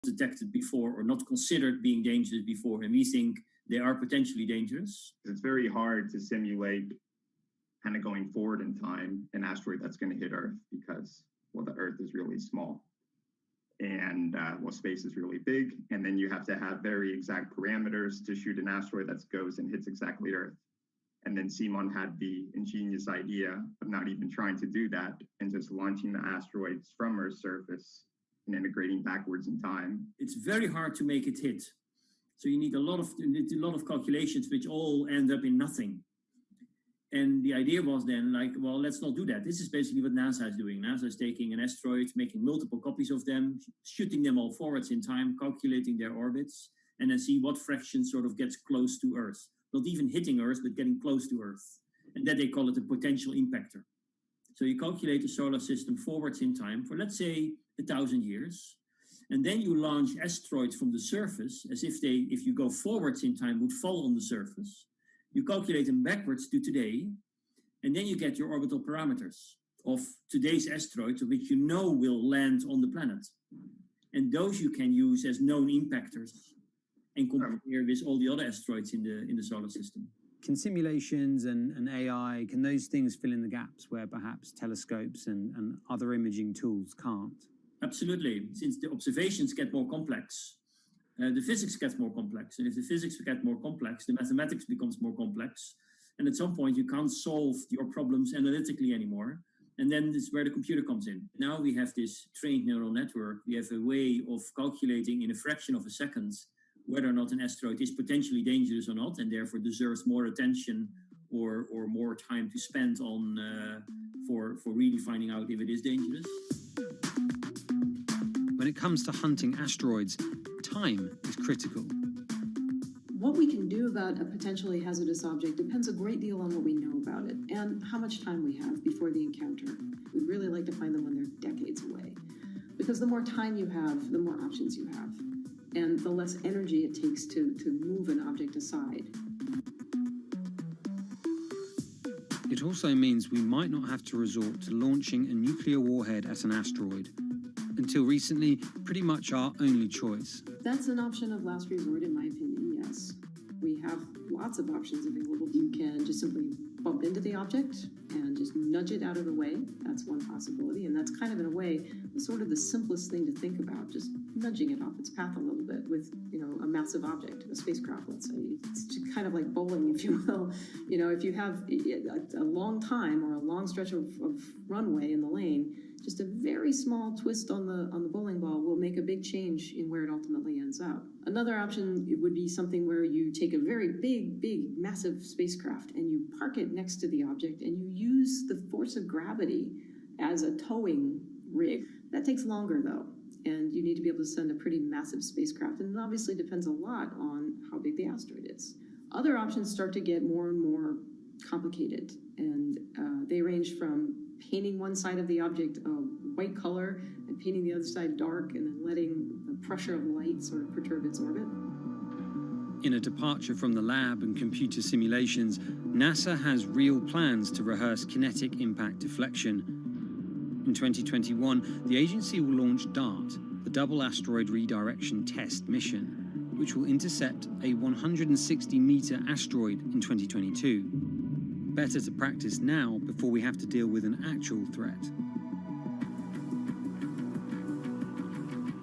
detected before or not considered being dangerous before, and we think they are potentially dangerous. It's very hard to simulate kind of going forward in time an asteroid that's going to hit Earth because, well, the Earth is really small and space is really big. And then you have to have very exact parameters to shoot an asteroid that goes and hits exactly Earth. And then Simon had the ingenious idea of not even trying to do that and just launching the asteroids from Earth's surface and integrating backwards in time. It's very hard to make it hit. So you need a lot of calculations, which all end up in nothing. And the idea was then like, well, let's not do that. This is basically what NASA is doing. NASA is taking an asteroid, making multiple copies of them, shooting them all forwards in time, calculating their orbits, and then see what fraction sort of gets close to Earth. Not even hitting Earth, but getting close to Earth. And that they call it a potential impactor. So you calculate the solar system forwards in time for, let's say, 1,000 years. And then you launch asteroids from the surface as if they, if you go forwards in time, would fall on the surface. You calculate them backwards to today, and then you get your orbital parameters of today's asteroids, which you know will land on the planet. And those you can use as known impactors and compare with all the other asteroids in the solar system. Can simulations and AI, can those things fill in the gaps where perhaps telescopes and other imaging tools can't? Absolutely. Since the observations get more complex, the physics gets more complex. And if the physics get more complex, the mathematics becomes more complex. And at some point, you can't solve your problems analytically anymore. And then this is where the computer comes in. Now we have this trained neural network. We have a way of calculating in a fraction of a second whether or not an asteroid is potentially dangerous or not, and therefore deserves more attention or more time to spend on for really finding out if it is dangerous. When it comes to hunting asteroids, time is critical. What we can do about a potentially hazardous object depends a great deal on what we know about it and how much time we have before the encounter. We'd really like to find them when they're decades away, because the more time you have, the more options you have, and the less energy it takes to move an object aside. It also means we might not have to resort to launching a nuclear warhead at an asteroid. Until recently, pretty much our only choice. That's an option of last resort, in my opinion, yes. We have lots of options available. You can just simply bump into the object and just nudge it out of the way. That's one possibility, and that's kind of, in a way, sort of the simplest thing to think about, just nudging it off its path a little bit with, a massive object, a spacecraft, let's say. It's just kind of like bowling, if you will. If you have a long time or a long stretch of runway in the lane, just a very small twist on the bowling ball will make a big change in where it ultimately ends up. Another option would be something where you take a very big, massive spacecraft and you park it next to the object and you use the force of gravity as a towing rig. That takes longer, though, and you need to be able to send a pretty massive spacecraft, and it obviously depends a lot on how big the asteroid is. Other options start to get more and more complicated, and they range from painting one side of the object a white color and painting the other side dark, and then letting the pressure of light sort of perturb its orbit. In a departure from the lab and computer simulations, NASA has real plans to rehearse kinetic impact deflection. In 2021, the agency will launch DART, the Double Asteroid Redirection Test mission, which will intercept a 160-meter asteroid in 2022. Better to practice now before we have to deal with an actual threat.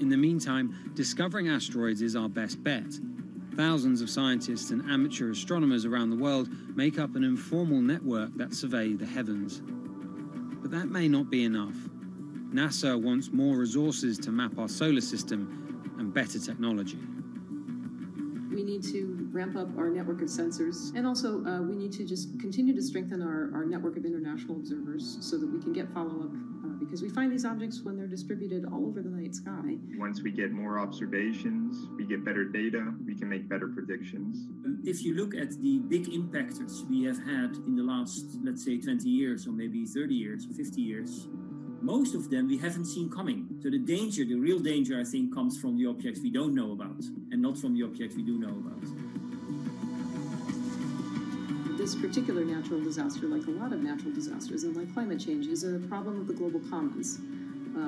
In the meantime, discovering asteroids is our best bet. Thousands of scientists and amateur astronomers around the world make up an informal network that survey the heavens. But that may not be enough. NASA wants more resources to map our solar system and better technology. We need to ramp up our network of sensors, and also we need to just continue to strengthen our network of international observers so that we can get follow-up, because we find these objects when they're distributed all over the night sky. Once we get more observations, we get better data, we can make better predictions. If you look at the big impactors we have had in the last, let's say, 20 years, or maybe 30 years, or 50 years, most of them we haven't seen coming. So the real danger, I think, comes from the objects we don't know about, and not from the objects we do know about. This particular natural disaster, like a lot of natural disasters and like climate change, is a problem of the global commons.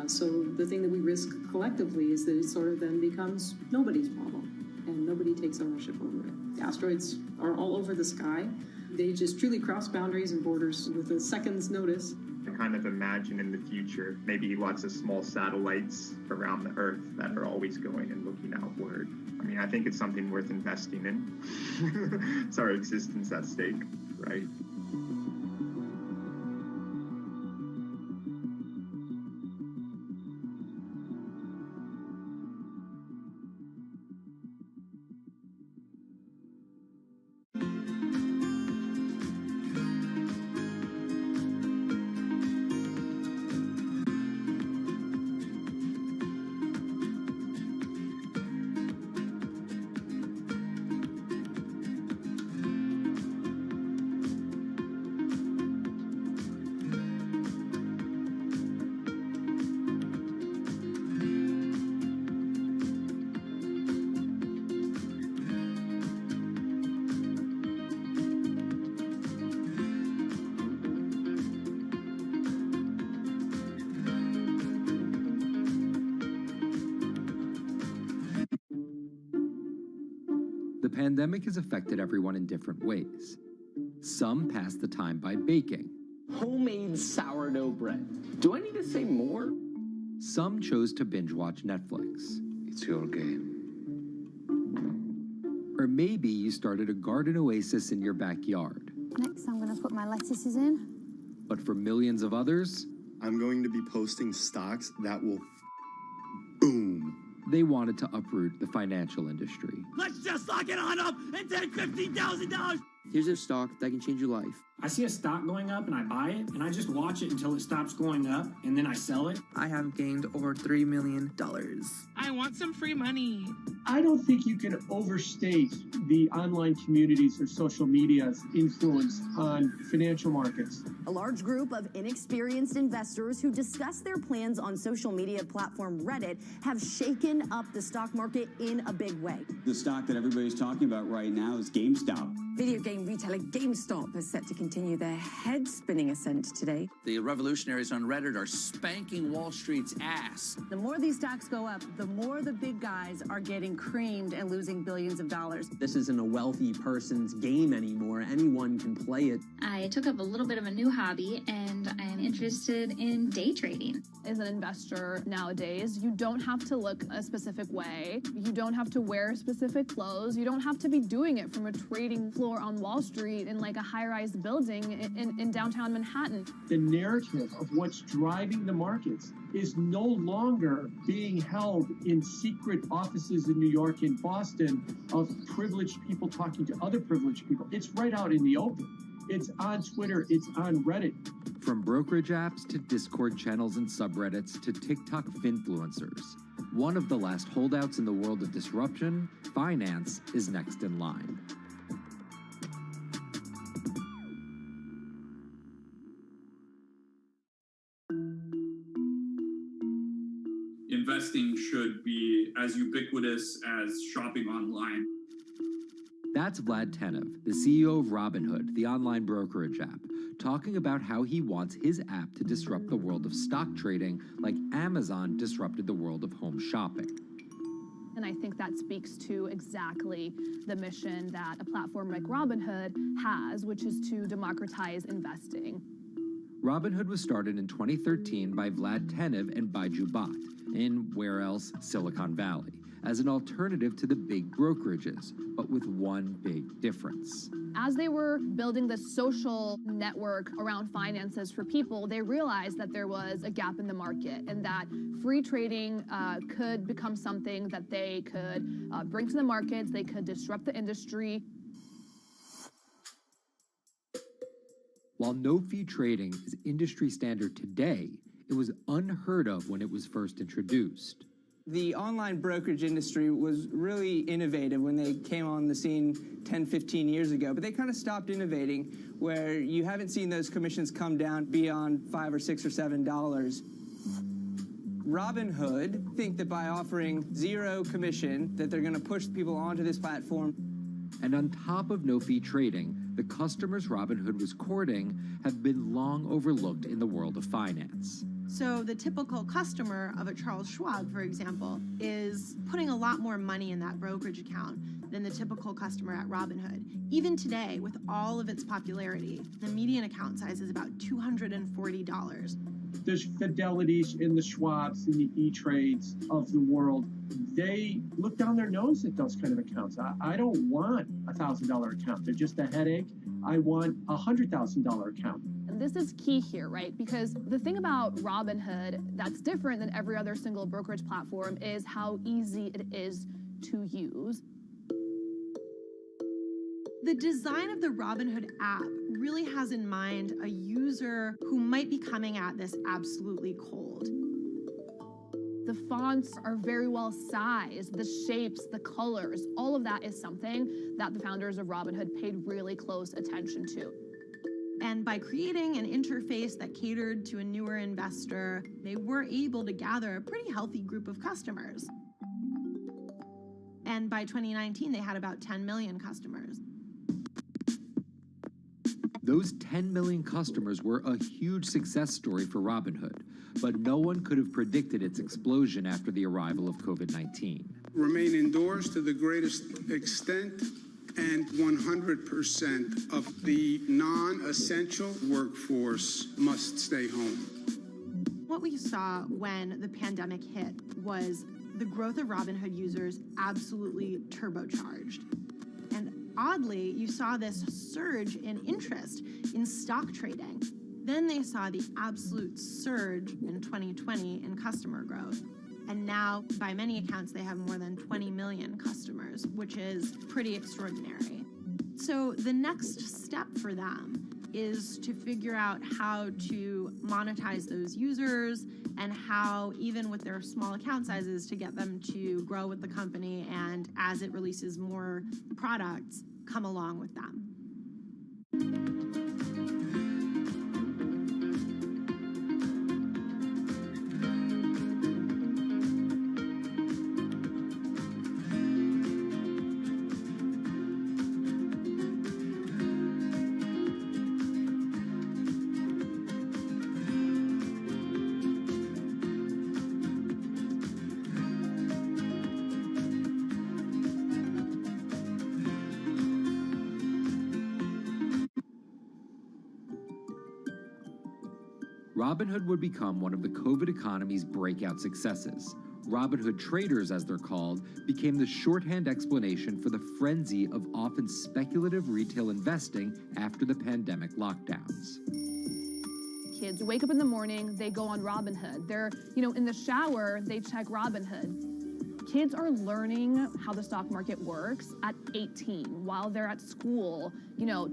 So the thing that we risk collectively is that it sort of then becomes nobody's problem and nobody takes ownership over it. The asteroids are all over the sky. They just truly cross boundaries and borders with a second's notice. I kind of imagine in the future, maybe lots of small satellites around the Earth that are always going and looking outward. I mean, I think it's something worth investing in. It's our existence at stake, right? The pandemic has affected everyone in different ways. Some pass the time by baking. Homemade sourdough bread. Do I need to say more? Some chose to binge watch Netflix. It's your game. Or maybe you started a garden oasis in your backyard. Next, I'm going to put my lettuces in. But for millions of others, I'm going to be posting stocks that will boom. They wanted to uproot the financial industry. Let's just lock it on up and take $15,000. Here's a stock that can change your life. I see a stock going up and I buy it, and I just watch it until it stops going up, and then I sell it. I have gained over $3 million. I want some free money. I don't think you can overstate the online communities or social media's influence on financial markets. A large group of inexperienced investors who discuss their plans on social media platform Reddit have shaken up the stock market in a big way. The stock that everybody's talking about right now is GameStop. Video game retailer GameStop is set to continue their head-spinning ascent today. The revolutionaries on Reddit are spanking Wall Street's ass. The more these stocks go up, the more the big guys are getting creamed and losing billions of dollars. This isn't a wealthy person's game anymore. Anyone can play it. I took up a little bit of a new hobby, and I'm interested in day trading. As an investor nowadays, you don't have to look a specific way. You don't have to wear specific clothes. You don't have to be doing it from a trading floor on Wall Street in like a high-rise building in downtown Manhattan. The narrative of what's driving the markets is no longer being held in secret offices in New York and Boston of privileged people talking to other privileged people. It's right out in the open. It's on Twitter, it's on Reddit. From brokerage apps to Discord channels and subreddits to TikTok finfluencers, one of the last holdouts in the world of disruption, finance is next in line. Investing should be as ubiquitous as shopping online. That's Vlad Tenev, the CEO of Robinhood, the online brokerage app, talking about how he wants his app to disrupt the world of stock trading like Amazon disrupted the world of home shopping. And I think that speaks to exactly the mission that a platform like Robinhood has, which is to democratize investing. Robinhood was started in 2013 by Vlad Tenev and Baiju Bhatt in, where else, Silicon Valley, as an alternative to the big brokerages, but with one big difference. As they were building the social network around finances for people, they realized that there was a gap in the market and that free trading could become something that they could bring to the markets, they could disrupt the industry. While no-fee trading is industry standard today, it was unheard of when it was first introduced. The online brokerage industry was really innovative when they came on the scene 10, 15 years ago, but they kind of stopped innovating where you haven't seen those commissions come down beyond $5 or $6 or $7. Robinhood think that by offering zero commission that they're going to push people onto this platform. And on top of no-fee trading, the customers Robinhood was courting have been long overlooked in the world of finance. So the typical customer of a Charles Schwab, for example, is putting a lot more money in that brokerage account than the typical customer at Robinhood. Even today, with all of its popularity, the median account size is about $240. There's Fidelities in the Schwabs and the E-Trades of the world. They look down their nose at those kind of accounts. I don't want a $1,000 account. They're just a headache. I want a $100,000 account. And this is key here, right? Because the thing about Robinhood that's different than every other single brokerage platform is how easy it is to use. The design of the Robinhood app really has in mind a user who might be coming at this absolutely cold. The fonts are very well sized, the shapes, the colors, all of that is something that the founders of Robinhood paid really close attention to. And by creating an interface that catered to a newer investor, they were able to gather a pretty healthy group of customers. And by 2019, they had about 10 million customers. Those 10 million customers were a huge success story for Robinhood, but no one could have predicted its explosion after the arrival of COVID-19. Remain indoors to the greatest extent, and 100% of the non-essential workforce must stay home. What we saw when the pandemic hit was the growth of Robinhood users absolutely turbocharged. And oddly, you saw this surge in interest in stock trading. Then they saw the absolute surge in 2020 in customer growth. And now, by many accounts, they have more than 20 million customers, which is pretty extraordinary. So the next step for them is to figure out how to monetize those users and how, even with their small account sizes, to get them to grow with the company and, as it releases more products, come along with them. Robinhood would become one of the COVID economy's breakout successes. Robinhood traders, as they're called, became the shorthand explanation for the frenzy of often speculative retail investing after the pandemic lockdowns. Kids wake up in the morning, they go on Robinhood. They're, in the shower, they check Robinhood. Kids are learning how the stock market works at 18 while they're at school,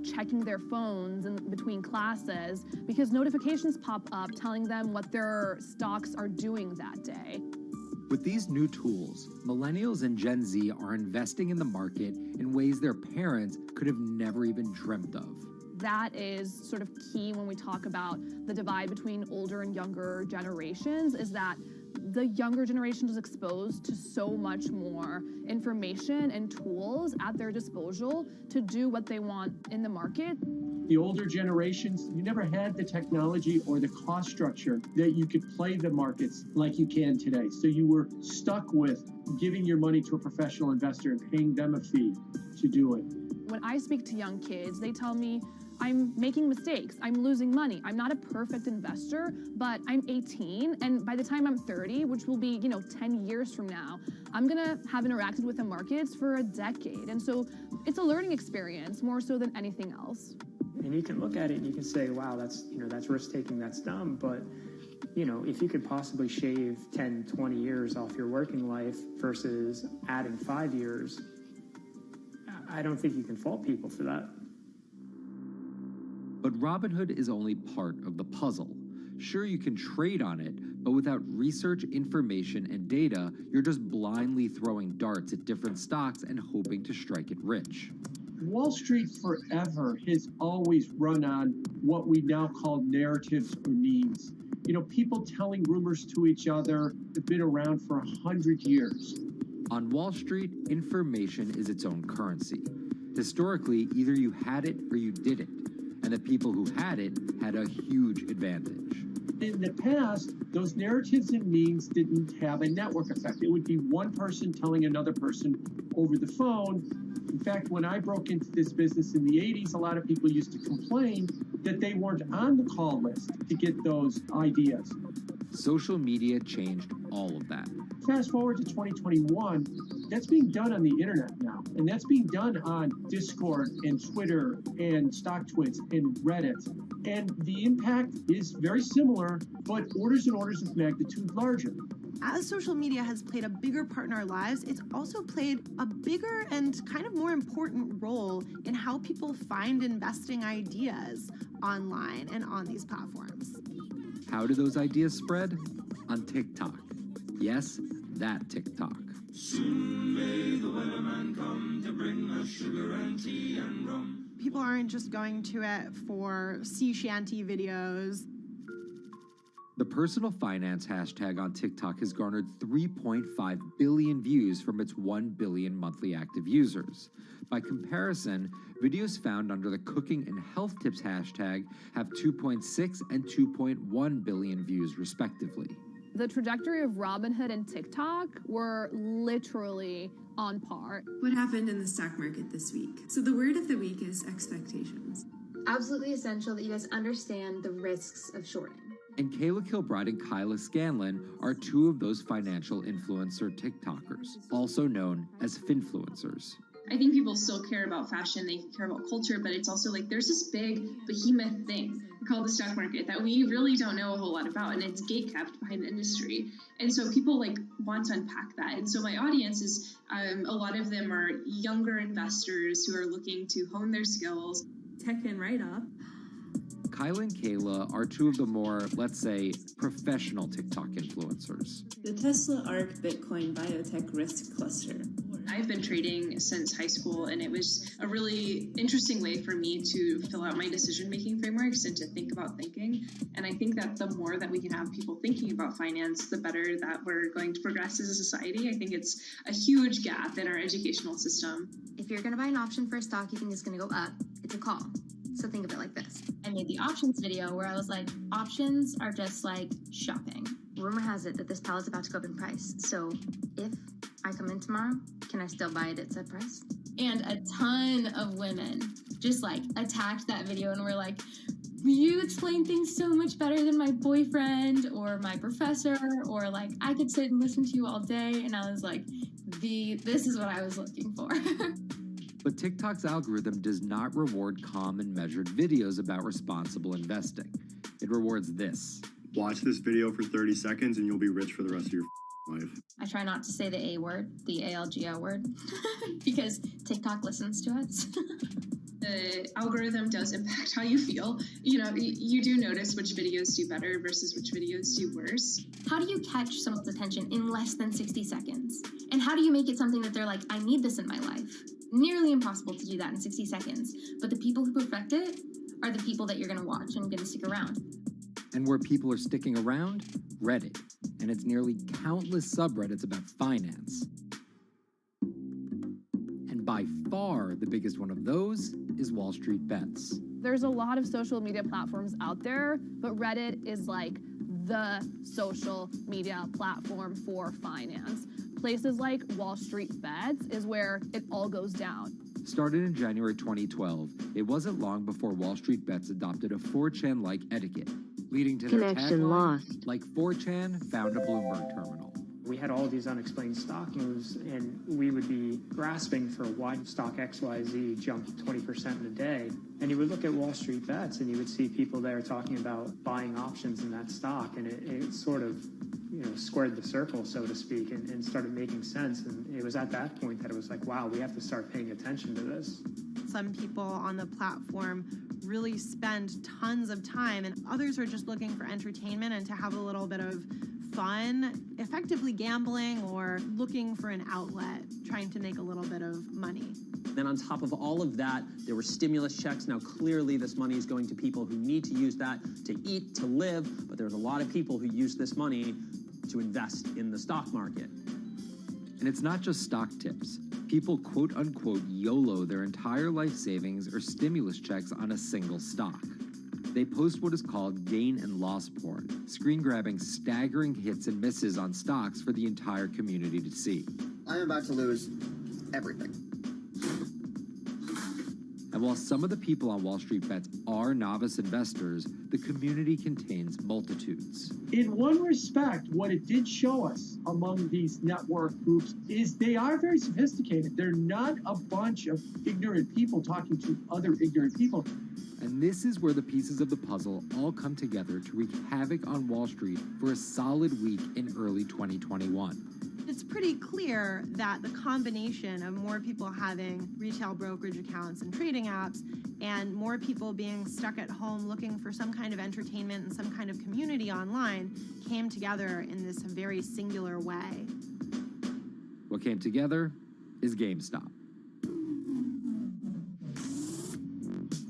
checking their phones in between classes because notifications pop up telling them what their stocks are doing that day. With these new tools, millennials and Gen Z are investing in the market in ways their parents could have never even dreamt of. That is sort of key when we talk about the divide between older and younger generations, is that the younger generation is exposed to so much more information and tools at their disposal to do what they want in the market. The older generations, you never had the technology or the cost structure that you could play the markets like you can today. So you were stuck with giving your money to a professional investor and paying them a fee to do it. When I speak to young kids, they tell me, I'm making mistakes, I'm losing money. I'm not a perfect investor, but I'm 18, and by the time I'm 30, which will be, 10 years from now, I'm gonna have interacted with the markets for a decade. And so it's a learning experience more so than anything else. And you can look at it and you can say, wow, that's risk-taking, that's dumb, but if you could possibly shave 10, 20 years off your working life versus adding 5 years, I don't think you can fault people for that. But Robinhood is only part of the puzzle. Sure, you can trade on it, but without research, information, and data, you're just blindly throwing darts at different stocks and hoping to strike it rich. Wall Street forever has always run on what we now call narratives or memes. People telling rumors to each other have been around for 100 years. On Wall Street, information is its own currency. Historically, either you had it or you didn't, and the people who had it had a huge advantage. In the past, those narratives and memes didn't have a network effect. It would be one person telling another person over the phone. In fact, when I broke into this business in the 80s, a lot of people used to complain that they weren't on the call list to get those ideas. Social media changed all of that. Fast forward to 2021, that's being done on the internet now. And that's being done on Discord and Twitter and StockTwits and Reddit. And the impact is very similar, but orders and orders of magnitude larger. As social media has played a bigger part in our lives, it's also played a bigger and kind of more important role in how people find investing ideas online and on these platforms. How do those ideas spread? On TikTok. Yes, that TikTok. Soon may the weatherman come to bring us sugar and tea and rum. People aren't just going to it for sea shanty videos. The personal finance hashtag on TikTok has garnered 3.5 billion views from its 1 billion monthly active users. By comparison, videos found under the cooking and health tips hashtag have 2.6 and 2.1 billion views respectively. The trajectory of Robinhood and TikTok were literally on par. What happened in the stock market this week? So the word of the week is expectations. Absolutely essential that you guys understand the risks of shorting. And Kayla Kilbride and Kyla Scanlon are two of those financial influencer TikTokers, also known as finfluencers. I think people still care about fashion, they care about culture, but it's also like there's this big behemoth thing called the stock market that we really don't know a whole lot about, and it's gatekept behind the industry. And so people like want to unpack that. And so my audience is, a lot of them are younger investors who are looking to hone their skills. Tech and write-up. Kyla and Kayla are two of the more, let's say, professional TikTok influencers. The Tesla ARK Bitcoin Biotech Risk Cluster. I've been trading since high school, and it was a really interesting way for me to fill out my decision-making frameworks and to think about thinking. And I think that the more that we can have people thinking about finance, the better that we're going to progress as a society. I think it's a huge gap in our educational system. If you're going to buy an option for a stock you think is going to go up, it's a call. So think of it like this. I made the options video where I was like, options are just like shopping. Rumor has it that this pallet's about to go up in price. So if I come in tomorrow, can I still buy it at said price? And a ton of women just like attacked that video and were like, you explain things so much better than my boyfriend or my professor, or like I could sit and listen to you all day. And I was like, this is what I was looking for. But TikTok's algorithm does not reward calm and measured videos about responsible investing. It rewards this. Watch this video for 30 seconds and you'll be rich for the rest of your life. I try not to say the A word, the ALGO word, because TikTok listens to us. The algorithm does impact how you feel. You know, you do notice which videos do better versus which videos do worse. How do you catch someone's attention in less than 60 seconds? And how do you make it something that they're like, I need this in my life? Nearly impossible to do that in 60 seconds. But the people who perfect it are the people that you're going to watch and going to stick around. And where people are sticking around? Reddit. And its nearly countless subreddits about finance. And by far the biggest one of those is Wall Street Bets. There's a lot of social media platforms out there, but Reddit is like the social media platform for finance. Places like Wall Street Bets is where it all goes down. Started in January 2012, it wasn't long before Wall Street Bets adopted a 4chan-like etiquette, leading to their tagline, like 4chan found a Bloomberg terminal. We had all these unexplained stock moves, and we would be grasping for why stock XYZ jumped 20% in a day. And you would look at Wall Street Bets, and you would see people there talking about buying options in that stock, and it sort of, squared the circle, so to speak, and started making sense. And it was at that point that it was like, wow, we have to start paying attention to this. Some people on the platform really spend tons of time, and others are just looking for entertainment and to have a little bit of fun, effectively gambling or looking for an outlet, trying to make a little bit of money. Then on top of all of that, there were stimulus checks. Now, clearly, this money is going to people who need to use that to eat, to live, but there's a lot of people who use this money to invest in the stock market. And it's not just stock tips. People quote-unquote YOLO their entire life savings or stimulus checks on a single stock. They post what is called gain and loss porn, screen grabbing staggering hits and misses on stocks for the entire community to see. I'm about to lose everything. And while some of the people on Wall Street Bets are novice investors, the community contains multitudes. In one respect, what it did show us among these network groups is they are very sophisticated. They're not a bunch of ignorant people talking to other ignorant people. And this is where the pieces of the puzzle all come together to wreak havoc on Wall Street for a solid week in early 2021. It's pretty clear that the combination of more people having retail brokerage accounts and trading apps and more people being stuck at home looking for some kind of entertainment and some kind of community online came together in this very singular way. What came together is GameStop.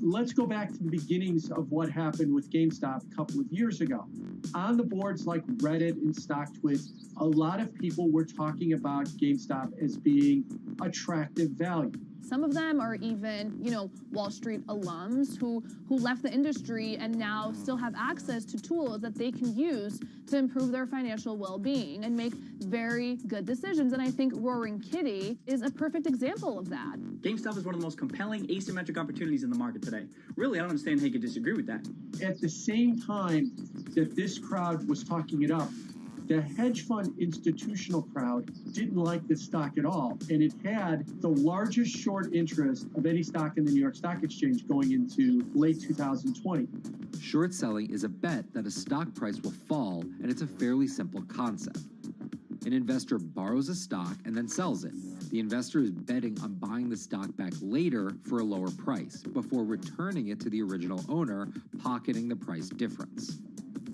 Let's go back to the beginnings of what happened with GameStop a couple of years ago. On the boards like Reddit and StockTwits, a lot of people were talking about GameStop as being attractive value. Some of them are even, Wall Street alums who left the industry and now still have access to tools that they can use to improve their financial well-being and make very good decisions. And I think Roaring Kitty is a perfect example of that. GameStop is one of the most compelling asymmetric opportunities in the market today. Really, I don't understand how you could disagree with that. At the same time that this crowd was talking it up, the hedge fund institutional crowd didn't like this stock at all, and it had the largest short interest of any stock in the New York Stock Exchange going into late 2020. Short selling is a bet that a stock price will fall, and it's a fairly simple concept. An investor borrows a stock and then sells it. The investor is betting on buying the stock back later for a lower price before returning it to the original owner, pocketing the price difference.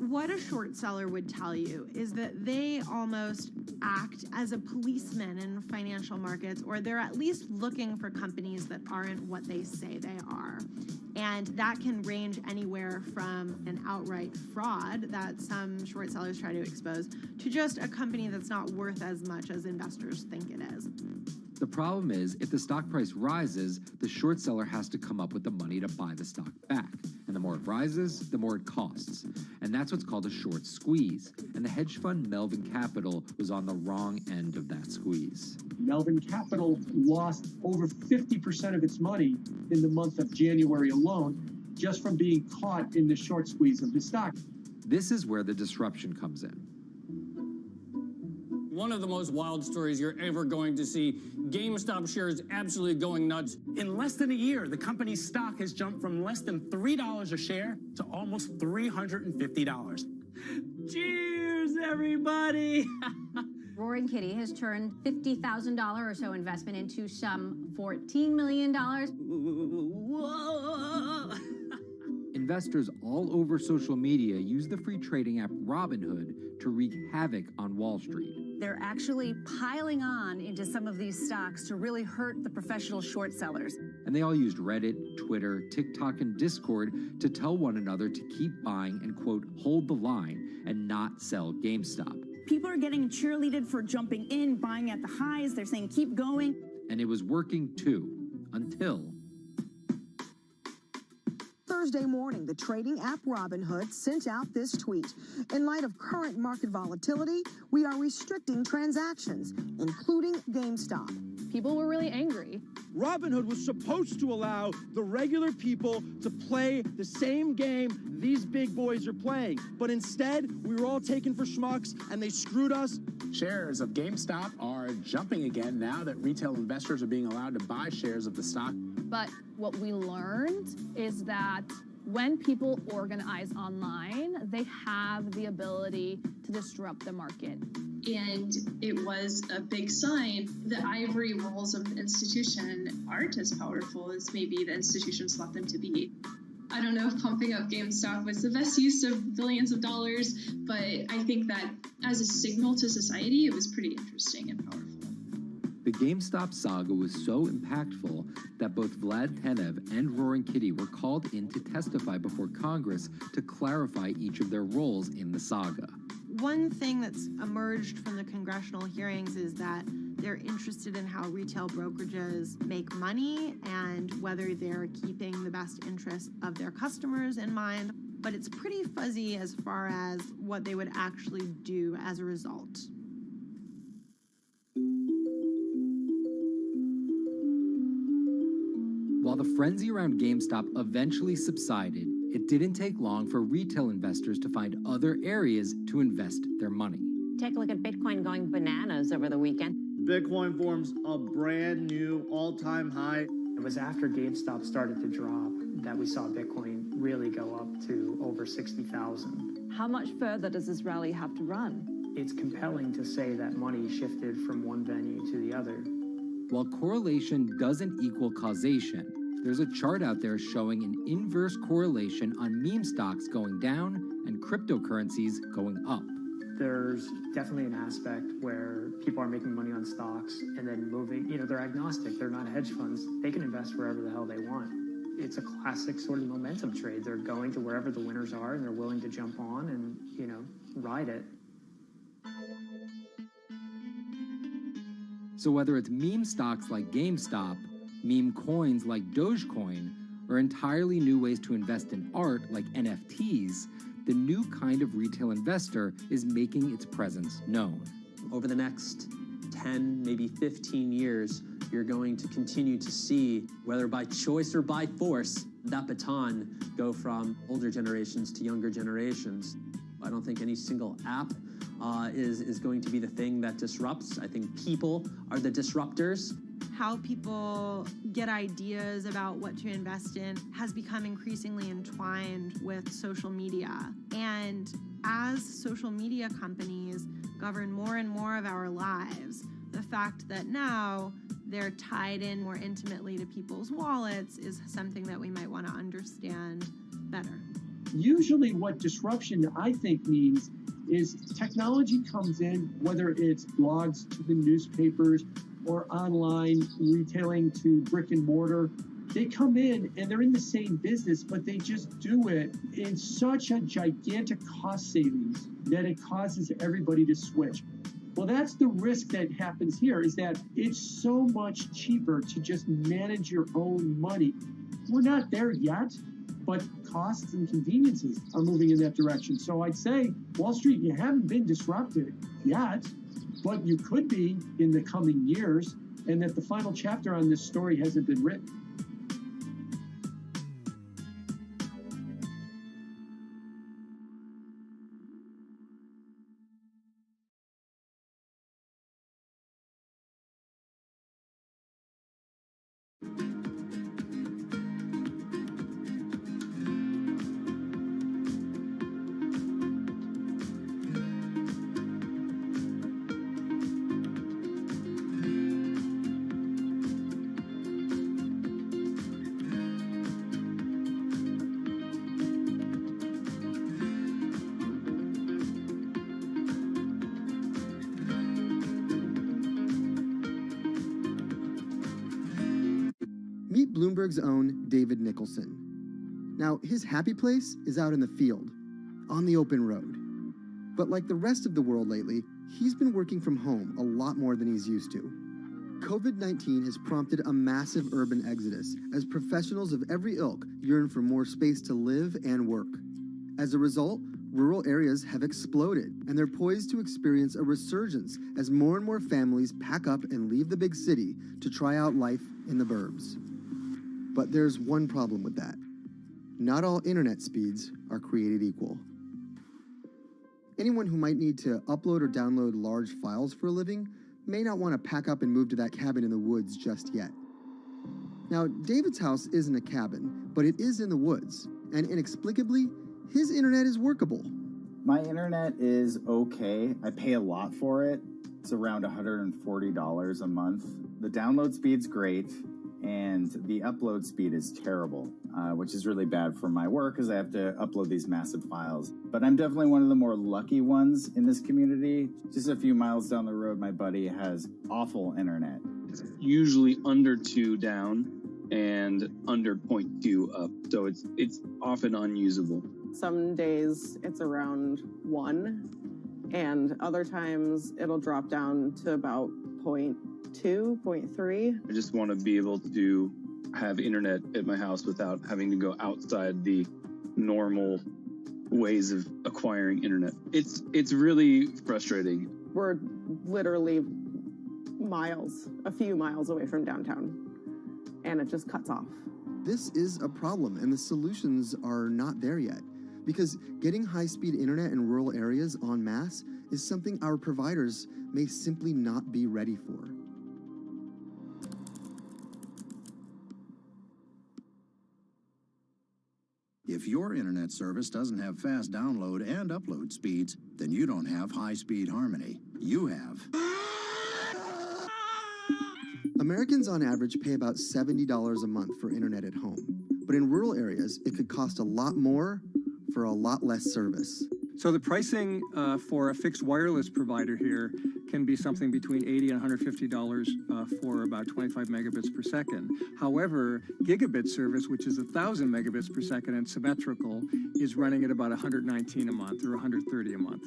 What a short seller would tell you is that they almost act as a policeman in financial markets, or they're at least looking for companies that aren't what they say they are. And that can range anywhere from an outright fraud that some short sellers try to expose to just a company that's not worth as much as investors think it is. The problem is, if the stock price rises, the short seller has to come up with the money to buy the stock back. And the more it rises, the more it costs. And that's what's called a short squeeze. And the hedge fund Melvin Capital was on the wrong end of that squeeze. Melvin Capital lost over 50% of its money in the month of January alone, just from being caught in the short squeeze of the stock. This is where the disruption comes in. One of the most wild stories you're ever going to see. GameStop shares absolutely going nuts. In less than a year, the company's stock has jumped from less than $3 a share to almost $350. Cheers, everybody! Roaring Kitty has turned $50,000 or so investment into some $14 million. Whoa! Investors all over social media use the free trading app Robinhood to wreak havoc on Wall Street. They're actually piling on into some of these stocks to really hurt the professional short sellers. And they all used Reddit, Twitter, TikTok, and Discord to tell one another to keep buying and, quote, hold the line and not sell GameStop. People are getting cheerleaded for jumping in, buying at the highs. They're saying, keep going. And it was working too, until Thursday morning, the trading app Robinhood sent out this tweet. In light of current market volatility, we are restricting transactions, including GameStop. People were really angry. Robinhood was supposed to allow the regular people to play the same game these big boys are playing. But instead, we were all taken for schmucks, and they screwed us. Shares of GameStop are jumping again now that retail investors are being allowed to buy shares of the stock. But what we learned is that when people organize online, they have the ability to disrupt the market. And it was a big sign the ivory walls of the institution aren't as powerful as maybe the institutions thought them to be. I don't know if pumping up GameStop was the best use of billions of dollars, but I think that as a signal to society, it was pretty interesting and powerful. The GameStop saga was so impactful that both Vlad Tenev and Roaring Kitty were called in to testify before Congress to clarify each of their roles in the saga. One thing that's emerged from the congressional hearings is that they're interested in how retail brokerages make money and whether they're keeping the best interest of their customers in mind. but it's pretty fuzzy as far as what they would actually do as a result. While the frenzy around GameStop eventually subsided, it didn't take long for retail investors to find other areas to invest their money. Take a look at Bitcoin going bananas over the weekend. Bitcoin forms a brand new all-time high. It was after GameStop started to drop that we saw Bitcoin really go up to over 60,000. How much further does this rally have to run? It's compelling to say that money shifted from one venue to the other. While correlation doesn't equal causation, there's a chart out there showing an inverse correlation on meme stocks going down and cryptocurrencies going up. There's definitely an aspect where people are making money on stocks and then moving, they're agnostic, they're not hedge funds. They can invest wherever the hell they want. It's a classic sort of momentum trade. They're going to wherever the winners are and they're willing to jump on and, ride it. So whether it's meme stocks like GameStop, meme coins like Dogecoin, or entirely new ways to invest in art like NFTs, the new kind of retail investor is making its presence known. Over the next 10, maybe 15 years, you're going to continue to see, whether by choice or by force, that baton go from older generations to younger generations. I don't think any single app is going to be the thing that disrupts. I think people are the disruptors. How people get ideas about what to invest in has become increasingly entwined with social media. And as social media companies govern more and more of our lives, the fact that now they're tied in more intimately to people's wallets is something that we might want to understand better. Usually what disruption, I think, means is technology comes in, whether it's blogs to the newspapers or online retailing to brick and mortar. They come in and they're in the same business, but they just do it in such a gigantic cost savings that it causes everybody to switch. Well, that's the risk that happens here, is that it's so much cheaper to just manage your own money. We're not there yet, but costs and conveniences are moving in that direction. So I'd say, Wall Street, you haven't been disrupted yet, but you could be in the coming years, and that the final chapter on this story hasn't been written. Meet Bloomberg's own David Nicholson. Now, his happy place is out in the field, on the open road. But like the rest of the world lately, he's been working from home a lot more than he's used to. COVID-19 has prompted a massive urban exodus as professionals of every ilk yearn for more space to live and work. As a result, rural areas have exploded, and they're poised to experience a resurgence as more and more families pack up and leave the big city to try out life in the burbs. But there's one problem with that. Not all internet speeds are created equal. Anyone who might need to upload or download large files for a living may not want to pack up and move to that cabin in the woods just yet. Now, David's house isn't a cabin, but it is in the woods, and inexplicably, his internet is workable. My internet is okay. I pay a lot for it. It's around $140 a month. The download speed's great, and the upload speed is terrible, which is really bad for my work because I have to upload these massive files. But I'm definitely one of the more lucky ones in this community. Just a few miles down the road, my buddy has awful internet. It's usually under 2 down and under 0.2 up, so it's often unusable. Some days it's around 1, and other times it'll drop down to about 0.2, 0.3. I just want to be able to have internet at my house without having to go outside the normal ways of acquiring internet. It's really frustrating. We're literally miles, a few miles away from downtown, and it just cuts off. This is a problem, and the solutions are not there yet, because getting high-speed internet in rural areas en masse is something our providers may simply not be ready for. If your internet service doesn't have fast download and upload speeds, then you don't have high-speed harmony. You have. Americans on average pay about $70 a month for internet at home, but in rural areas, it could cost a lot more for a lot less service. So the pricing for a fixed wireless provider here can be something between $80 and $150 for about 25 megabits per second. However, gigabit service, which is 1,000 megabits per second and symmetrical, is running at about $119 a month or $130 a month.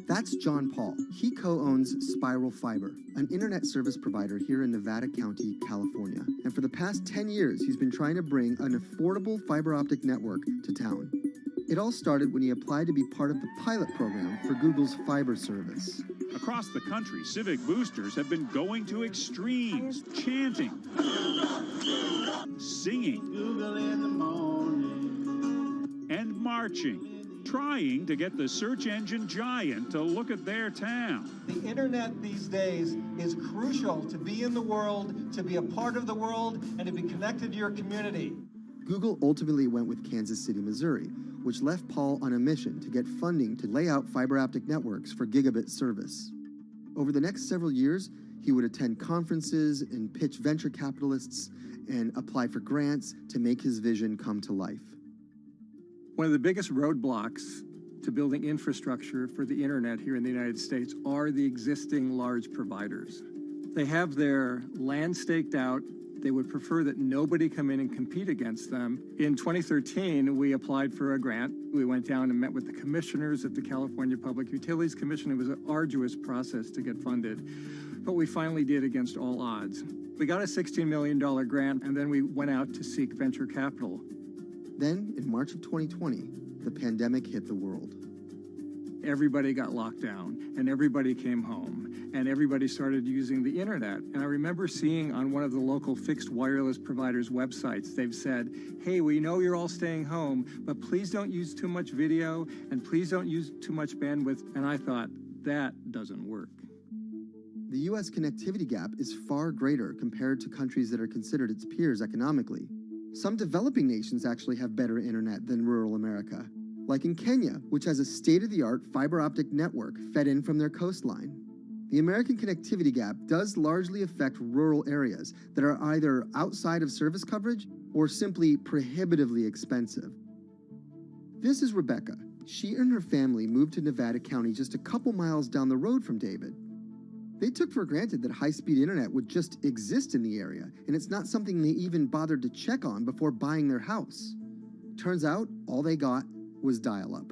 That's John Paul. He co-owns Spiral Fiber, an internet service provider here in Nevada County, California. And for the past 10 years, he's been trying to bring an affordable fiber optic network to town. It all started when he applied to be part of the pilot program for Google's fiber service. Across the country, civic boosters have been going to extremes, chanting, singing, Google in the morning, and marching, trying to get the search engine giant to look at their town. The internet these days is crucial to be in the world, to be a part of the world, and to be connected to your community. Google ultimately went with Kansas City, Missouri, which left Paul on a mission to get funding to lay out fiber optic networks for gigabit service. Over the next several years, he would attend conferences and pitch venture capitalists and apply for grants to make his vision come to life. One of the biggest roadblocks to building infrastructure for the internet here in the United States are the existing large providers. They have their land staked out. They would prefer that nobody come in and compete against them. In 2013, we applied for a grant. We went down and met with the commissioners at the California Public Utilities Commission. It was an arduous process to get funded, but we finally did against all odds. We got a $16 million grant, and then we went out to seek venture capital. Then, in March of 2020, the pandemic hit the world. Everybody got locked down, and everybody came home, and everybody started using the internet. And I remember seeing on one of the local fixed wireless providers' websites, they've said, hey, we know you're all staying home, but please don't use too much video, and please don't use too much bandwidth. And I thought, that doesn't work. The U.S. connectivity gap is far greater compared to countries that are considered its peers economically. Some developing nations actually have better internet than rural America, like in Kenya, which has a state-of-the-art fiber optic network fed in from their coastline. The American connectivity gap does largely affect rural areas that are either outside of service coverage or simply prohibitively expensive. This is Rebecca. She and her family moved to Nevada County just a couple miles down the road from David. They took for granted that high-speed internet would just exist in the area, and it's not something they even bothered to check on before buying their house. Turns out, all they got was dial-up.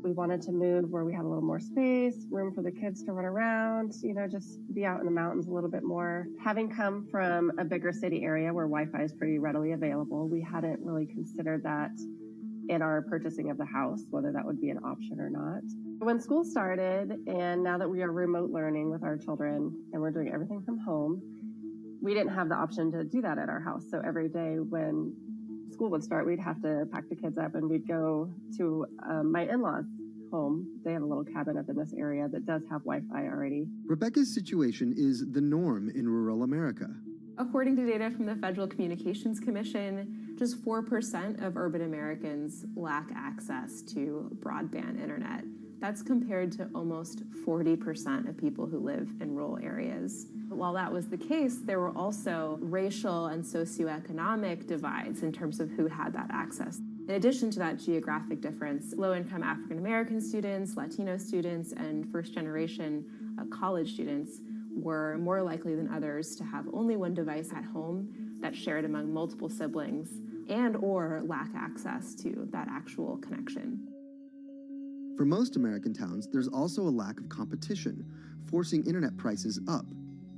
We wanted to move where we had a little more space, room for the kids to run around, just be out in the mountains a little bit more. Having come from a bigger city area where Wi-Fi is pretty readily available, we hadn't really considered that in our purchasing of the house, whether that would be an option or not. When school started, and now that we are remote learning with our children and we're doing everything from home, we didn't have the option to do that at our house. So every day when school would start, we'd have to pack the kids up and we'd go to my in-laws' home. They have a little cabin up in this area that does have Wi-Fi already. Rebecca's situation is the norm in rural America. According to data from the Federal Communications Commission, just 4% of urban Americans lack access to broadband internet. That's compared to almost 40% of people who live in rural areas. While that was the case, there were also racial and socioeconomic divides in terms of who had that access. In addition to that geographic difference, low-income African-American students, Latino students, and first-generation college students were more likely than others to have only one device at home that's shared among multiple siblings and or lack access to that actual connection. For most American towns, there's also a lack of competition, forcing internet prices up.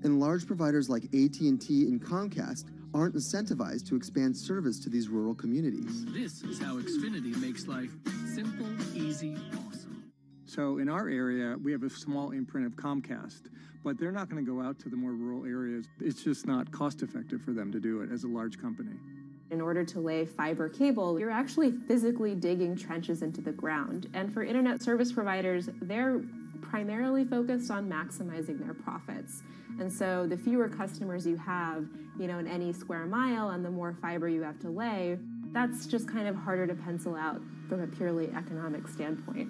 And large providers like AT&T and Comcast aren't incentivized to expand service to these rural communities. This is how Xfinity makes life simple, easy, awesome. So in our area, we have a small imprint of Comcast, but they're not going to go out to the more rural areas. It's just not cost effective for them to do it as a large company. In order to lay fiber cable, you're actually physically digging trenches into the ground. And for internet service providers, they're primarily focused on maximizing their profits. And so the fewer customers you have, in any square mile and the more fiber you have to lay, that's just kind of harder to pencil out from a purely economic standpoint.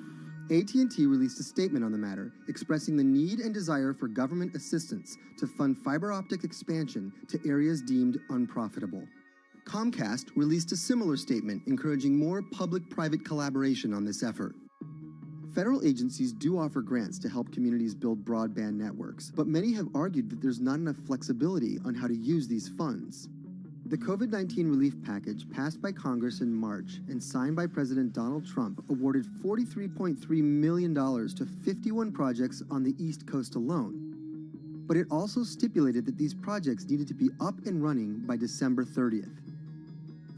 AT&T released a statement on the matter, expressing the need and desire for government assistance to fund fiber optic expansion to areas deemed unprofitable. Comcast released a similar statement, encouraging more public-private collaboration on this effort. Federal agencies do offer grants to help communities build broadband networks, but many have argued that there's not enough flexibility on how to use these funds. The COVID-19 relief package passed by Congress in March and signed by President Donald Trump awarded $43.3 million to 51 projects on the East Coast alone. But it also stipulated that these projects needed to be up and running by December 30th.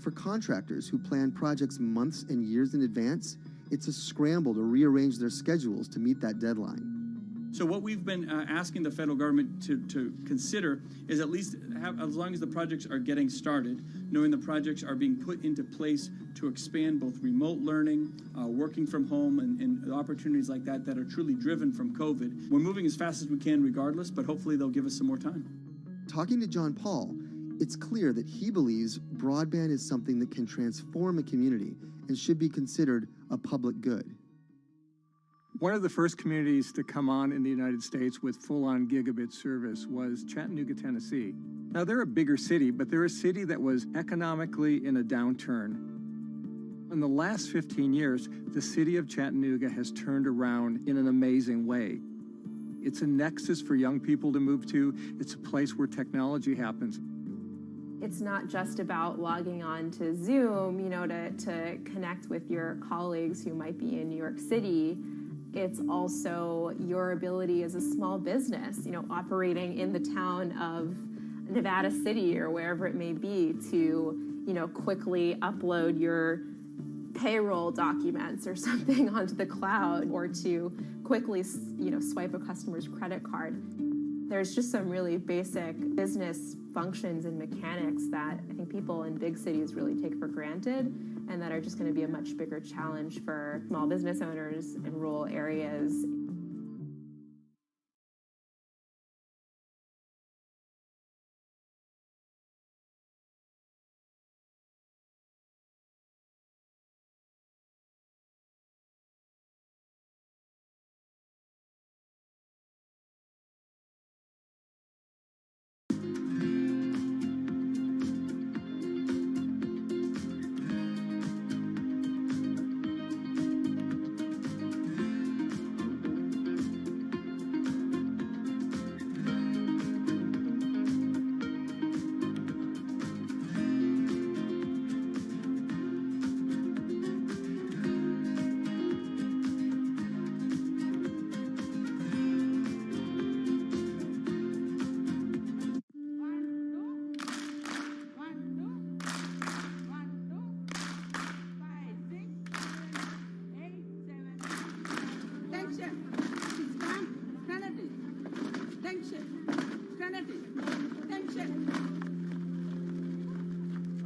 For contractors who plan projects months and years in advance, it's a scramble to rearrange their schedules to meet that deadline. So what we've been asking the federal government to consider is at least have, as long as the projects are getting started, knowing the projects are being put into place to expand both remote learning, working from home, and opportunities like that that are truly driven from COVID. We're moving as fast as we can regardless, but hopefully they'll give us some more time. Talking to John Paul, it's clear that he believes broadband is something that can transform a community and should be considered a public good. One of the first communities to come on in the United States with full-on gigabit service was Chattanooga, Tennessee. Now, they're a bigger city, but they're a city that was economically in a downturn. In the last 15 years, the city of Chattanooga has turned around in an amazing way. It's a nexus for young people to move to. It's a place where technology happens. It's not just about logging on to Zoom, to connect with your colleagues who might be in New York City. It's also your ability as a small business, operating in the town of Nevada City or wherever it may be to, quickly upload your payroll documents or something onto the cloud, or to quickly, swipe a customer's credit card. There's just some really basic business functions and mechanics that I think people in big cities really take for granted, and that are just going to be a much bigger challenge for small business owners in rural areas.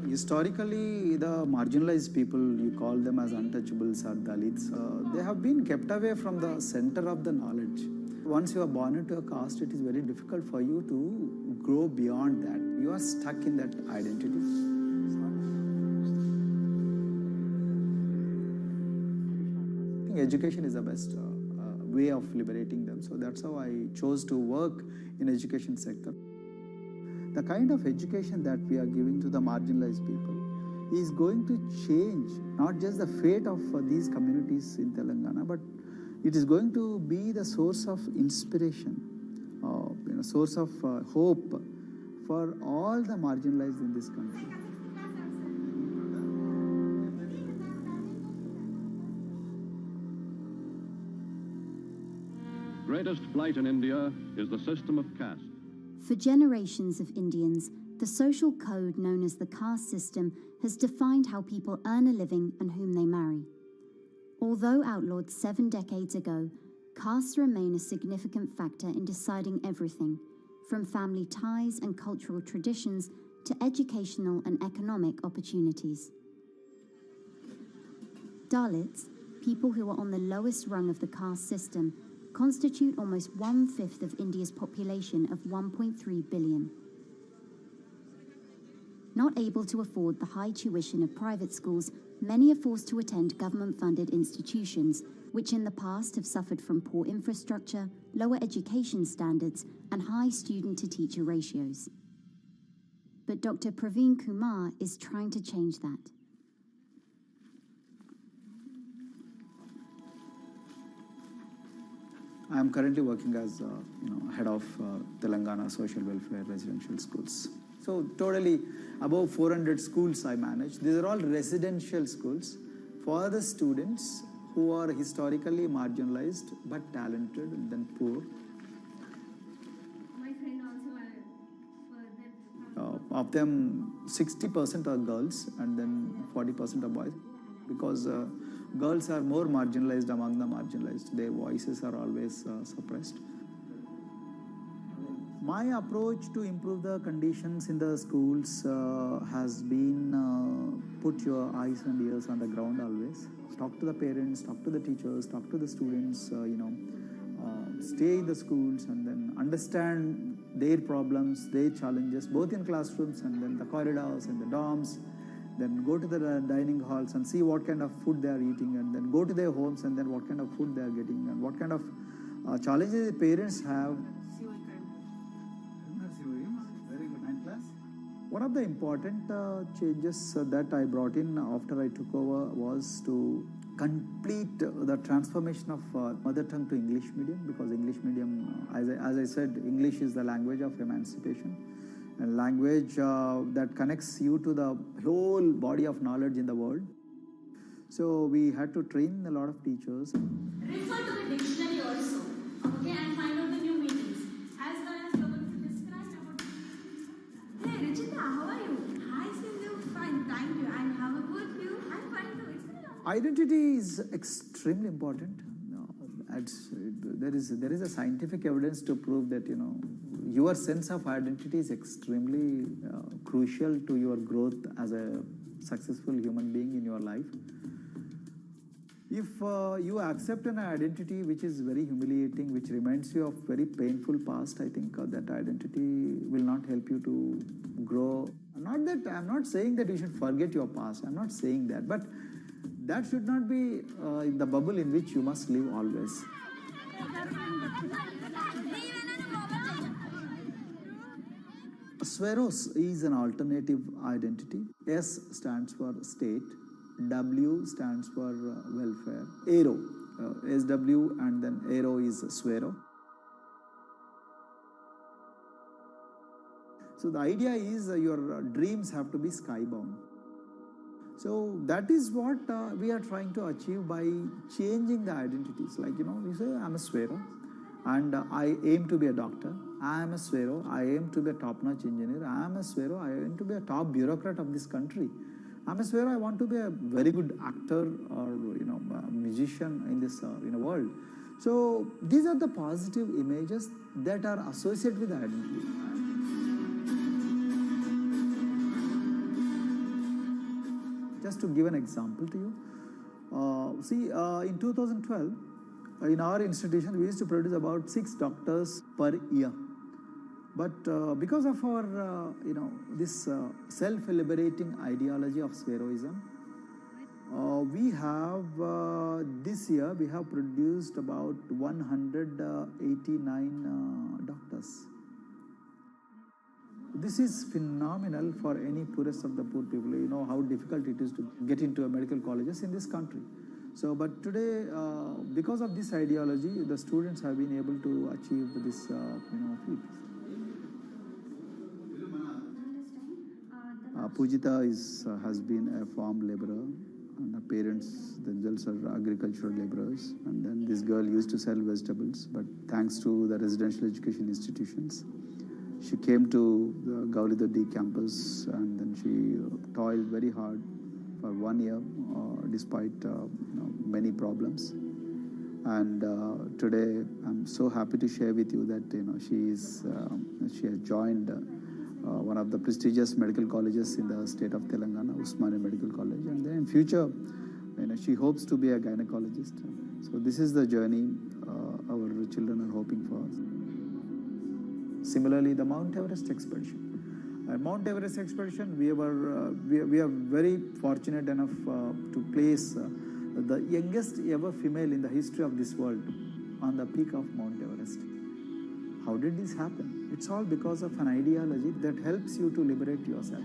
Historically, the marginalized people, you call them as untouchables or Dalits, they have been kept away from the center of the knowledge. Once you are born into a caste, it is very difficult for you to grow beyond that. You are stuck in that identity. I think education is the best way of liberating them. So that's how I chose to work in education sector. The kind of education that we are giving to the marginalized people is going to change not just the fate of these communities in Telangana, but it is going to be the source of inspiration, source of hope for all the marginalized in this country. Greatest flight in India is the system of caste. For generations of Indians, the social code known as the caste system has defined how people earn a living and whom they marry. Although outlawed 7 decades ago, castes remain a significant factor in deciding everything, from family ties and cultural traditions to educational and economic opportunities. Dalits, people who are on the lowest rung of the caste system, constitute almost 1/5 of India's population of 1.3 billion. Not able to afford the high tuition of private schools, many are forced to attend government-funded institutions, which in the past have suffered from poor infrastructure, lower education standards, and high student-to-teacher ratios. But Dr. Praveen Kumar is trying to change that. I am currently working as head of Telangana Social Welfare Residential Schools. So totally above 400 schools I manage. These are all residential schools for the students who are historically marginalized but talented and then poor. My friend also Of them, 60% are girls and then 40% are boys, because girls are more marginalized among the marginalized. Their voices are always suppressed. My approach to improve the conditions in the schools has been put your eyes and ears on the ground always. Talk to the parents, talk to the teachers, talk to the students, stay in the schools and then understand their problems, their challenges, both in classrooms and then the corridors and the dorms. Then go to the dining halls and see what kind of food they are eating, and then go to their homes and then what kind of food they are getting and what kind of challenges the parents have. One of the important changes that I brought in after I took over was to complete the transformation of mother tongue to English medium, because English medium, as I said, English is the language of emancipation, a language that connects you to the whole body of knowledge in the world. So we had to train a lot of teachers. refer to the dictionary also, okay, and find out the new meanings. As well as you're going to describe about. Hey, Richita, how are you? Hi, Sindhu. Fine, thank you. And how about you? I'm fine too. It's been a long time. Identity is extremely important. There is a scientific evidence to prove that your sense of identity is extremely crucial to your growth as a successful human being in your life. If you accept an identity which is very humiliating, which reminds you of very painful past, I think that identity will not help you to grow. I'm not saying that you should forget your past. I'm not saying that, but that should not be the bubble in which you must live always. Sweros is an alternative identity. S stands for state, W stands for welfare, Aero, SW, and then Aero is Swero. So the idea is your dreams have to be skybound. So that is what we are trying to achieve by changing the identities. Like, you say, I'm a Swero and I aim to be a doctor. I am a Swero. I aim to be a top-notch engineer. I am a Swero. I aim to be a top bureaucrat of this country. I'm a Swero. I want to be a very good actor or, a musician in this world. So these are the positive images that are associated with the identity. Just to give an example to you, in 2012, in our institution, we used to produce about 6 doctors per year. But because of our, this self-liberating ideology of Sveroism, we have, this year, we have produced about 189 doctors. This is phenomenal for any poorest of the poor people. You know how difficult it is to get into medical colleges in this country. So, but today, because of this ideology, the students have been able to achieve this, feat. Pujita has been a farm laborer, and her parents themselves are agricultural laborers. And then this girl used to sell vegetables, but thanks to the residential education institutions, She came to the Gauridoddi campus and then she toiled very hard for 1 year despite many problems. And today I'm so happy to share with you that she has joined one of the prestigious medical colleges in the state of Telangana, Usmania Medical College, and then in future she hopes to be a gynecologist. So this is the journey our children are hoping for. Similarly, the Mount Everest expedition. Mount Everest expedition, we are very fortunate enough to place the youngest ever female in the history of this world on the peak of Mount Everest. How did this happen? It's all because of an ideology that helps you to liberate yourself.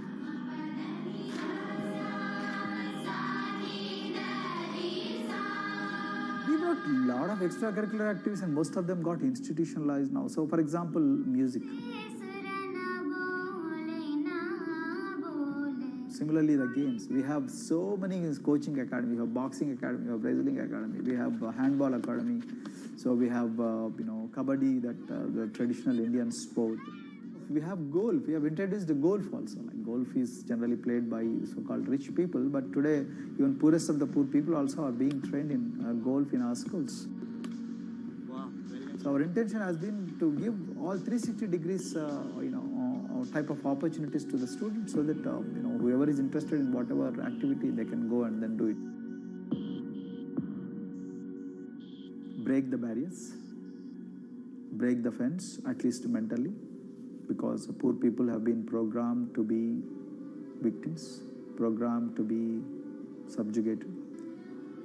We brought a lot of extracurricular activities and most of them got institutionalized now. So for example, music. Similarly, the games. We have so many coaching academy. We have boxing academy, we have wrestling academy, we have handball academy. So we have, kabaddi, the traditional Indian sport. We have golf. We have introduced the golf also. Like golf is generally played by so-called rich people, but today even poorest of the poor people also are being trained in golf in our schools. Wow. So our intention has been to give all 360 degrees, type of opportunities to the students so that whoever is interested in whatever activity they can go and then do it. Break the barriers, break the fence, at least mentally, because poor people have been programmed to be victims, programmed to be subjugated,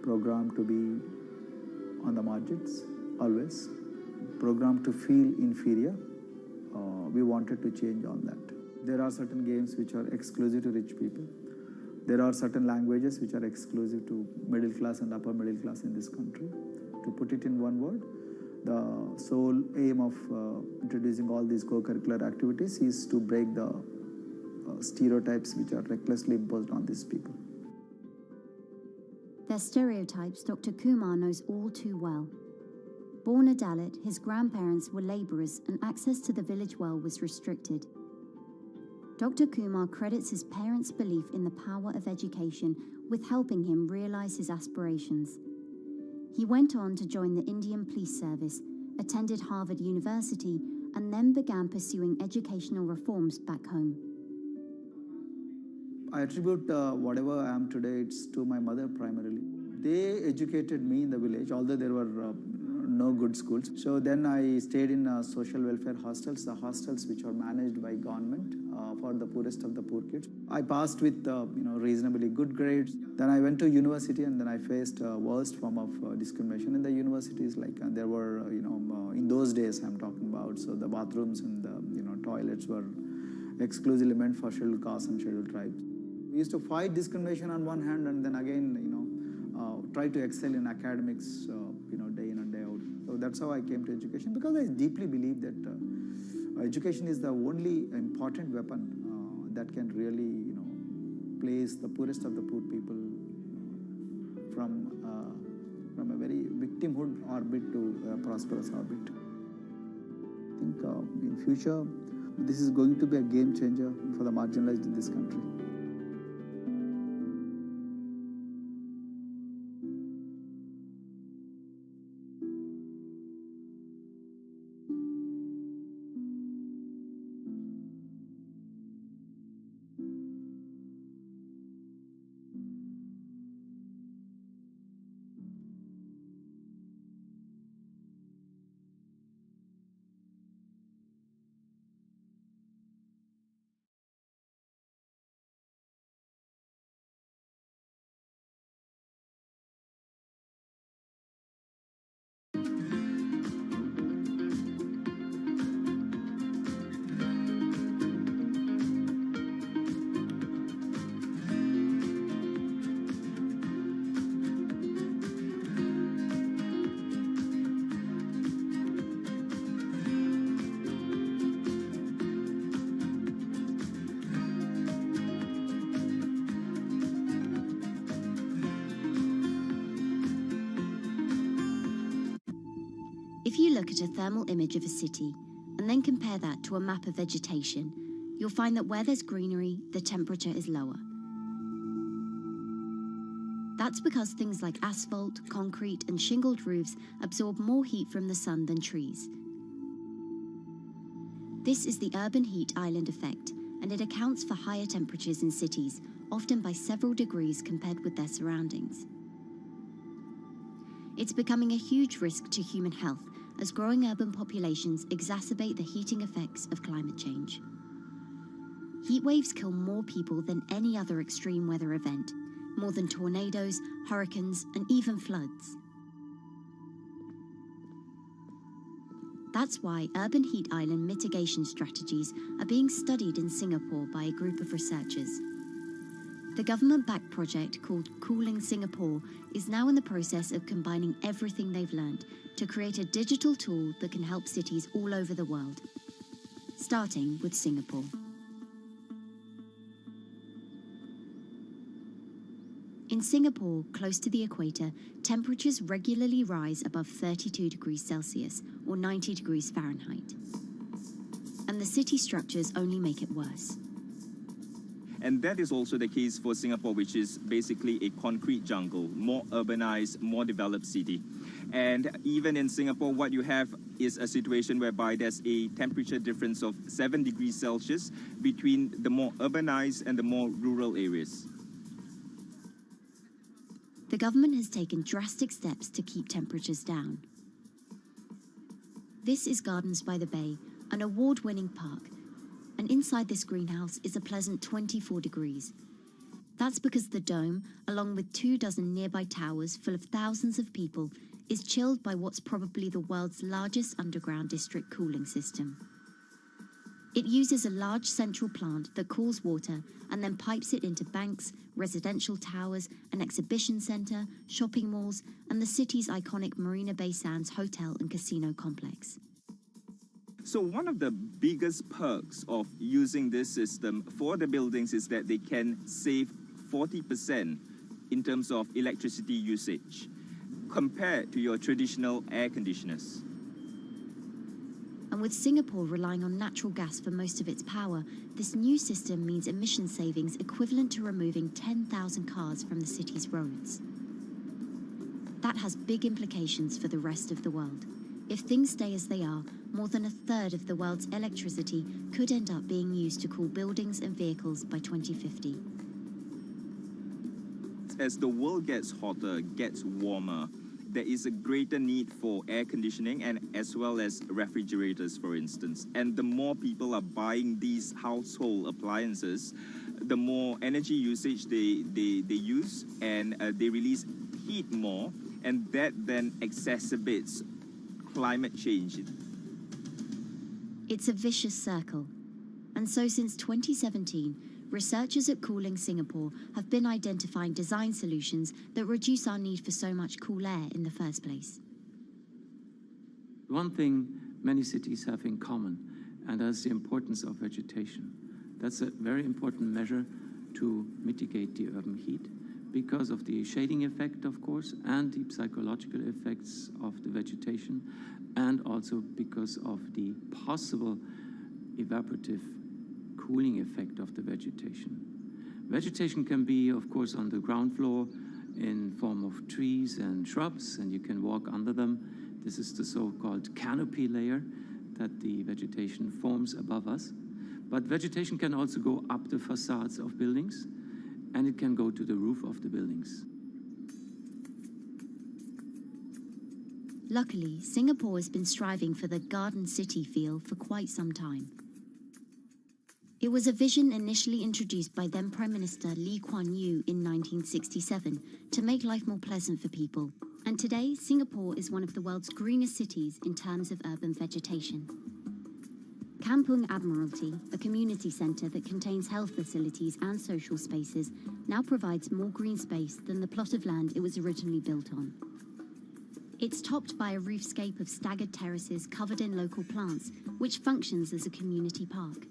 programmed to be on the margins, always, programmed to feel inferior. We wanted to change all that. There are certain games which are exclusive to rich people. There are certain languages which are exclusive to middle class and upper middle class in this country. To put it in one word, the sole aim of introducing all these co-curricular activities is to break the stereotypes which are recklessly imposed on these people. Their stereotypes Dr. Kumar knows all too well. Born a Dalit, his grandparents were labourers and access to the village well was restricted. Dr. Kumar credits his parents' belief in the power of education with helping him realise his aspirations. He went on to join the Indian Police Service, attended Harvard University, and then began pursuing educational reforms back home. I attribute whatever I am today, it's to my mother primarily. They educated me in the village, although there were no good schools. So then I stayed in social welfare hostels, the hostels which are managed by government for the poorest of the poor kids. I passed with reasonably good grades. Then I went to university and then I faced worst form of discrimination in the universities. Like there were, in those days I'm talking about, so the bathrooms and the toilets were exclusively meant for scheduled castes and scheduled tribes. We used to fight discrimination on one hand and then again, try to excel in academics, day in and day out. So that's how I came to education, because I deeply believe that education is the only important weapon that can really, place the poorest of the poor people from a very victimhood orbit to a prosperous orbit. I think in future, this is going to be a game changer for the marginalized in this country. If you look at a thermal image of a city and and then compare that to a map of vegetation, you'll find that where there's greenery, the temperature is lower. That's because things like asphalt, concrete, and shingled roofs absorb more heat from the sun than trees. This is the urban heat island effect, and it accounts for higher temperatures in cities, often by several degrees compared with their surroundings. It's becoming a huge risk to human health as growing urban populations exacerbate the heating effects of climate change. Heat waves kill more people than any other extreme weather event, more than tornadoes, hurricanes, and even floods. That's why urban heat island mitigation strategies are being studied in Singapore by a group of researchers. The government-backed project called Cooling Singapore is now in the process of combining everything they've learned to create a digital tool that can help cities all over the world, starting with Singapore. In Singapore, close to the equator, temperatures regularly rise above 32 degrees Celsius or 90 degrees Fahrenheit. And the city structures only make it worse. And that is also the case for Singapore, which is basically a concrete jungle, more urbanized, more developed city. And even in Singapore, what you have is a situation whereby there's a temperature difference of 7 degrees Celsius between the more urbanized and the more rural areas. The government has taken drastic steps to keep temperatures down. This is Gardens by the Bay, an award-winning park, and inside this greenhouse is a pleasant 24 degrees. That's because the dome, along with 24 nearby towers full of thousands of people, is chilled by what's probably the world's largest underground district cooling system. It uses a large central plant that cools water and then pipes it into banks, residential towers, an exhibition centre, shopping malls, and the city's iconic Marina Bay Sands hotel and casino complex. So one of the biggest perks of using this system for the buildings is that they can save 40% in terms of electricity usage compared to your traditional air conditioners. And with Singapore relying on natural gas for most of its power, this new system means emission savings equivalent to removing 10,000 cars from the city's roads. That has big implications for the rest of the world. If things stay as they are, more than a third of the world's electricity could end up being used to cool buildings and vehicles by 2050. As the world gets hotter, gets warmer, there is a greater need for air conditioning and as well as refrigerators, for instance. And the more people are buying these household appliances, the more energy usage they use, and they release heat more, and that then exacerbates climate change. It's a vicious circle. And so since 2017, researchers at Cooling Singapore have been identifying design solutions that reduce our need for so much cool air in the first place. One thing many cities have in common, and that's the importance of vegetation. That's a very important measure to mitigate the urban heat because of the shading effect, of course, and the psychological effects of the vegetation, and also because of the possible evaporative cooling effect of the vegetation. Vegetation can be, of course, on the ground floor in form of trees and shrubs, and you can walk under them. This is the so-called canopy layer that the vegetation forms above us. But vegetation can also go up the facades of buildings, and it can go to the roof of the buildings. Luckily, Singapore has been striving for the garden city feel for quite some time. It was a vision initially introduced by then Prime Minister Lee Kuan Yew in 1967 to make life more pleasant for people. And today, Singapore is one of the world's greenest cities in terms of urban vegetation. Kampung Admiralty, a community centre that contains health facilities and social spaces, now provides more green space than the plot of land it was originally built on. It's topped by a roofscape of staggered terraces covered in local plants, which functions as a community park,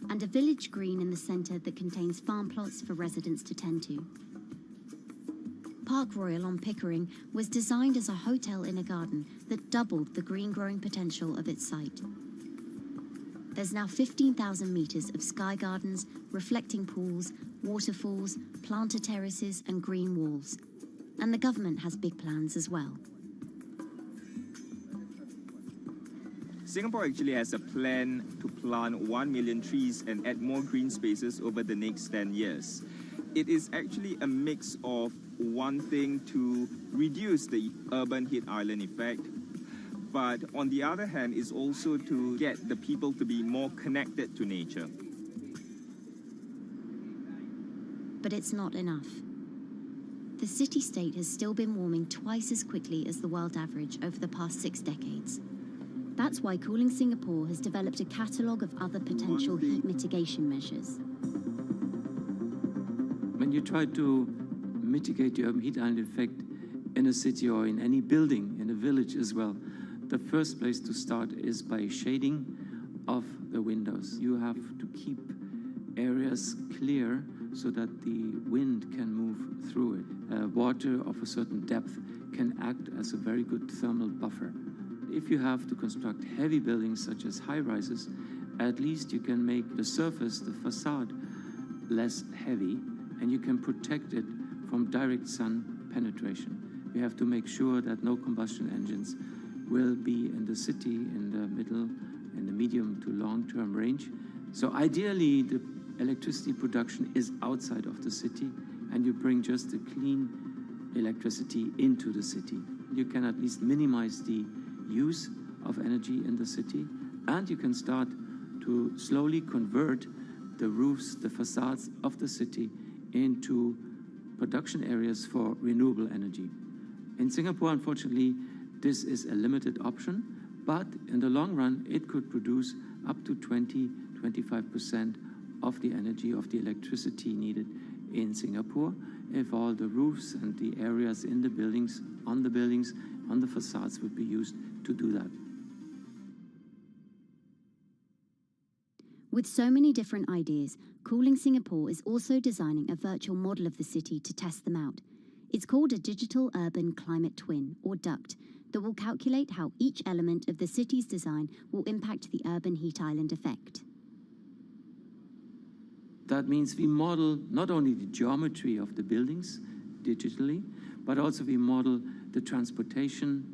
and a village green in the centre that contains farm plots for residents to tend to. Park Royal on Pickering was designed as a hotel in a garden that doubled the green growing potential of its site. There's now 15,000 metres of sky gardens, reflecting pools, waterfalls, planter terraces and green walls. And the government has big plans as well. Singapore actually has a plan to plant 1 million trees and add more green spaces over the next 10 years. It is actually a mix of wanting to reduce the urban heat island effect, but on the other hand is also to get the people to be more connected to nature. But it's not enough. The city-state has still been warming twice as quickly as the world average over the past 6 decades. That's why Cooling Singapore has developed a catalogue of other potential heat mitigation measures. When you try to mitigate the urban heat island effect in a city or in any building, in a village as well, the first place to start is by shading of the windows. You have to keep areas clear so that the wind can move through it. Water of a certain depth can act as a very good thermal buffer. If you have to construct heavy buildings such as high-rises, at least you can make the surface, the facade, less heavy, and you can protect it from direct sun penetration. You have to make sure that no combustion engines will be in the city in the middle, in the medium to long-term range. So ideally, the electricity production is outside of the city, and you bring just the clean electricity into the city. You can at least minimize the use of energy in the city, and you can start to slowly convert the roofs, the facades of the city into production areas for renewable energy. In Singapore, unfortunately, this is a limited option, but in the long run, it could produce up to 20-25% of the energy, of the electricity needed in Singapore if all the roofs and the areas in the buildings, on the facades would be used to do that. With so many different ideas, Cooling Singapore is also designing a virtual model of the city to test them out. It's called a Digital Urban Climate Twin, or DUCT, that will calculate how each element of the city's design will impact the urban heat island effect. That means we model not only the geometry of the buildings digitally, but also we model the transportation,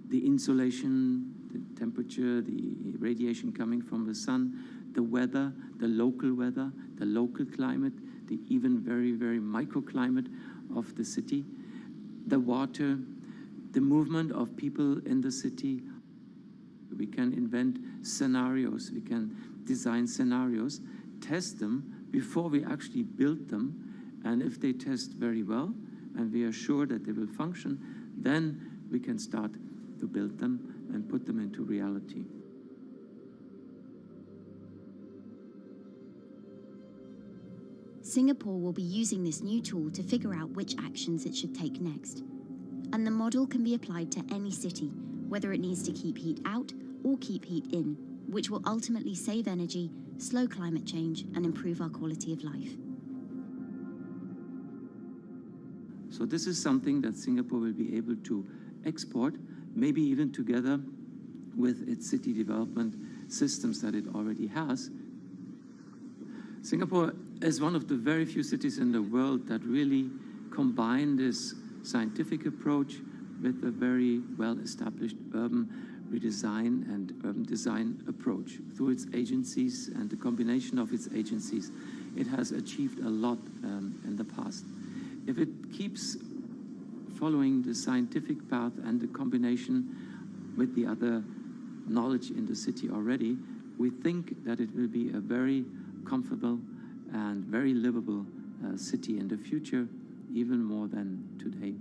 the insulation, the temperature, the radiation coming from the sun, the weather, the local climate, the even very, very microclimate of the city, the water, the movement of people in the city. We can invent scenarios, we can design scenarios, test them before we actually build them, and if they test very well and we are sure that they will function, then we can start to build them and put them into reality. Singapore will be using this new tool to figure out which actions it should take next. And the model can be applied to any city, whether it needs to keep heat out or keep heat in, which will ultimately save energy, slow climate change, and improve our quality of life. So this is something that Singapore will be able to export, maybe even together with its city development systems that it already has. Singapore is one of the very few cities in the world that really combine this scientific approach with a very well-established urban redesign and urban design approach. Through its agencies and the combination of its agencies, it has achieved a lot in the past. If it keeps following the scientific path and the combination with the other knowledge in the city already, we think that it will be a very comfortable and very livable city in the future, even more than today.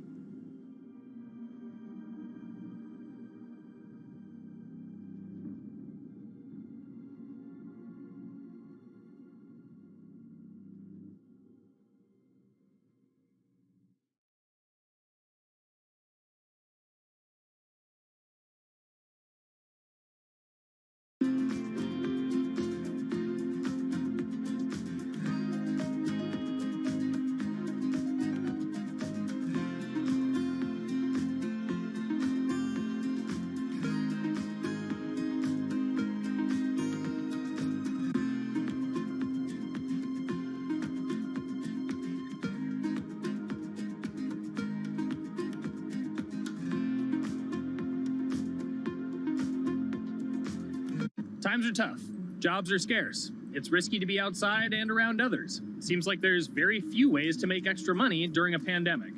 Times are tough. Jobs are scarce. It's risky to be outside and around others. Seems like there's very few ways to make extra money during a pandemic.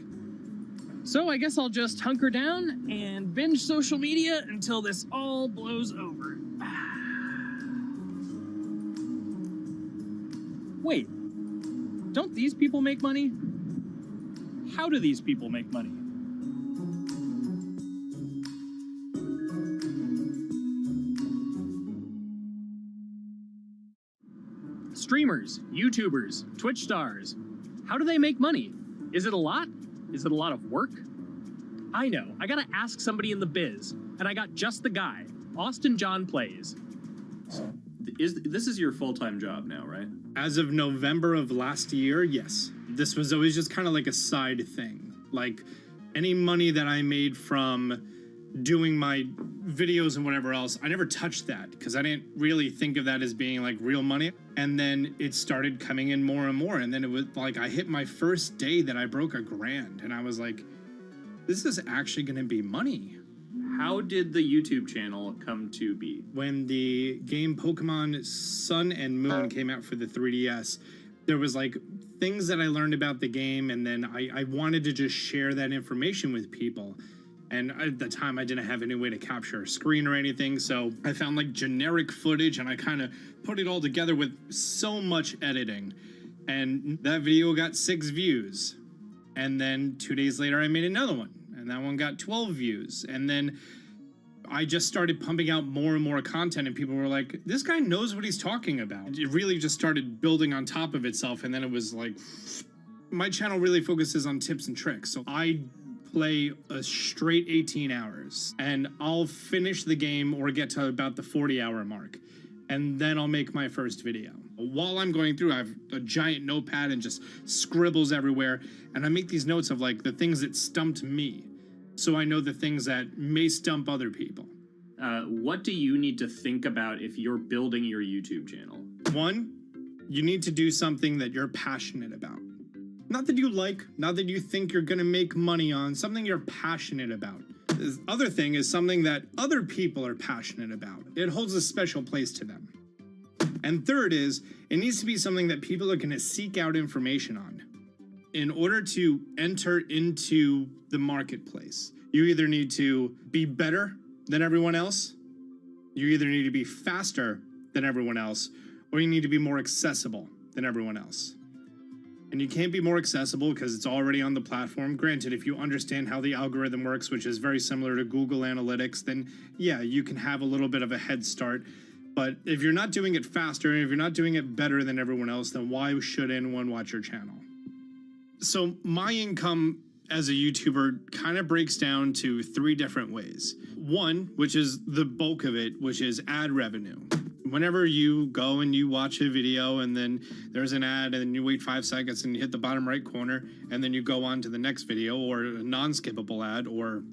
So I guess I'll just hunker down and binge social media until this all blows over. Wait, don't these people make money? How do these people make money? Streamers, YouTubers, Twitch stars. How do they make money? Is it a lot? Is it a lot of work? I know, I gotta ask somebody in the biz, and I got just the guy. Austin John Plays. This is your full-time job now, right? As of November of last year, yes. This was always just kind of like a side thing. Like, any money that I made from doing my videos and whatever else, I never touched that because I didn't really think of that as being like real money. And then it started coming in more and more. And then it was like I hit my first day that I broke $1,000 and I was like, this is actually going to be money. How did the YouTube channel come to be? When the game Pokemon Sun and Moon came out for the 3DS, there was like things that I learned about the game, and then I wanted to just share that information with people. And at the time, I didn't have any way to capture a screen or anything, so I found like generic footage, and I kind of put it all together with so much editing. And that video got 6 views. And then 2 days later, I made another one, and that one got 12 views. And then I just started pumping out more and more content, and people were like, this guy knows what he's talking about. It really just started building on top of itself, and then it was like, my channel really focuses on tips and tricks. So I play a straight 18 hours, and I'll finish the game or get to about the 40-hour mark, and then I'll make my first video. While I'm going through, I have a giant notepad and just scribbles everywhere, and I make these notes of like the things that stumped me, so I know the things that may stump other people. What do you need to think about if you're building your YouTube channel? 1, you need to do something that you're passionate about. Not that you like, not that you think you're gonna make money on, something you're passionate about. The other thing is something that other people are passionate about. It holds a special place to them. And third is, it needs to be something that people are gonna seek out information on. In order to enter into the marketplace, you either need to be better than everyone else, you either need to be faster than everyone else, or you need to be more accessible than everyone else. And you can't be more accessible because it's already on the platform. Granted, if you understand how the algorithm works, which is very similar to Google Analytics, then yeah, you can have a little bit of a head start. But if you're not doing it faster, and if you're not doing it better than everyone else, then why should anyone watch your channel? So my income as a YouTuber kind of breaks down to 3 different ways. 1, which is the bulk of it, which is ad revenue. Whenever you go and you watch a video and then there's an ad and then you wait 5 seconds and you hit the bottom right corner and then you go on to the next video, or a non-skippable ad, or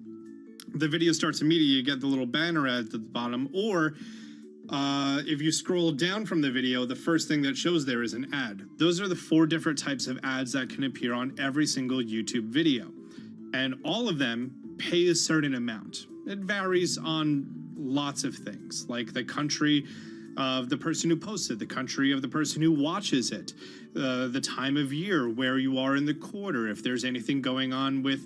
the video starts immediately, you get the little banner ad at the bottom, or if you scroll down from the video, the first thing that shows there is an ad. Those are the 4 different types of ads that can appear on every single YouTube video. And all of them pay a certain amount. It varies on lots of things, like the country of the person who posts it, the country of the person who watches it, the time of year, where you are in the quarter, if there's anything going on with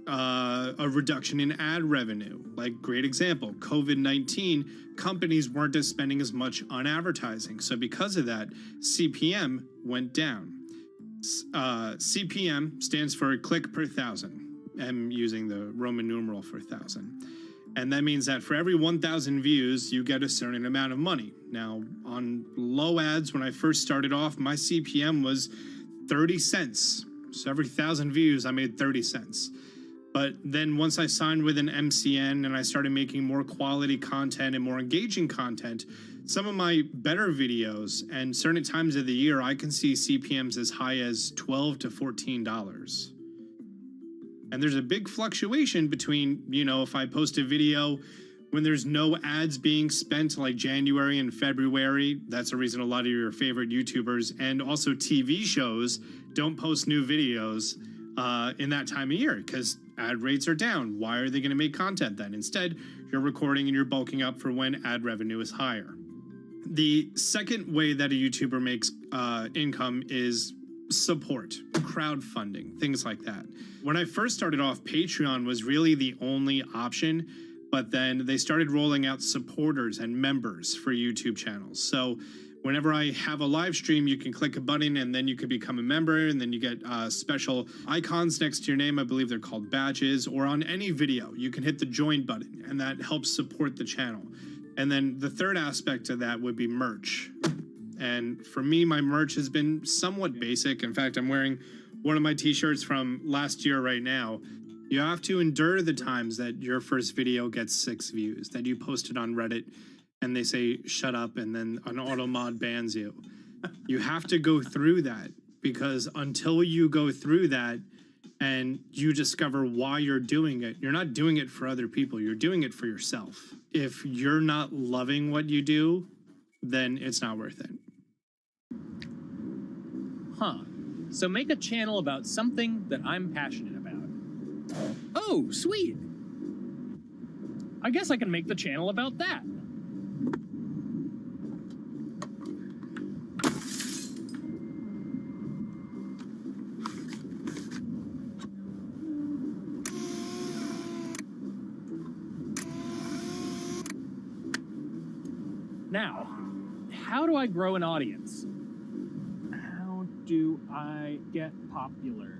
a reduction in ad revenue. Like, great example, COVID-19, companies weren't spending as much on advertising. So because of that, CPM went down. CPM stands for click per 1,000. I'm using the Roman numeral for 1,000. And that means that for every 1,000 views, you get a certain amount of money. Now, on low ads, when I first started off, my CPM was 30 cents. So every 1,000 views, I made 30 cents. But then once I signed with an MCN and I started making more quality content and more engaging content, some of my better videos and certain times of the year, I can see CPMs as high as $12 to $14. And there's a big fluctuation between, you know, if I post a video when there's no ads being spent, like January and February, that's the reason a lot of your favorite YouTubers and also TV shows don't post new videos in that time of year because ad rates are down. Why are they going to make content then? Instead, you're recording and you're bulking up for when ad revenue is higher. The second way that a YouTuber makes income is support, crowdfunding, things like that. When I first started off, Patreon was really the only option, but then they started rolling out supporters and members for YouTube channels. So whenever I have a live stream, you can click a button and then you can become a member, and then you get special icons next to your name. I believe they're called badges, or on any video, you can hit the join button, and that helps support the channel. And then the third aspect of that would be merch. And for me, my merch has been somewhat basic. In fact, I'm wearing one of my t-shirts from last year right now. You have to endure the times that your first video gets 6 views, that you post it on Reddit and they say, shut up, and then an auto mod bans you. You have to go through that, because until you go through that and you discover why you're doing it, you're not doing it for other people, you're doing it for yourself. If you're not loving what you do, then it's not worth it. Huh. So make a channel about something that I'm passionate about. Oh, sweet. I guess I can make the channel about that. Now, how do I grow an audience? How do I get popular?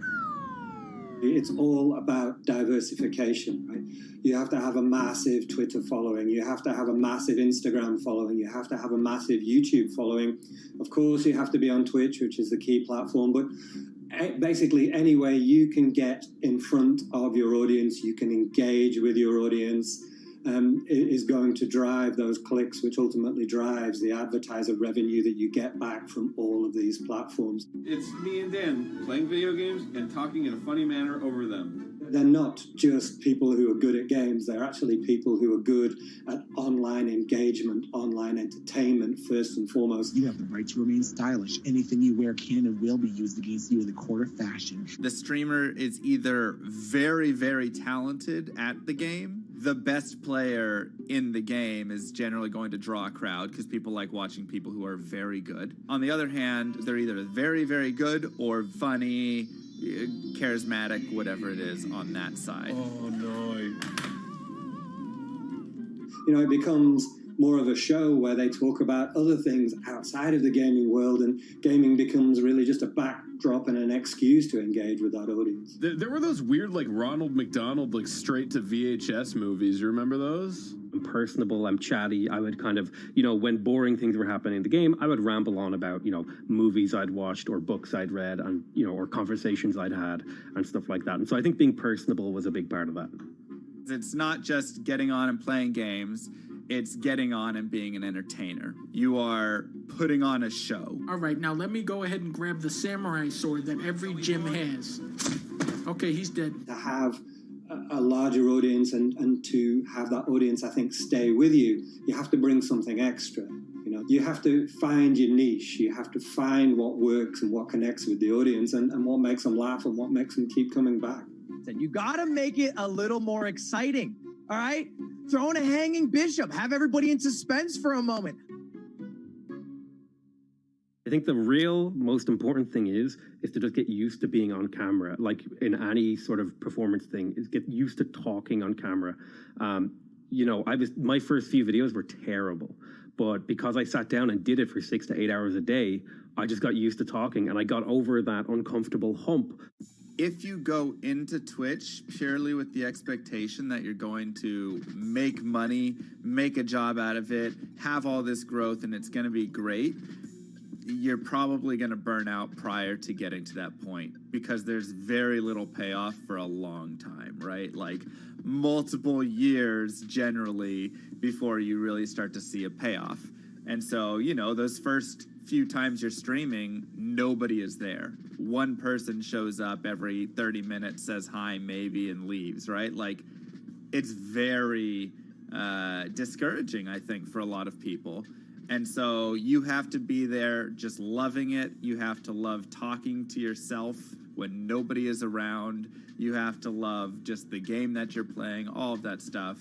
It's all about diversification, right? You have to have a massive Twitter following. You have to have a massive Instagram following. You have to have a massive YouTube following. Of course, you have to be on Twitch, which is the key platform. But basically, any way you can get in front of your audience, you can engage with your audience, is going to drive those clicks, which ultimately drives the advertiser revenue that you get back from all of these platforms. It's me and Dan playing video games and talking in a funny manner over them. They're not just people who are good at games, they're actually people who are good at online engagement, online entertainment, first and foremost. You have the right to remain stylish. Anything you wear can and will be used against you in the court of fashion. The streamer is either very, very talented at the game. The best player in the game is generally going to draw a crowd because people like watching people who are very good. On the other hand, they're either very, very good or funny, charismatic, whatever it is on that side. Oh, no. You know, it becomes more of a show where they talk about other things outside of the gaming world, and gaming becomes really just a backdrop and an excuse to engage with that audience. There were those weird, like, Ronald McDonald, like, straight to VHS movies. You remember those? I'm personable, I'm chatty. I would kind of, you know, when boring things were happening in the game, I would ramble on about, you know, movies I'd watched or books I'd read and, you know, or conversations I'd had and stuff like that. And so I think being personable was a big part of that. It's not just getting on and playing games. It's getting on and being an entertainer. You are putting on a show. All right, now let me go ahead and grab the samurai sword that every gym has. Okay, he's dead. To have a larger audience and to have that audience, I think, stay with you, you have to bring something extra. You know, you have to find your niche. You have to find what works and what connects with the audience and what makes them laugh and what makes them keep coming back. You gotta make it a little more exciting, all right? Throw in a hanging bishop. Have everybody in suspense for a moment. I think the real most important thing is to just get used to being on camera. Like in any sort of performance thing, is get used to talking on camera. You know, my first few videos were terrible, but because I sat down and did it for 6 to 8 hours a day, I just got used to talking and I got over that uncomfortable hump. If you go into Twitch purely with the expectation that you're going to make money, make a job out of it, have all this growth, and it's going to be great, you're probably going to burn out prior to getting to that point because there's very little payoff for a long time, right? Like multiple years generally before you really start to see a payoff. And so, you know, those first few times you're streaming, nobody is there. One person shows up every 30 minutes, says hi, maybe, and leaves, right? Like, it's very discouraging, I think, for a lot of people. And so you have to be there just loving it. You have to love talking to yourself when nobody is around. You have to love just the game that you're playing, all of that stuff,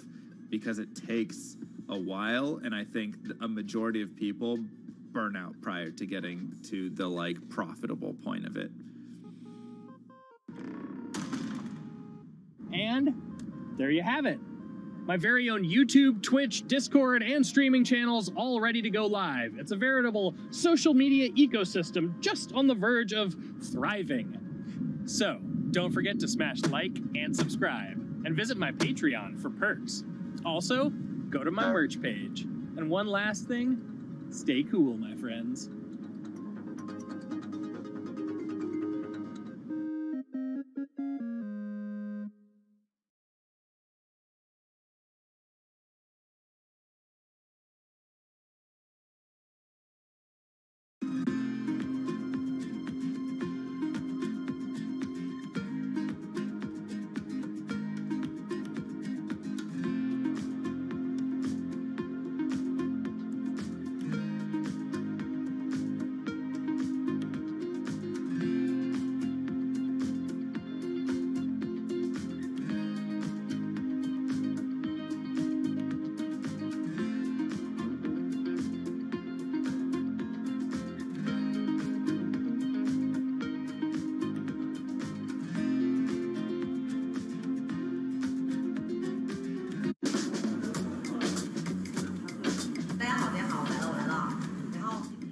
because it takes a while, and I think a majority of people burn out prior to getting to the like profitable point of it. And there you have it. My very own YouTube, Twitch, Discord, and streaming channels all ready to go live. It's a veritable social media ecosystem just on the verge of thriving. So, don't forget to smash like and subscribe, and visit my Patreon for perks. Also, go to my merch page. And one last thing, stay cool, my friends.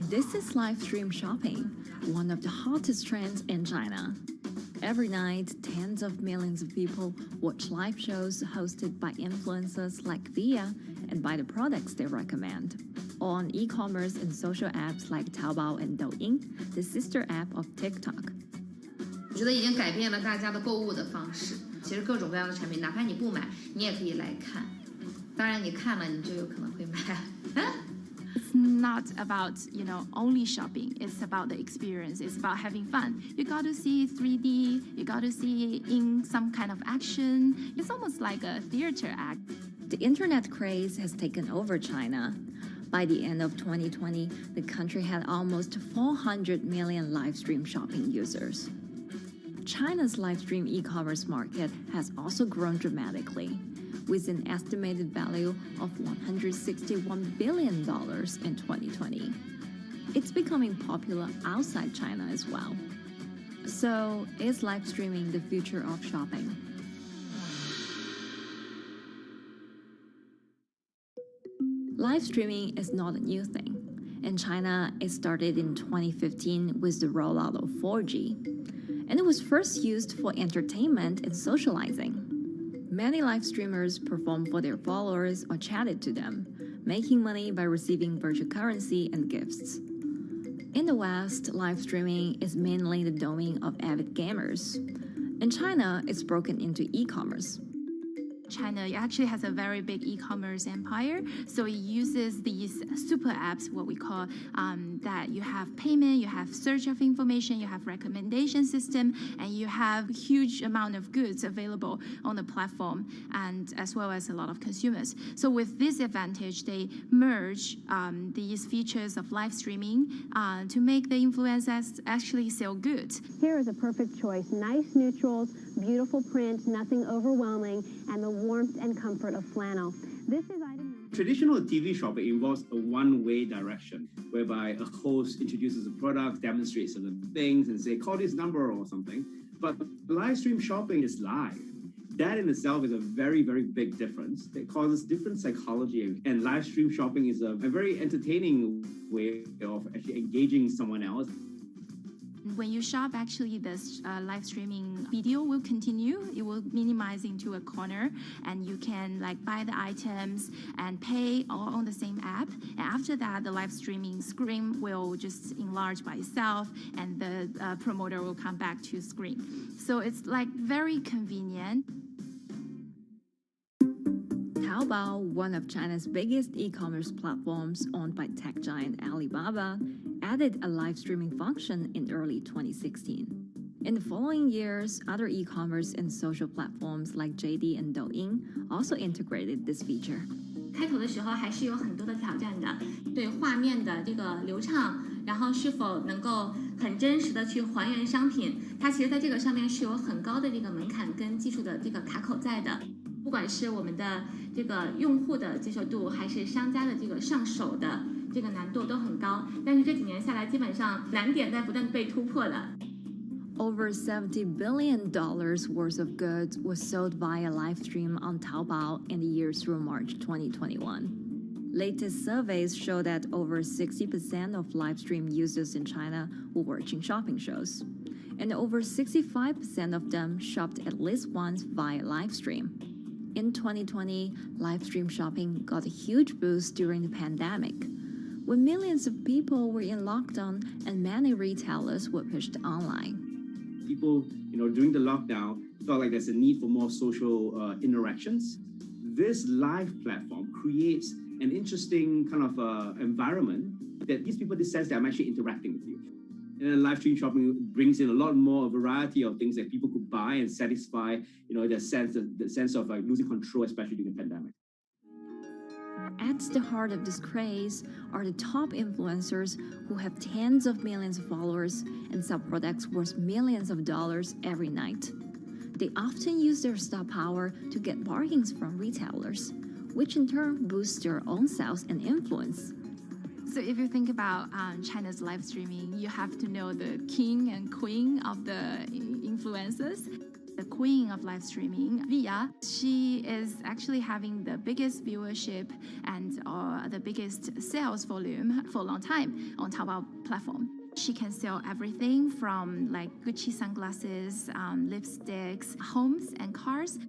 This is live stream shopping, one of the hottest trends in China. Every night, tens of millions of people watch live shows hosted by influencers like Via and buy the products they recommend. On e-commerce and social apps like Taobao and Douyin, the sister app of TikTok. 我觉得已经改变了大家的购物的方式。其实各种各样的产品，哪怕你不买，你也可以来看。当然，你看了，你就有可能会买。It's not about, only shopping. It's about the experience. It's about having fun. You got to see 3D. You got to see in some kind of action. It's almost like a theater act. The internet craze has taken over China. By the end of 2020, the country had almost 400 million live stream shopping users. China's live stream e-commerce market has also grown dramatically, with an estimated value of $161 billion in 2020. It's becoming popular outside China as well. So, is live streaming the future of shopping? Live streaming is not a new thing. In China, it started in 2015 with the rollout of 4G, and it was first used for entertainment and socializing. Many live streamers performed for their followers or chatted to them, making money by receiving virtual currency and gifts. In the West, live streaming is mainly the domain of avid gamers. In China, it's broken into e-commerce. China actually has a very big e-commerce empire, so it uses these super apps, what we call that you have payment, you have search of information, you have recommendation system, and you have huge amount of goods available on the platform, and as well as a lot of consumers. So with this advantage, they merge these features of live streaming to make the influencers actually sell goods. Here is a perfect choice: nice neutrals, beautiful print, nothing overwhelming, and the warmth and comfort of flannel. This is item. Traditional TV shopping involves a one-way direction, whereby a host introduces a product, demonstrates certain things, and say, call this number or something. But live stream shopping is live. That in itself is a very, very big difference. It causes different psychology, and live stream shopping is a very entertaining way of actually engaging someone else. When you shop, actually, this live streaming video will continue. It will minimize into a corner, and you can buy the items and pay all on the same app. And after that, the live streaming screen will just enlarge by itself, and the promoter will come back to screen. So it's very convenient. Taobao, one of China's biggest e-commerce platforms owned by tech giant Alibaba, added a live streaming function in early 2016. In the following years, other e-commerce and social platforms like JD and Douyin also integrated this feature. 开头的时候还是有很多的挑战的，对画面的这个流畅，然后是否能够很真实的去还原商品，它其实在这个上面是有很高的这个门槛跟技术的这个卡口在的。不管是我们的这个用户的接受度，还是商家的这个上手的这个难度都很高。但是这几年下来，基本上难点在不断被突破的。Over $70 billion worth of goods was sold via live stream on Taobao in the year through March 2021. Latest surveys show that over 60% of live stream users in China were watching shopping shows, and over 65% of them shopped at least once via live stream. In 2020, live stream shopping got a huge boost during the pandemic, when millions of people were in lockdown and many retailers were pushed online. People, during the lockdown, felt like there's a need for more social interactions. This live platform creates an interesting kind of environment that gives people the sense that I'm actually interacting with you. And then live stream shopping brings in a lot more variety of things that people could buy and satisfy, the sense of like losing control, especially during the pandemic. At the heart of this craze are the top influencers who have tens of millions of followers and sell products worth millions of dollars every night. They often use their star power to get bargains from retailers, which in turn boosts their own sales and influence. So if you think about China's live streaming, you have to know the king and queen of the influencers. The queen of live streaming, Via, she is actually having the biggest viewership and the biggest sales volume for a long time on Taobao platform. She can sell everything from like Gucci sunglasses, lipsticks, homes, and cars.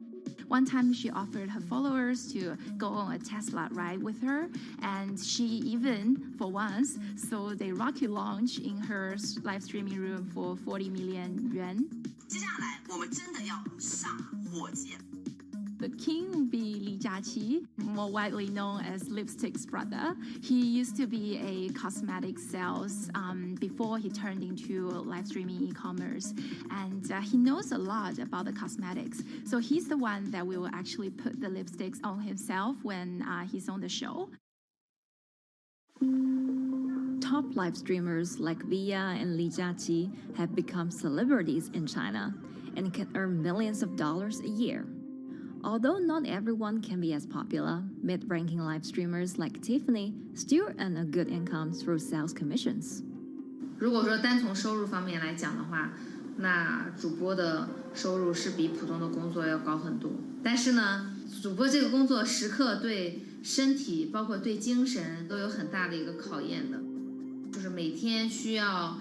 One time she offered her followers to go on a Tesla ride with her, and she even, for once, sold a rocket launch in her live streaming room for 40 million yuan. The king will be Li Jiaqi, more widely known as Lipstick's brother. He used to be a cosmetic sales before he turned into live streaming e-commerce, and he knows a lot about the cosmetics. So he's the one that will actually put the lipsticks on himself when he's on the show. Top live streamers like Via and Li Jiaqi have become celebrities in China and can earn millions of dollars a year. Although not everyone can be as popular, mid-ranking live streamers like Tiffany still earn a good income through sales commissions. 如果说单从收入方面来讲的话，那主播的收入是比普通的工作要高很多。但是呢，主播这个工作时刻对身体，包括对精神都有很大的一个考验的。就是每天需要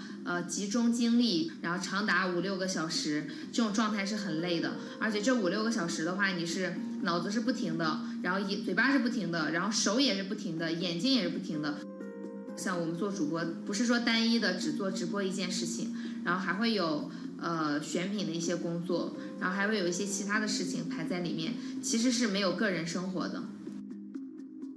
集中精力，然后长达5-6个小时，这种状态是很累的。而且这5-6个小时的话，你是脑子是不停的，然后嘴巴是不停的，然后手也是不停的，眼睛也是不停的。像我们做主播，不是说单一的只做直播一件事情，然后还会有选品的一些工作，然后还会有一些其他的事情排在里面，其实是没有个人生活的。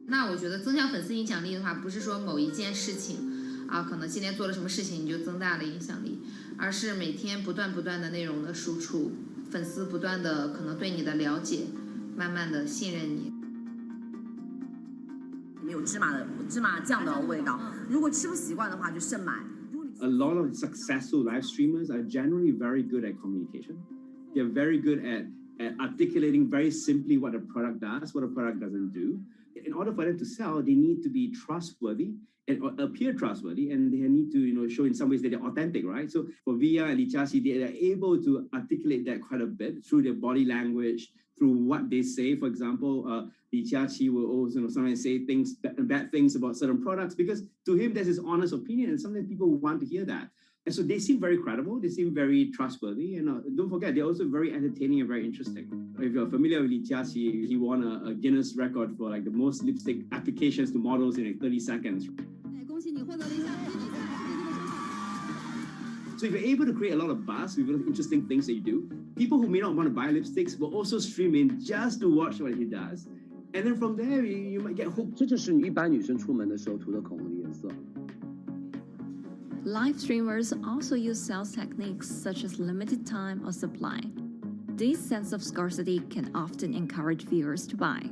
那我觉得增强粉丝影响力的话，不是说某一件事情。可能今天做了什么事情你就增大了影响力，而是每天不断的内容的输出，粉丝不断的可能对你的了解，慢慢的信任你。没有芝麻酱的味道，如果吃不习惯的话就慎买。A lot of successful live streamers are generally very good at communication. They're very good at articulating very simply what a product does, what a product doesn't do. In order for them to sell, they need to be trustworthy and appear trustworthy, and they need to, show in some ways that they're authentic, right? So for Via and Li Jiaqi, they are able to articulate that quite a bit through their body language, through what they say. For example, Li Jiaqi will also sometimes say bad things about certain products because to him there's his honest opinion, and sometimes people want to hear that. And so they seem very credible, they seem very trustworthy, and don't forget, they're also very entertaining and very interesting. If you're familiar with Li Jiaqi, he won a Guinness record for like the most lipstick applications to models in like 30 seconds. So if you're able to create a lot of buzz with interesting things that you do, people who may not want to buy lipsticks will also stream in just to watch what he does. And then from there, you might get hooked. 这就是一般女生出门的时候涂的口红的颜色。Live streamers also use sales techniques such as limited time or supply. This sense of scarcity can often encourage viewers to buy.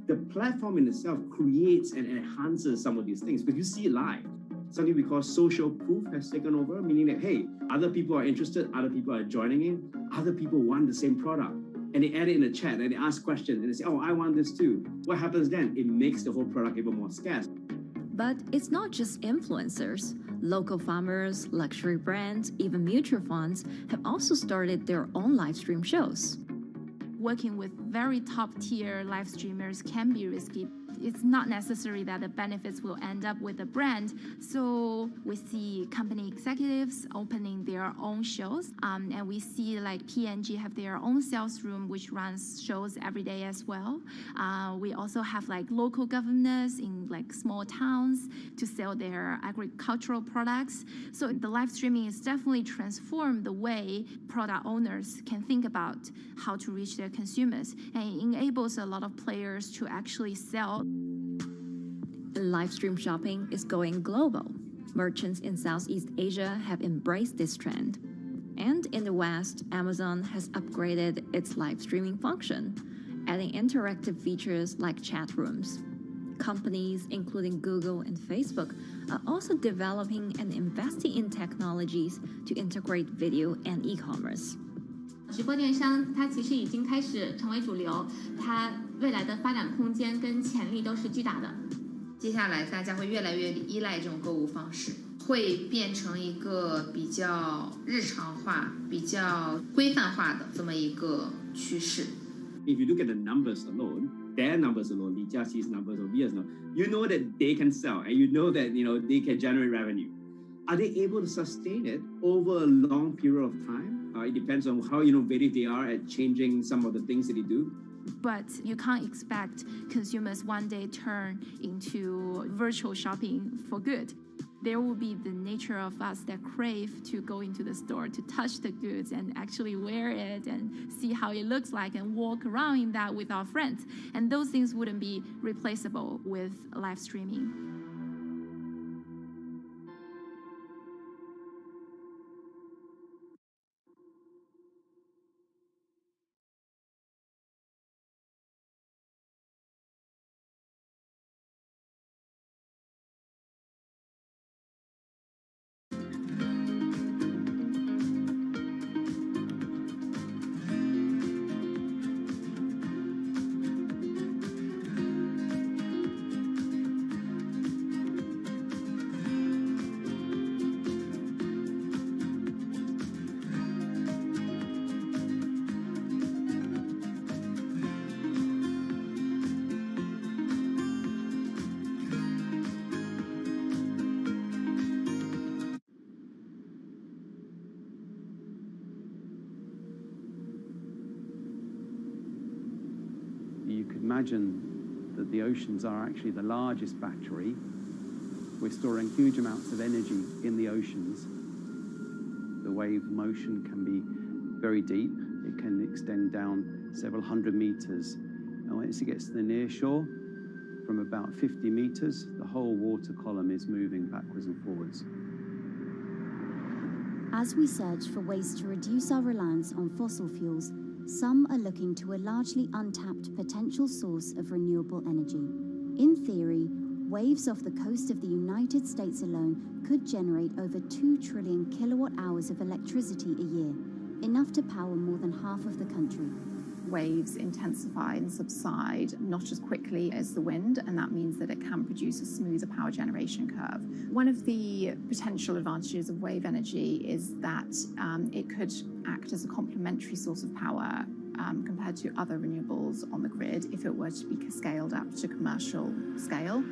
The platform in itself creates and enhances some of these things because you see it live. Something we call social proof has taken over, meaning that, hey, other people are interested, other people are joining in, other people want the same product. and they add it in the chat and they ask questions and they say, oh, I want this too. What happens then? It makes the whole product even more scarce. But it's not just influencers. Local farmers, luxury brands, even mutual funds have also started their own live stream shows. Working with very top-tier live streamers can be risky. It's not necessary that the benefits will end up with the brand. So we see company executives opening their own shows. And we see like P&G have their own sales room, which runs shows every day as well. We also have like local governors in like small towns to sell their agricultural products. So the live streaming is definitely transformed the way product owners can think about how to reach their consumers. And it enables a lot of players to actually sell. Live stream shopping is going global. Merchants in Southeast Asia have embraced this trend. And in the West, Amazon has upgraded its live streaming function, adding interactive features like chat rooms. Companies, including Google and Facebook, are also developing and investing in technologies to integrate video and e-commerce. 直播电商它其实已经开始成为主流，它未来的发展空间跟潜力都是巨大的。接下来大家会越来越依赖这种购物方式，会变成一个比较日常化、比较规范化的这么一个趋势。If you look at the numbers alone, their numbers alone, Li Jiaxi's numbers over years now, you know that they can sell and you know that they can generate revenue. Are they able to sustain it over a long period of time? It depends on how innovative they are at changing some of the things that they do. But you can't expect consumers one day turn into virtual shopping for good. There will be the nature of us that crave to go into the store, to touch the goods and actually wear it and see how it looks like and walk around in that with our friends. And those things wouldn't be replaceable with live streaming. You could imagine that the oceans are actually the largest battery. We're storing huge amounts of energy in the oceans. The wave motion can be very deep. It can extend down several hundred meters. And once it gets to the near shore, from about 50 meters, the whole water column is moving backwards and forwards. As we search for ways to reduce our reliance on fossil fuels, some are looking to a largely untapped potential source of renewable energy. In theory, waves off the coast of the United States alone could generate over 2 trillion kilowatt hours of electricity a year, enough to power more than half of the country. Waves intensify and subside not as quickly as the wind, and that means that it can produce a smoother power generation curve. One of the potential advantages of wave energy is that it could act as a complementary source of power compared to other renewables on the grid if it were to be scaled up to commercial scale.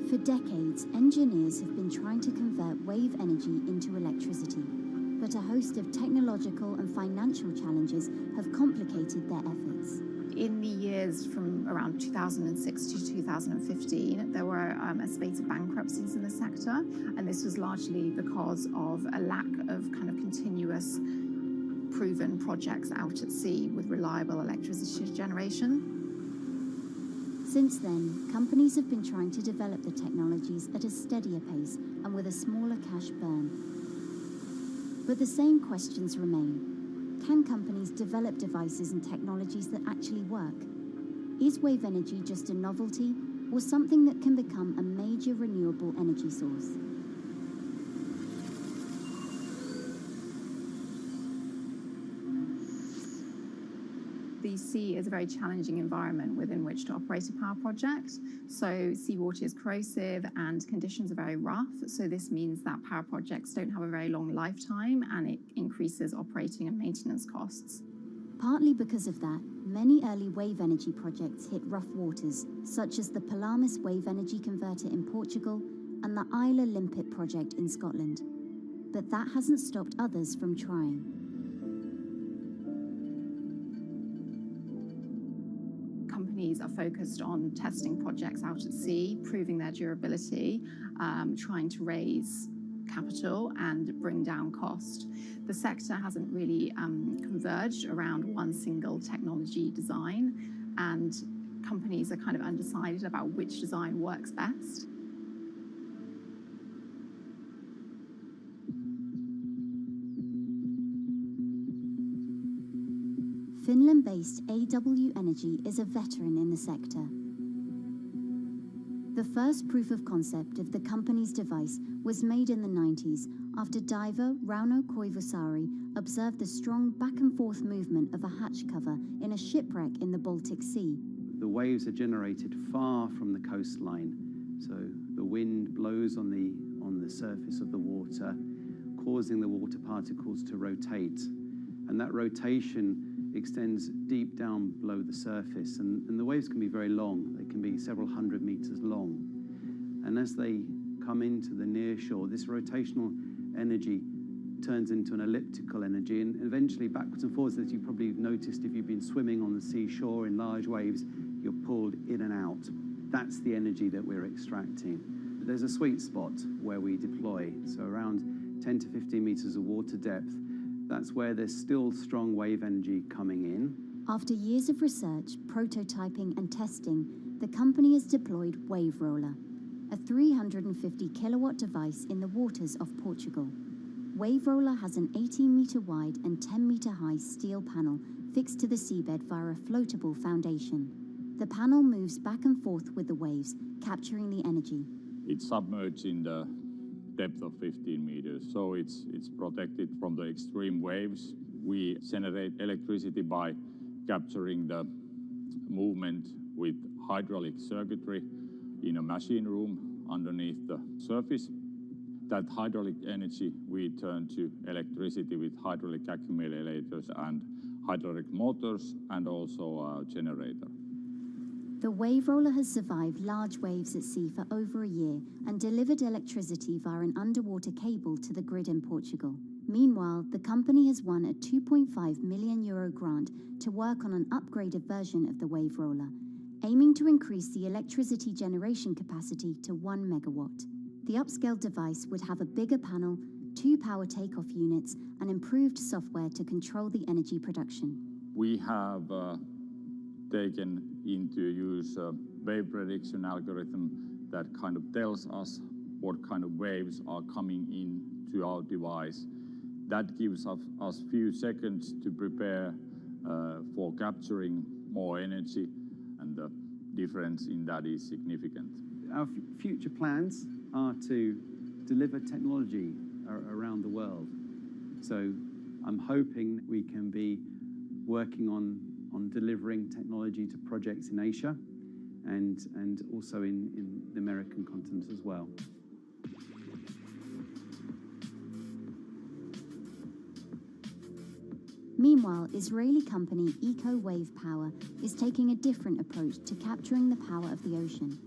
For decades, engineers have been trying to convert wave energy into electricity, but a host of technological and financial challenges have complicated their efforts. In the years from around 2006 to 2015, there were a spate of bankruptcies in the sector, and this was largely because of a lack of kind of continuous proven projects out at sea with reliable electricity generation. Since then, companies have been trying to develop the technologies at a steadier pace and with a smaller cash burn. But the same questions remain. Can companies develop devices and technologies that actually work? Is wave energy just a novelty or something that can become a major renewable energy source? the sea is a very challenging environment within which to operate a power project. So seawater is corrosive and conditions are very rough. So this means that power projects don't have a very long lifetime, and it increases operating and maintenance costs. Partly because of that, many early wave energy projects hit rough waters, such as the Palamas Wave Energy Converter in Portugal and the Isla Limpet project in Scotland. But that hasn't stopped others from trying. Companies are focused on testing projects out at sea, proving their durability, trying to raise capital and bring down cost. The sector hasn't really converged around one single technology design, and companies are kind of undecided about which design works best. Finland-based AW Energy is a veteran in the sector. The first proof of concept of the company's device was made in the 90s after diver Rauno Koivusaari observed the strong back-and-forth movement of a hatch cover in a shipwreck in the Baltic Sea. The waves are generated far from the coastline, so the wind blows on the surface of the water, causing the water particles to rotate, and that rotation extends deep down below the surface, and the waves can be very long. They can be several hundred meters long. And as they come into the near shore, this rotational energy turns into an elliptical energy, and eventually backwards and forwards, as you probably noticed if you've been swimming on the seashore in large waves, you're pulled in and out. That's the energy that we're extracting. There's a sweet spot where we deploy, so around 10 to 15 meters of water depth. That's where there's still strong wave energy coming in. After years of research, prototyping and testing, the company has deployed Wave Roller, a 350 kilowatt device in the waters off Portugal. Wave Roller has an 18-meter wide and 10-meter high steel panel fixed to the seabed via a floatable foundation. The panel moves back and forth with the waves, capturing the energy. It's submerged in the depth of 15 meters, so it's protected from the extreme waves. We generate electricity by capturing the movement with hydraulic circuitry in a machine room underneath the surface. That hydraulic energy we turn to electricity with hydraulic accumulators and hydraulic motors, and also a generator. The Wave Roller has survived large waves at sea for over a year and delivered electricity via an underwater cable to the grid in Portugal. Meanwhile, the company has won a €2.5 million grant to work on an upgraded version of the Wave Roller, aiming to increase the electricity generation capacity to 1 megawatt. The upscaled device would have a bigger panel, 2 power takeoff units, and improved software to control the energy production. We have taken into use a wave prediction algorithm that kind of tells us what kind of waves are coming in to our device. That gives us few seconds to prepare for capturing more energy, and the difference in that is significant. Our future plans are to deliver technology around the world. So I'm hoping we can be working on delivering technology to projects in Asia and also in the American continent as well. Meanwhile, Israeli company Eco Wave Power is taking a different approach to capturing the power of the ocean.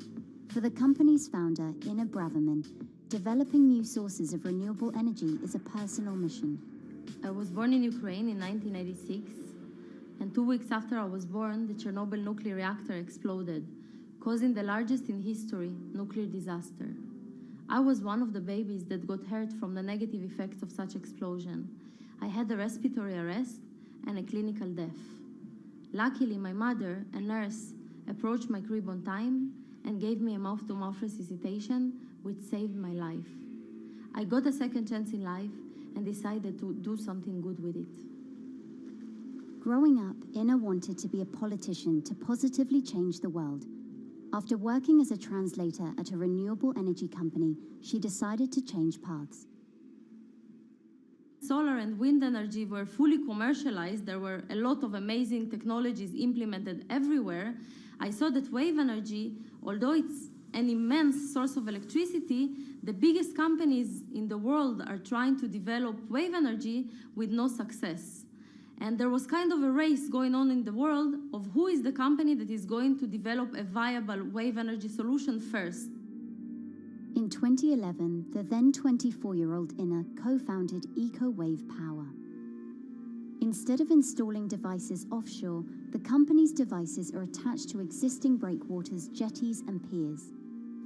For the company's founder, Inna Braverman, developing new sources of renewable energy is a personal mission. I was born in Ukraine in 1986, and 2 weeks after I was born, the Chernobyl nuclear reactor exploded, causing the largest in history nuclear disaster. I was one of the babies that got hurt from the negative effects of such explosion. I had a respiratory arrest and a clinical death. Luckily, my mother, a nurse, approached my crib on time and gave me a mouth-to-mouth resuscitation, which saved my life. I got a second chance in life and decided to do something good with it. Growing up, Inna wanted to be a politician to positively change the world. After working as a translator at a renewable energy company, she decided to change paths. Solar and wind energy were fully commercialized. There were a lot of amazing technologies implemented everywhere. I saw that wave energy, although it's an immense source of electricity, the biggest companies in the world are trying to develop wave energy with no success. And there was kind of a race going on in the world of who is the company that is going to develop a viable wave energy solution first. In 2011, the then 24-year-old Inna co-founded EcoWave Power. Instead of installing devices offshore, the company's devices are attached to existing breakwaters, jetties, and piers.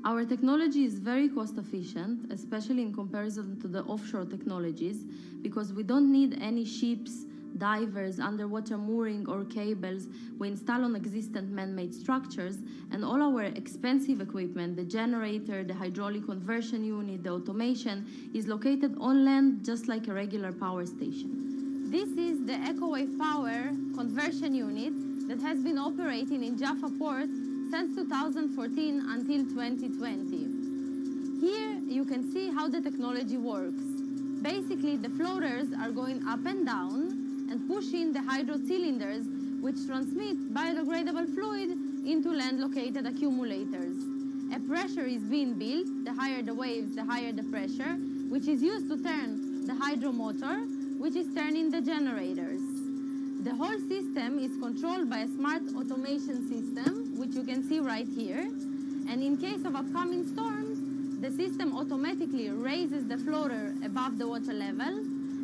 Our technology is very cost efficient, especially in comparison to the offshore technologies, because we don't need any ships, divers, underwater mooring, or cables. We install on existing man-made structures, and all our expensive equipment, the generator, the hydraulic conversion unit, the automation, is located on land just like a regular power station. This is the EcoWave Power conversion unit that has been operating in Jaffa Port since 2014 until 2020. Here you can see how the technology works. Basically, the floaters are going up and down and pushing the hydro cylinders, which transmit biodegradable fluid into land-located accumulators. A pressure is being built. The higher the waves, the higher the pressure, which is used to turn the hydro motor, which is turning the generators. The whole system is controlled by a smart automation system, which you can see right here. And in case of upcoming storms, the system automatically raises the floater above the water level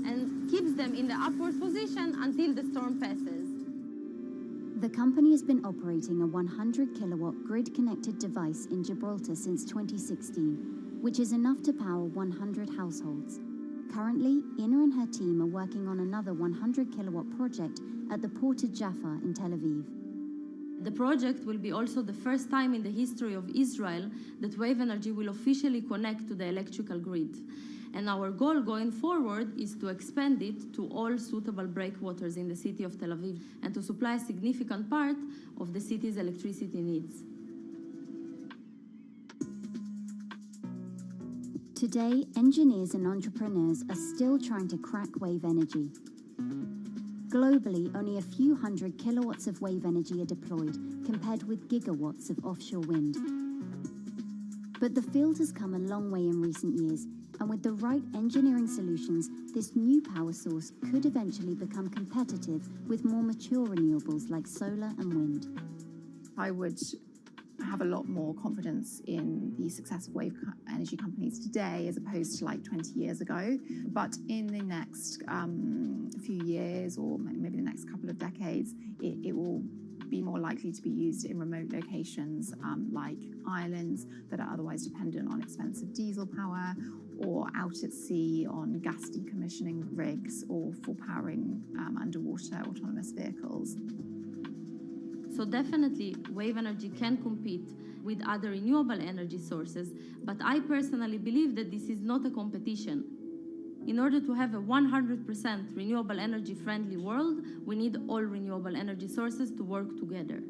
and keeps them in the upward position until the storm passes. The company has been operating a 100-kilowatt grid-connected device in Gibraltar since 2016, which is enough to power 100 households. Currently, Inna and her team are working on another 100-kilowatt project at the port of Jaffa in Tel Aviv. The project will be also the first time in the history of Israel that wave energy will officially connect to the electrical grid. And our goal going forward is to expand it to all suitable breakwaters in the city of Tel Aviv and to supply a significant part of the city's electricity needs. Today, engineers and entrepreneurs are still trying to crack wave energy. Globally, only a few hundred kilowatts of wave energy are deployed, compared with gigawatts of offshore wind. But the field has come a long way in recent years, and with the right engineering solutions, this new power source could eventually become competitive with more mature renewables like solar and wind. I would have a lot more confidence in the success of wave energy companies today as opposed to like 20 years ago. But in the next few years, or maybe the next couple of decades, it will be more likely to be used in remote locations like islands that are otherwise dependent on expensive diesel power, or out at sea on gas decommissioning rigs, or for powering underwater autonomous vehicles. So definitely, wave energy can compete with other renewable energy sources, but I personally believe that this is not a competition. In order to have a 100% renewable energy friendly world, we need all renewable energy sources to work together.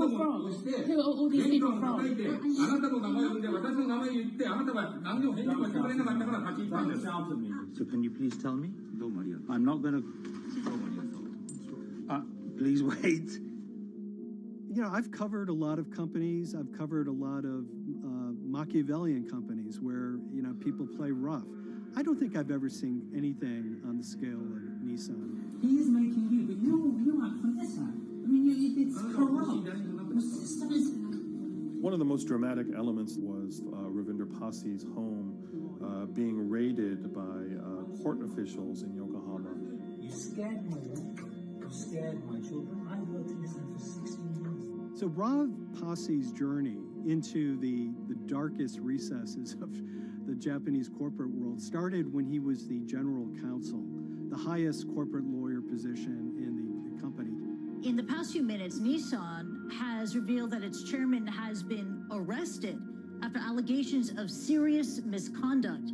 people from? Who are all these people from? So can you please tell me? I'm not going to... please wait. You know, I've covered a lot of companies. I've covered a lot of Machiavellian companies where, you know, people play rough. I don't think I've ever seen anything on the scale of Nissan. He is making you, but you aren't from this side. I mean, it's corrupt. One of the most dramatic elements was Ravinder Passi's home being raided by court officials in Yokohama. You scared my wife. You scared my children. I worked in Nissan for 16 years. So Rav Passi's journey into the darkest recesses of the Japanese corporate world started when he was the general counsel, the highest corporate lawyer position in the company. In the past few minutes, Nissan has revealed that its chairman has been arrested after allegations of serious misconduct.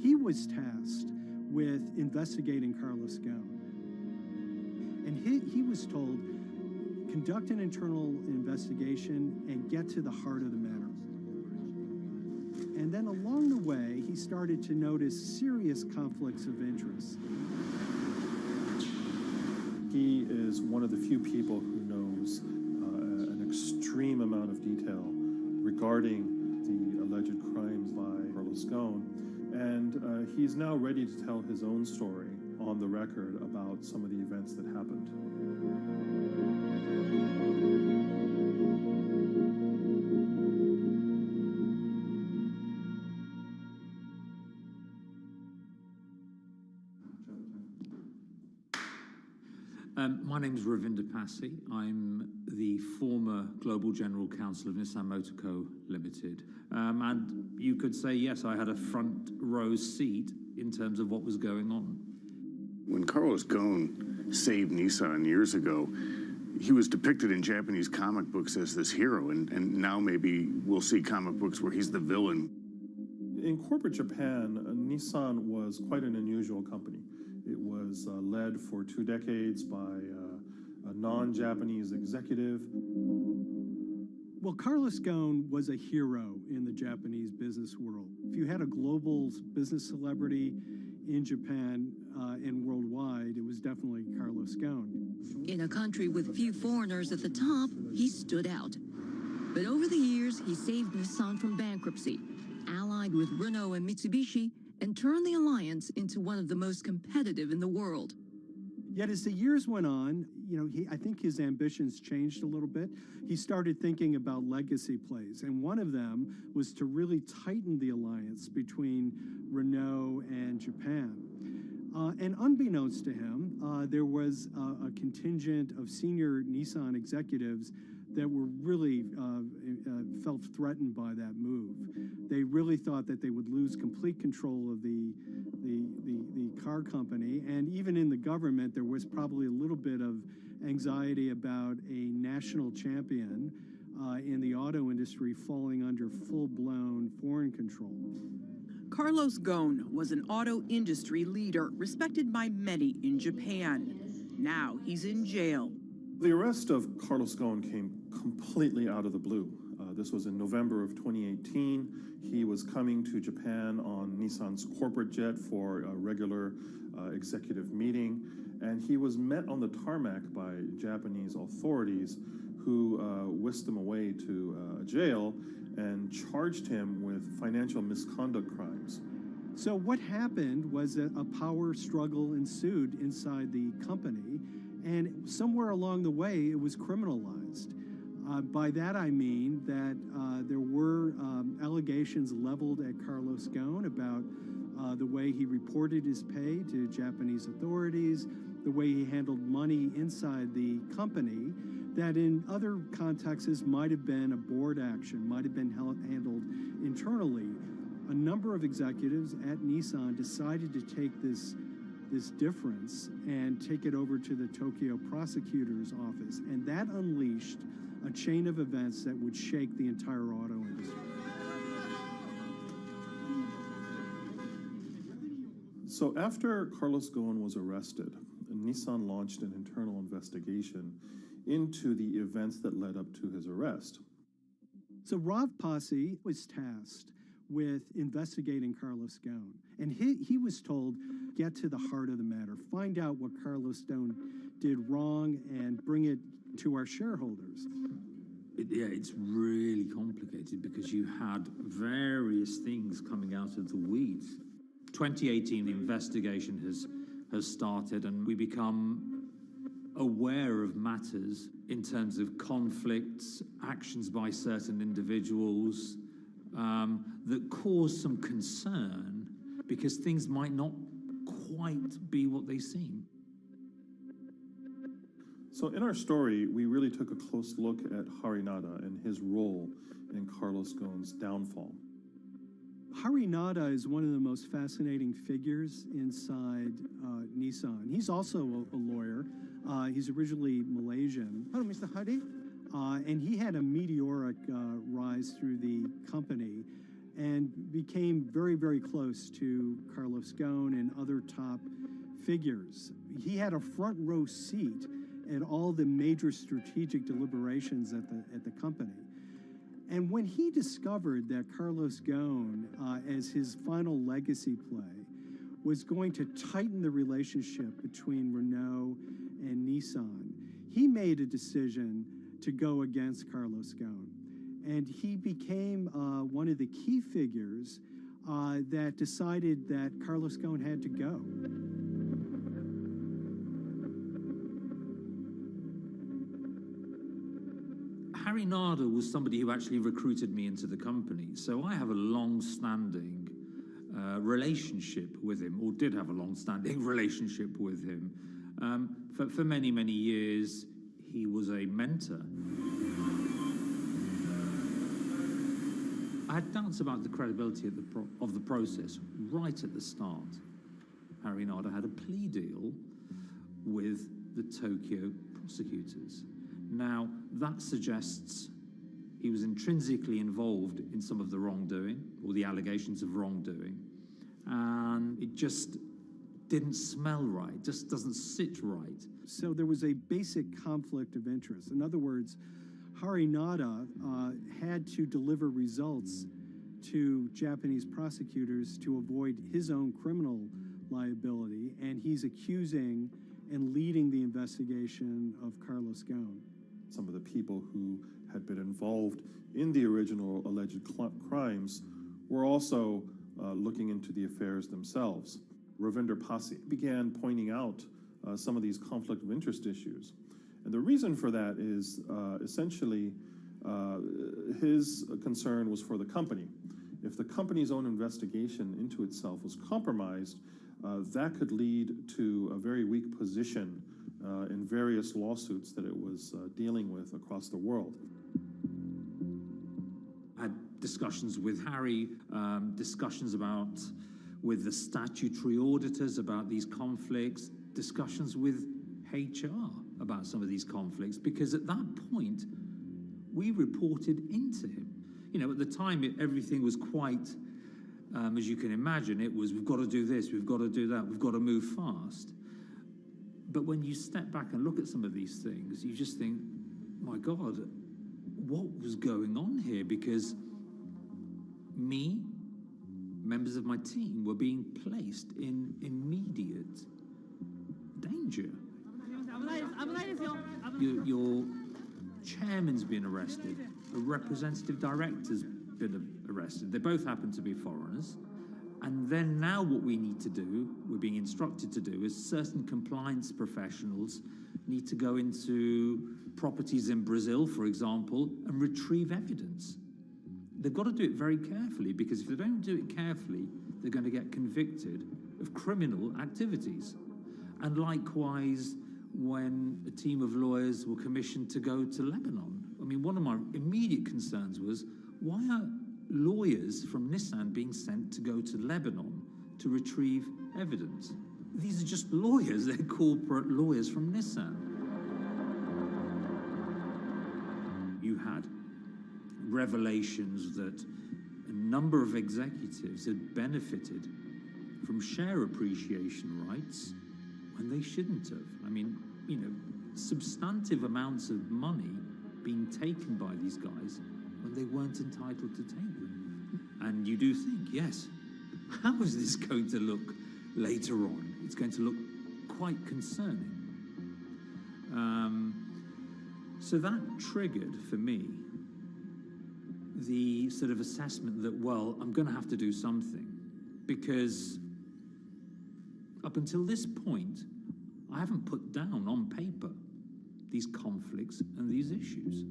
He was tasked with investigating Carlos Ghosn. And he was told, conduct an internal investigation and get to the heart of the matter. And then along the way, he started to notice serious conflicts of interest. He is one of the few people who knows an extreme amount of detail regarding the alleged crimes by Carlos Ghosn. And he's now ready to tell his own story on the record about some of the events that happened. My name is Ravinder Passi. I'm the former Global General Counsel of Nissan Motor Co. Limited. And you could say, yes, I had a front row seat in terms of what was going on. When Carlos Ghosn saved Nissan years ago, he was depicted in Japanese comic books as this hero, and now maybe we'll see comic books where he's the villain. In corporate Japan, Nissan was quite an unusual company. It was led for 2 decades by a non-Japanese executive. Well, Carlos Ghosn was a hero in the Japanese business world. If you had a global business celebrity in Japan and worldwide, it was definitely Carlos Ghosn. In a country with few foreigners at the top, he stood out. But over the years, he saved Nissan from bankruptcy, allied with Renault and Mitsubishi, and turned the alliance into one of the most competitive in the world. Yet as the years went on, you know, I think his ambitions changed a little bit. He started thinking about legacy plays, and one of them was to really tighten the alliance between Renault and Japan. And unbeknownst to him, there was a contingent of senior Nissan executives that were really felt threatened by that move. They really thought that they would lose complete control of the car company, and even in the government, there was probably a little bit of anxiety about a national champion in the auto industry falling under full-blown foreign control. Carlos Ghosn was an auto industry leader, respected by many in Japan. Now he's in jail. The arrest of Carlos Ghosn came completely out of the blue. This was in November of 2018. He was coming to Japan on Nissan's corporate jet for a regular executive meeting, and he was met on the tarmac by Japanese authorities who whisked him away to a jail and charged him with financial misconduct crimes. So what happened was that a power struggle ensued inside the company, and somewhere along the way it was criminalized. By that I mean that there were allegations leveled at Carlos Ghosn about the way he reported his pay to Japanese authorities, the way he handled money inside the company, that in other contexts might have been a board action, might have been handled internally. A number of executives at Nissan decided to take this difference and take it over to the Tokyo prosecutor's office, and that unleashed a chain of events that would shake the entire auto industry. So after Carlos Ghosn was arrested, Nissan launched an internal investigation into the events that led up to his arrest. So Rav Pasi was tasked with investigating Carlos Ghosn, and he was told, get to the heart of the matter, find out what Carlos Ghosn did wrong and bring it to our shareholders. Yeah, it's really complicated because you had various things coming out of the weeds. 2018, the investigation has started, and we become aware of matters in terms of conflicts, actions by certain individuals that cause some concern because things might not quite be what they seem. So in our story, we really took a close look at Harinada and his role in Carlos Ghosn's downfall. Harinada is one of the most fascinating figures inside Nissan. He's also a lawyer. He's originally Malaysian. Hello, Mr. Hari. And he had a meteoric rise through the company and became very, very close to Carlos Ghosn and other top figures. He had a front row seat at all the major strategic deliberations at the company. And when he discovered that Carlos Ghosn, as his final legacy play, was going to tighten the relationship between Renault and Nissan, he made a decision to go against Carlos Ghosn. And he became one of the key figures that decided that Carlos Ghosn had to go. Harinada was somebody who actually recruited me into the company, so I have a long-standing relationship with him, or did have a long-standing relationship with him. For many, many years, he was a mentor. I had doubts about the credibility of the process right at the start. Harinada had a plea deal with the Tokyo prosecutors. Now, that suggests he was intrinsically involved in some of the wrongdoing, or the allegations of wrongdoing, and it just didn't smell right, just doesn't sit right. So there was a basic conflict of interest. In other words, Harinada had to deliver results to Japanese prosecutors to avoid his own criminal liability, and he's accusing and leading the investigation of Carlos Ghosn. Some of the people who had been involved in the original alleged crimes were also looking into the affairs themselves. Ravinder Pasi began pointing out some of these conflict of interest issues. And the reason for that is essentially his concern was for the company. If the company's own investigation into itself was compromised, that could lead to a very weak position in various lawsuits that it was dealing with across the world. I had discussions with Harry, discussions with the statutory auditors about these conflicts, discussions with HR about some of these conflicts, because at that point, we reported into him. You know, at the time, everything was quite, as you can imagine, it was, we've got to do this, we've got to do that, we've got to move fast. But when you step back and look at some of these things, you just think, my God, what was going on here? Because me, members of my team, were being placed in immediate danger. Your chairman's been arrested, a representative director's been arrested. They both happen to be foreigners. And then now what we need to do, we're being instructed to do, is certain compliance professionals need to go into properties in Brazil, for example, and retrieve evidence. They've got to do it very carefully, because if they don't do it carefully, they're going to get convicted of criminal activities. And likewise, when a team of lawyers were commissioned to go to Lebanon, I mean, one of my immediate concerns was, why are lawyers from Nissan being sent to go to Lebanon to retrieve evidence? These are just lawyers, they're corporate lawyers from Nissan. You had revelations that a number of executives had benefited from share appreciation rights when they shouldn't have. I mean, you know, substantive amounts of money being taken by these guys when they weren't entitled to take them. And you do think, yes, how is this going to look later on? It's going to look quite concerning. So that triggered for me the sort of assessment that, well, I'm going to have to do something, because up until this point, I haven't put down on paper these conflicts and these issues.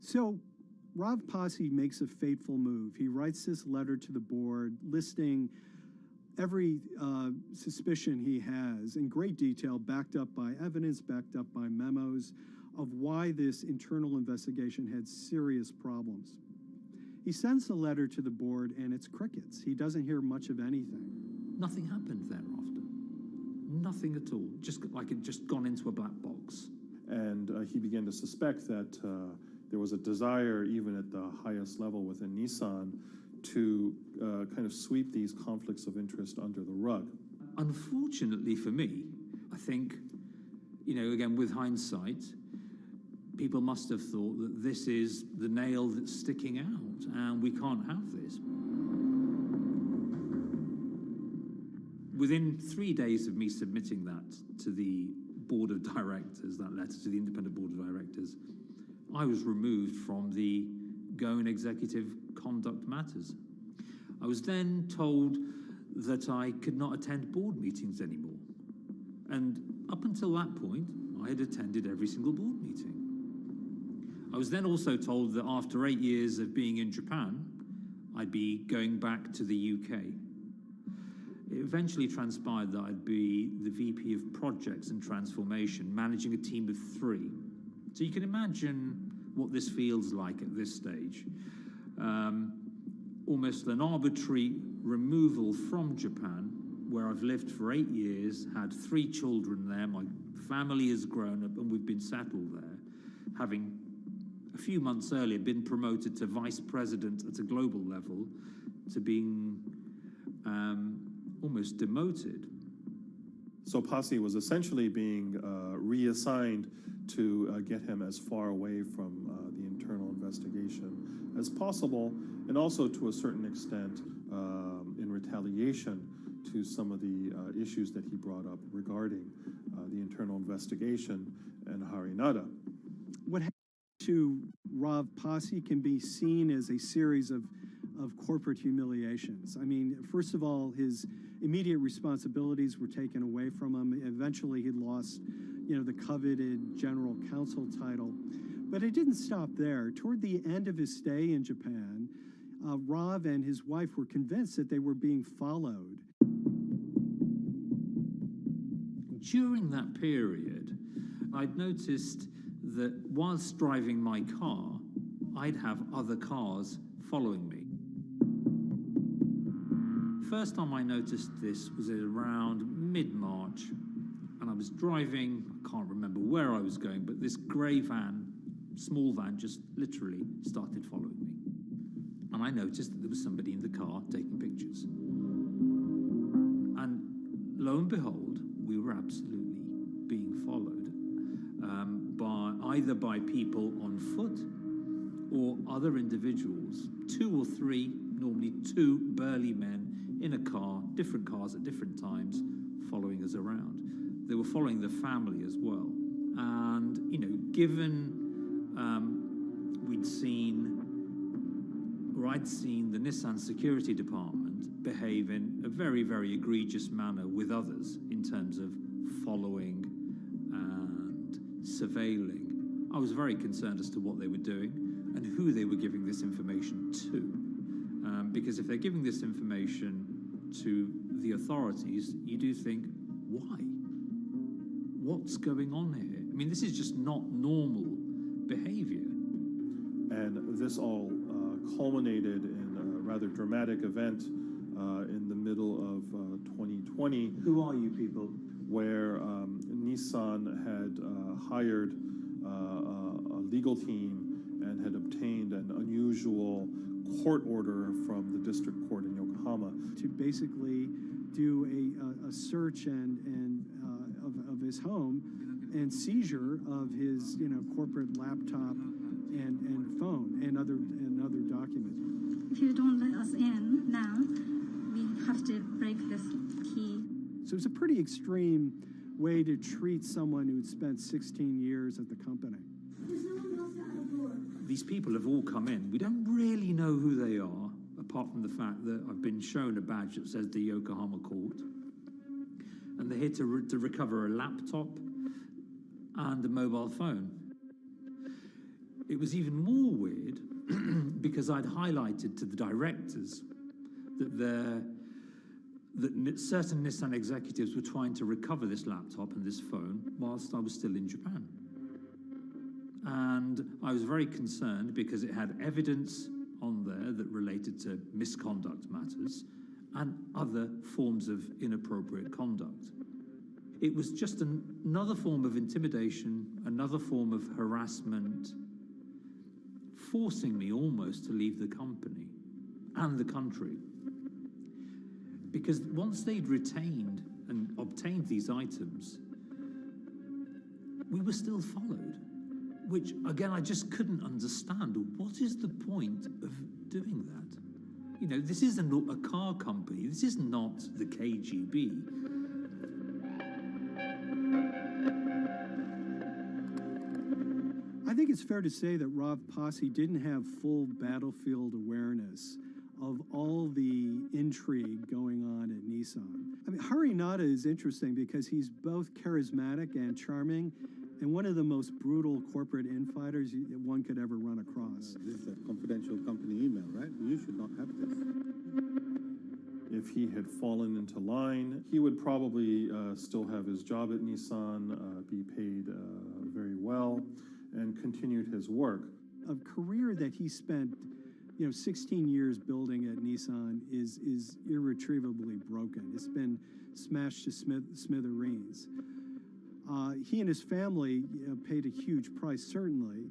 So Rav Pasi makes a fateful move. He writes this letter to the board listing every suspicion he has in great detail, backed up by evidence, backed up by memos, of why this internal investigation had serious problems. He sends the letter to the board and it's crickets. He doesn't hear much of anything. Nothing happened thereafter. Nothing at all. Just like it just gone into a black box. And he began to suspect that there was a desire, even at the highest level within Nissan, to kind of sweep these conflicts of interest under the rug. Unfortunately for me, I think, again, with hindsight, people must have thought that this is the nail that's sticking out, and we can't have this. Within 3 days of me submitting that to the board of directors, that letter to the independent board of directors, I was removed from the Goan Executive Conduct Matters. I was then told that I could not attend board meetings anymore. And up until that point, I had attended every single board meeting. I was then also told that after 8 years of being in Japan, I'd be going back to the UK. It eventually transpired that I'd be the VP of Projects and Transformation, managing a team of 3. So you can imagine what this feels like at this stage. Almost an arbitrary removal from Japan, where I've lived for 8 years, had 3 children there, my family has grown up, and we've been settled there, having a few months earlier been promoted to vice president at a global level, to being almost demoted. So Pasi was essentially being reassigned to get him as far away from the internal investigation as possible, and also to a certain extent in retaliation to some of the issues that he brought up regarding the internal investigation and Harinada. What happened to Rav Pasi can be seen as a series of corporate humiliations. I mean, first of all, his immediate responsibilities were taken away from him. Eventually, he lost, the coveted general counsel title. But it didn't stop there. Toward the end of his stay in Japan, Rav and his wife were convinced that they were being followed. During that period, I'd noticed that whilst driving my car, I'd have other cars following me. First time I noticed this was around mid-March, and I was driving, I can't remember where I was going, but this grey van, small van, just literally started following me. And I noticed that there was somebody in the car taking pictures. And lo and behold, we were absolutely being followed either by people on foot or other individuals, 2 or 3, normally 2 burly men in a car, different cars at different times, following us around. They were following the family as well. And, given I'd seen the Nissan security department behave in a very, very egregious manner with others in terms of following and surveilling, I was very concerned as to what they were doing and who they were giving this information to. Because if they're giving this information to the authorities, you do think, why? What's going on here? I mean, this is just not normal behavior. And this all culminated in a rather dramatic event in the middle of 2020. Who are you people? Where Nissan had hired a legal team and had obtained an unusual court order from the district court in Yokohama to basically do a search of his home and seizure of his corporate laptop and phone and other documents. If you don't let us in now, we have to break this key. So it's a pretty extreme way to treat someone who'd spent 16 years at the company. These people have all come in. We don't really know who they are, apart from the fact that I've been shown a badge that says the Yokohama court. And they're here to recover a laptop and a mobile phone. It was even more weird because I'd highlighted to the directors that certain Nissan executives were trying to recover this laptop and this phone whilst I was still in Japan. And I was very concerned because it had evidence on there that related to misconduct matters and other forms of inappropriate conduct. It was just another form of intimidation, another form of harassment, forcing me almost to leave the company and the country. Because once they'd retained and obtained these items, we were still followed, which, again, I just couldn't understand. What is the point of doing that? You know, this isn't a car company. This is not the KGB. I think it's fair to say that Rav Pasi didn't have full battlefield awareness of all the intrigue going on at Nissan. I mean, Hari Nada is interesting because he's both charismatic and charming, and one of the most brutal corporate infighters one could ever run across. This is a confidential company email, right? You should not have this. If he had fallen into line, he would probably still have his job at Nissan, be paid very well, and continued his work. A career that he spent 16 years building at Nissan is irretrievably broken. It's been smashed to smithereens. He and his family paid a huge price, certainly.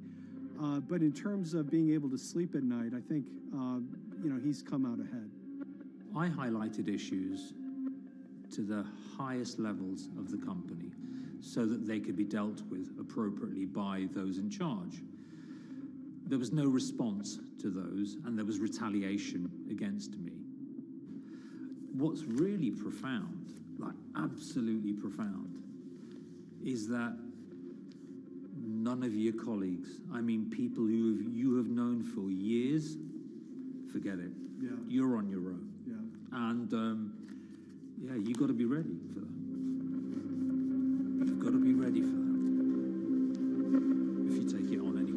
But in terms of being able to sleep at night, I think, he's come out ahead. I highlighted issues to the highest levels of the company so that they could be dealt with appropriately by those in charge. There was no response to those, and there was retaliation against me. What's really profound, like absolutely profound, is that none of your colleagues, I mean people who you have known for years, forget it. Yeah. You're on your own. Yeah. And you've got to be ready for that. You've got to be ready for that. If you take it on anyway.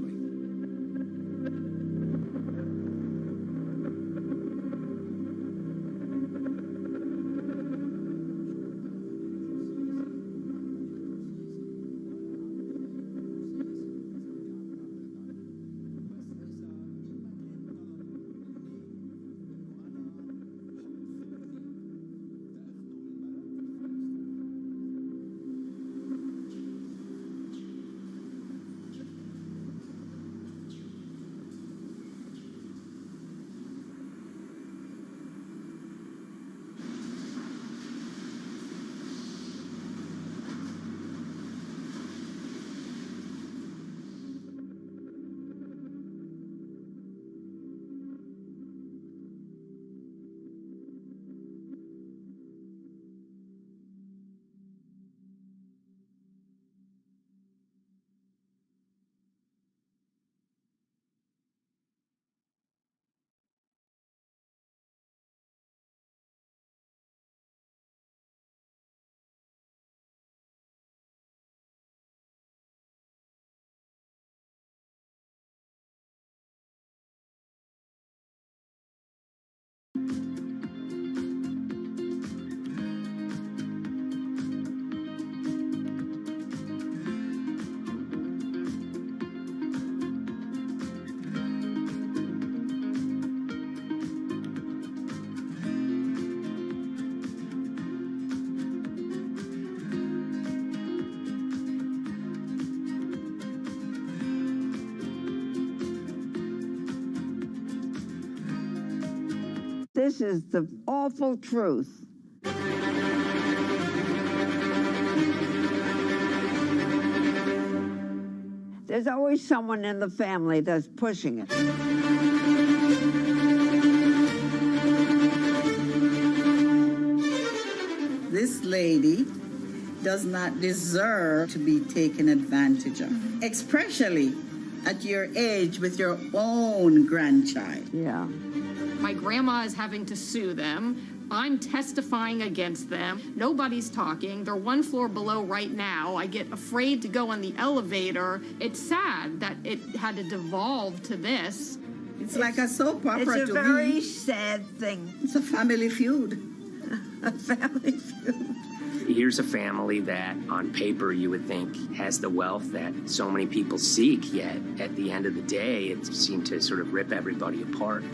This is the awful truth. There's always someone in the family that's pushing it. This lady does not deserve to be taken advantage of, especially at your age with your own grandchild. Yeah. My grandma is having to sue them. I'm testifying against them. Nobody's talking. They're one floor below right now. I get afraid to go on the elevator. It's sad that it had to devolve to this. It's like a soap opera to me. It's a very sad thing. It's a family feud. A family feud. Here's a family that, on paper, you would think has the wealth that so many people seek, yet at the end of the day, it seemed to sort of rip everybody apart.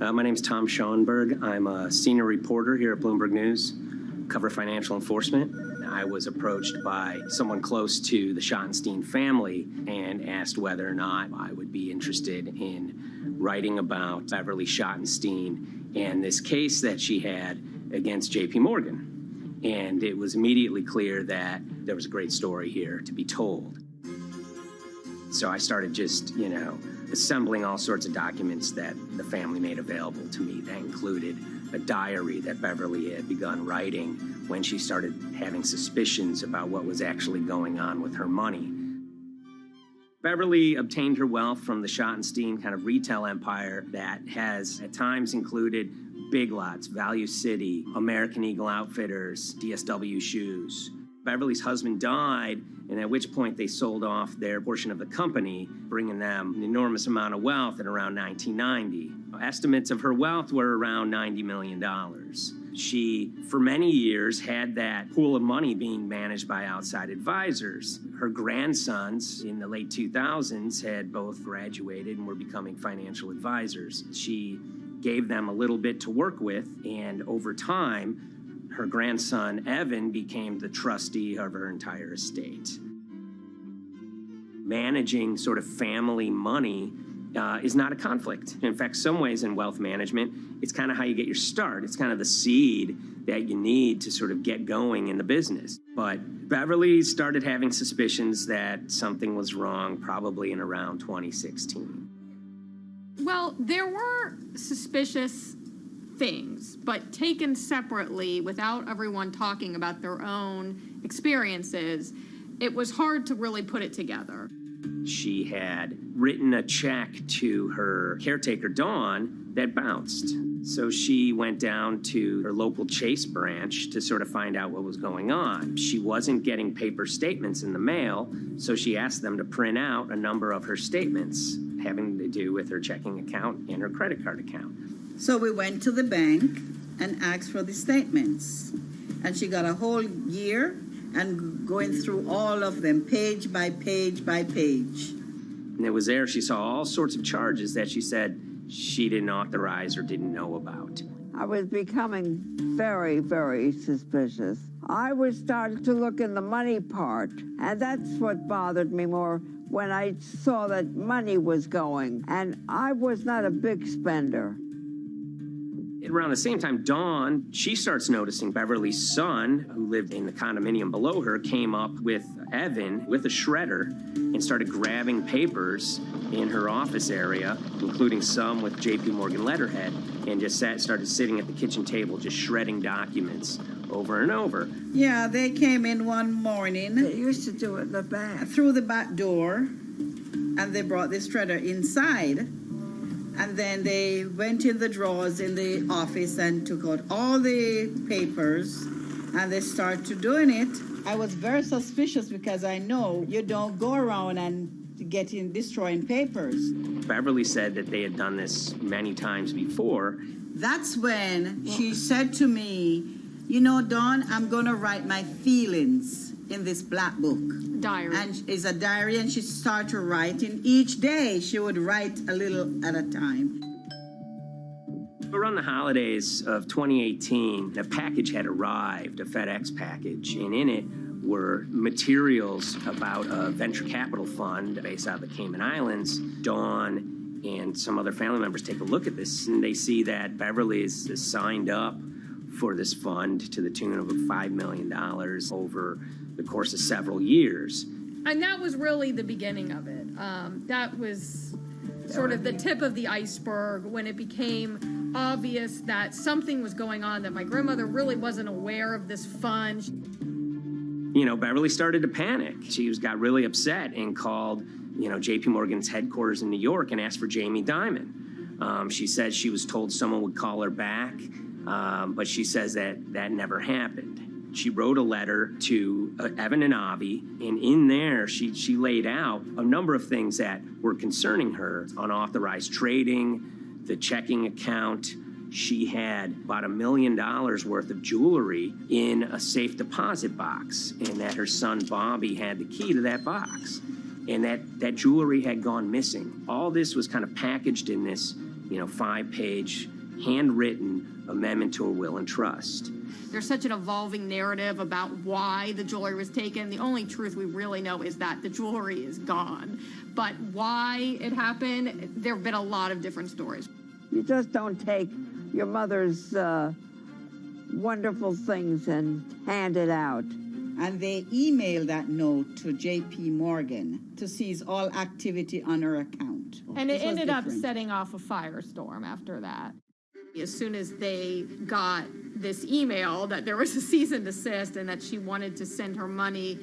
My name's Tom Schoenberg. I'm a senior reporter here at Bloomberg News, cover financial enforcement. I was approached by someone close to the Schottenstein family and asked whether or not I would be interested in writing about Beverly Schottenstein and this case that she had against J.P. Morgan. And it was immediately clear that there was a great story here to be told. So I started just, assembling all sorts of documents that the family made available to me. That included a diary that Beverly had begun writing when she started having suspicions about what was actually going on with her money. Beverly obtained her wealth from the Schottenstein kind of retail empire that has at times included Big Lots, Value City, American Eagle Outfitters, DSW Shoes. Beverly's husband died, and at which point they sold off their portion of the company, bringing them an enormous amount of wealth at around 1990. Estimates of her wealth were around $90 million. She, for many years, had that pool of money being managed by outside advisors. Her grandsons in the late 2000s had both graduated and were becoming financial advisors. She gave them a little bit to work with, and over time, her grandson, Evan, became the trustee of her entire estate. Managing sort of family money is not a conflict. In fact, some ways in wealth management, it's kind of how you get your start. It's kind of the seed that you need to sort of get going in the business. But Beverly started having suspicions that something was wrong probably in around 2016. Well, there were suspicious things, but taken separately without everyone talking about their own experiences, it was hard to really put it together. She had written a check to her caretaker, Dawn, that bounced. So she went down to her local Chase branch to sort of find out what was going on. She wasn't getting paper statements in the mail, so she asked them to print out a number of her statements having to do with her checking account and her credit card account. So we went to the bank and asked for the statements. And she got a whole year and going through all of them, page by page by page. And it was there she saw all sorts of charges that she said she didn't authorize or didn't know about. I was becoming very, very suspicious. I was starting to look in the money part, and that's what bothered me more when I saw that money was going, and I was not a big spender. Around the same time, Dawn, she starts noticing Beverly's son, who lived in the condominium below her, came up with Evan with a shredder and started grabbing papers in her office area, including some with J.P. Morgan letterhead, and just started sitting at the kitchen table, just shredding documents over and over. Yeah, they came in one morning. They used to do it in the back. Through the back door, and they brought the shredder inside. And then they went in the drawers in the office and took out all the papers, and they started doing it. I was very suspicious because I know you don't go around and destroying papers. Beverly said that they had done this many times before. That's when she said to me, Dawn, I'm going to write my feelings in this black book. Diary. And it's a diary, and she started writing. Each day, she would write a little at a time. Around the holidays of 2018, a package had arrived, a FedEx package, and in it were materials about a venture capital fund based out of the Cayman Islands. Dawn and some other family members take a look at this, and they see that Beverly is signed up for this fund to the tune of $5 million over the course of several years. And that was really the beginning of it. That was sort of the tip of the iceberg when it became obvious that something was going on, that my grandmother really wasn't aware of this fund. You know, Beverly started to panic. She got really upset and called, JP Morgan's headquarters in New York and asked for Jamie Dimon. She said she was told someone would call her back, but she says that never happened. She wrote a letter to Evan and Avi, and in there she laid out a number of things that were concerning her: unauthorized trading, the checking account. She had about $1 million worth of jewelry in a safe deposit box, and that her son Bobby had the key to that box, and that jewelry had gone missing. All this was kind of packaged in this, 5-page handwritten amendment to a will and trust. There's such an evolving narrative about why the jewelry was taken. The only truth we really know is that the jewelry is gone. But why it happened, there have been a lot of different stories. You just don't take your mother's wonderful things and hand it out. And they emailed that note to J.P. Morgan to seize all activity on her account. And it ended up setting off a firestorm after that. As soon as they got this email that there was a cease and desist and that she wanted to send her money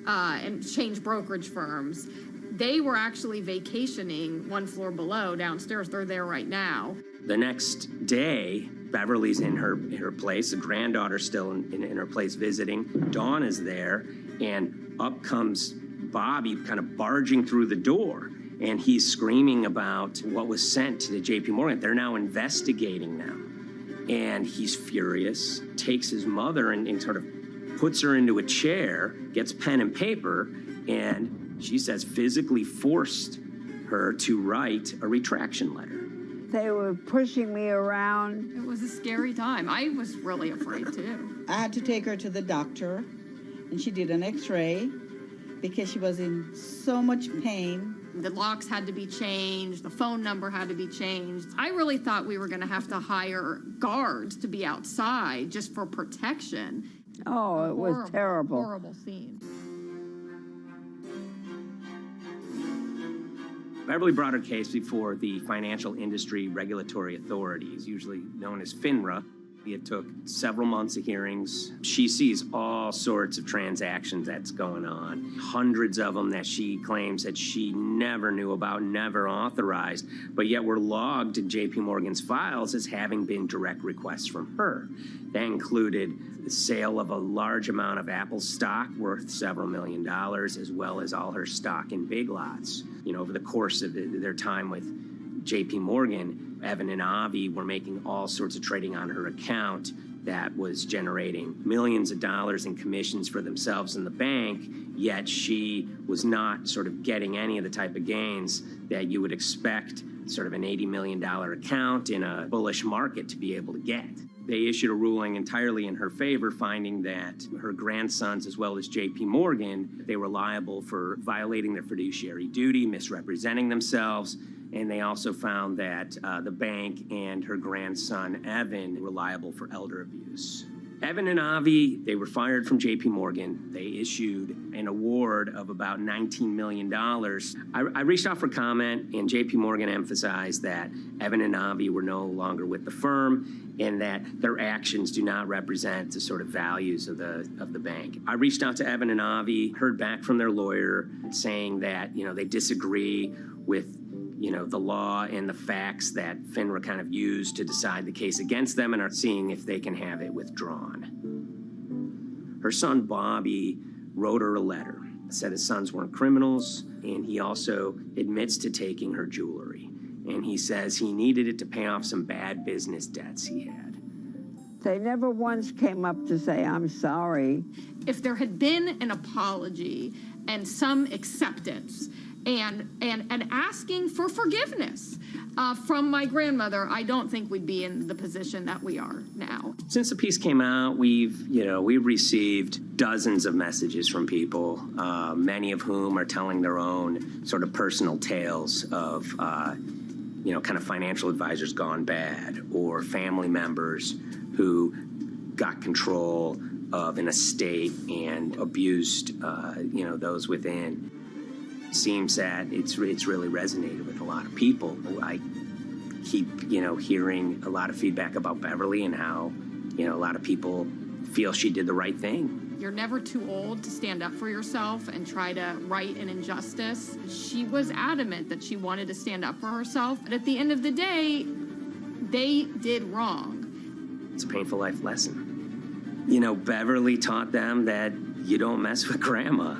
and change brokerage firms, they were actually vacationing one floor below downstairs. They're there right now. The next day, Beverly's in her place. The granddaughter's still in her place visiting. Dawn is there, and up comes Bobby kind of barging through the door. And he's screaming about what was sent to the JP Morgan. They're now investigating now. And he's furious, takes his mother and sort of puts her into a chair, gets pen and paper, and she says physically forced her to write a retraction letter. They were pushing me around. It was a scary time. I was really afraid too. I had to take her to the doctor, and she did an x-ray because she was in so much pain. The locks had to be changed. The phone number had to be changed. I really thought we were going to have to hire guards to be outside just for protection. Oh, it was terrible. Horrible scene. Beverly brought her case before the Financial Industry Regulatory Authorities, usually known as FINRA. It took several months of hearings. She sees all sorts of transactions that's going on, hundreds of them that she claims that she never knew about, never authorized, but yet were logged in JP Morgan's files as having been direct requests from her. That included the sale of a large amount of Apple stock worth several $1 million, as well as all her stock in Big Lots. Over the course of their time with JP Morgan, Evan and Avi were making all sorts of trading on her account that was generating millions of dollars in commissions for themselves and the bank, yet she was not sort of getting any of the type of gains that you would expect sort of an $80 million account in a bullish market to be able to get. They issued a ruling entirely in her favor, finding that her grandsons, as well as JP Morgan, they were liable for violating their fiduciary duty, misrepresenting themselves, and they also found that the bank and her grandson, Evan, were liable for elder abuse. Evan and Avi, they were fired from JP Morgan. They issued an award of about $19 million. I reached out for comment, and JP Morgan emphasized that Evan and Avi were no longer with the firm and that their actions do not represent the sort of values of the bank. I reached out to Evan and Avi, heard back from their lawyer saying that, they disagree with the law and the facts that FINRA kind of used to decide the case against them and are seeing if they can have it withdrawn. Her son, Bobby, wrote her a letter, said his sons weren't criminals, and he also admits to taking her jewelry. And he says he needed it to pay off some bad business debts he had. They never once came up to say, I'm sorry. If there had been an apology and some acceptance, and asking for forgiveness from my grandmother, I don't think we'd be in the position that we are now. Since the piece came out, we've received dozens of messages from people, many of whom are telling their own sort of personal tales of, kind of financial advisors gone bad, or family members who got control of an estate and abused, those within. Seems that it's really resonated with a lot of people. I keep, hearing a lot of feedback about Beverly and how, a lot of people feel she did the right thing. You're never too old to stand up for yourself and try to right an injustice. She was adamant that she wanted to stand up for herself, but at the end of the day, they did wrong. It's a painful life lesson. Beverly taught them that you don't mess with grandma.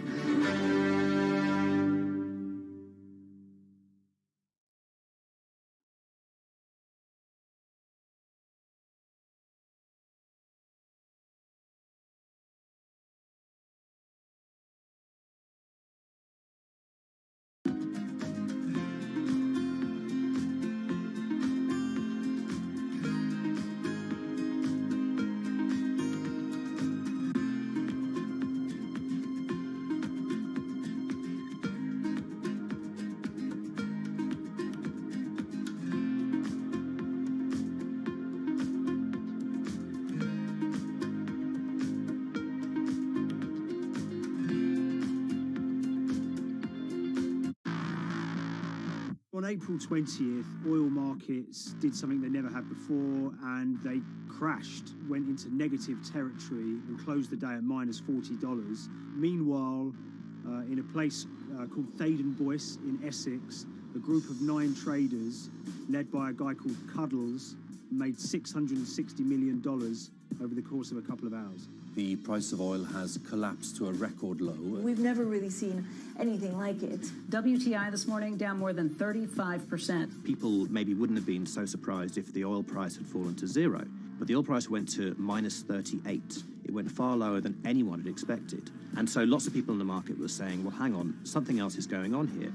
On April 20th, oil markets did something they never had before, and they crashed, went into negative territory and closed the day at minus $40. Meanwhile, in a place called Thaden Boyce in Essex, a group of 9 traders, led by a guy called Cuddles, made $660 million over the course of a couple of hours. The price of oil has collapsed to a record low. We've never really seen anything like it. WTI this morning down more than 35%. People maybe wouldn't have been so surprised if the oil price had fallen to zero, but the oil price went to minus 38. It went far lower than anyone had expected. And so lots of people in the market were saying, well, hang on, something else is going on here.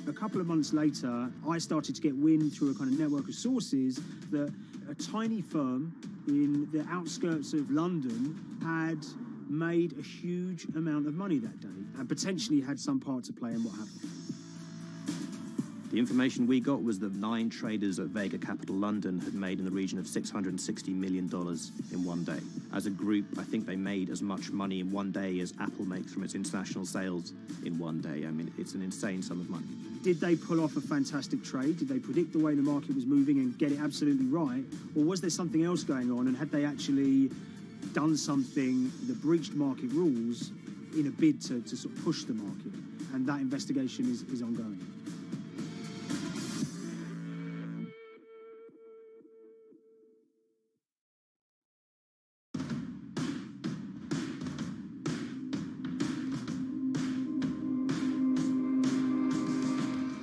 A couple of months later, I started to get wind through a kind of network of sources that a tiny firm in the outskirts of London had made a huge amount of money that day and potentially had some part to play in what happened. The information we got was that 9 traders at Vega Capital London had made in the region of $660 million in one day. As a group, I think they made as much money in one day as Apple makes from its international sales in one day. I mean, it's an insane sum of money. Did they pull off a fantastic trade? Did they predict the way the market was moving and get it absolutely right? Or was there something else going on, and had they actually done something that breached market rules in a bid to sort of push the market? And that investigation is ongoing.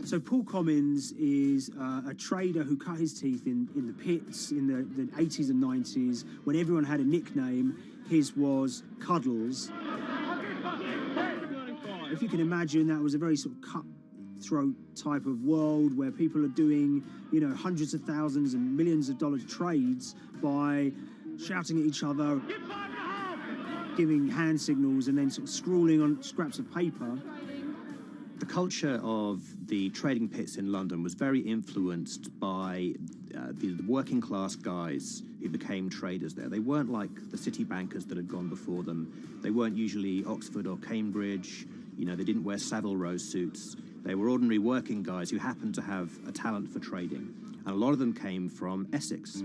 So Paul Commins is a trader who cut his teeth in the pits in the 80s and 90s when everyone had a nickname. His was Cuddles. If you can imagine, that was a very sort of cutthroat type of world where people are doing, hundreds of thousands and millions of dollars trades by shouting at each other, giving hand signals, and then sort of scrawling on scraps of paper. The culture of the trading pits in London was very influenced by the working class guys who became traders there. They weren't like the city bankers that had gone before them. They weren't usually Oxford or Cambridge. They didn't wear Savile Row suits. They were ordinary working guys who happened to have a talent for trading. And a lot of them came from Essex.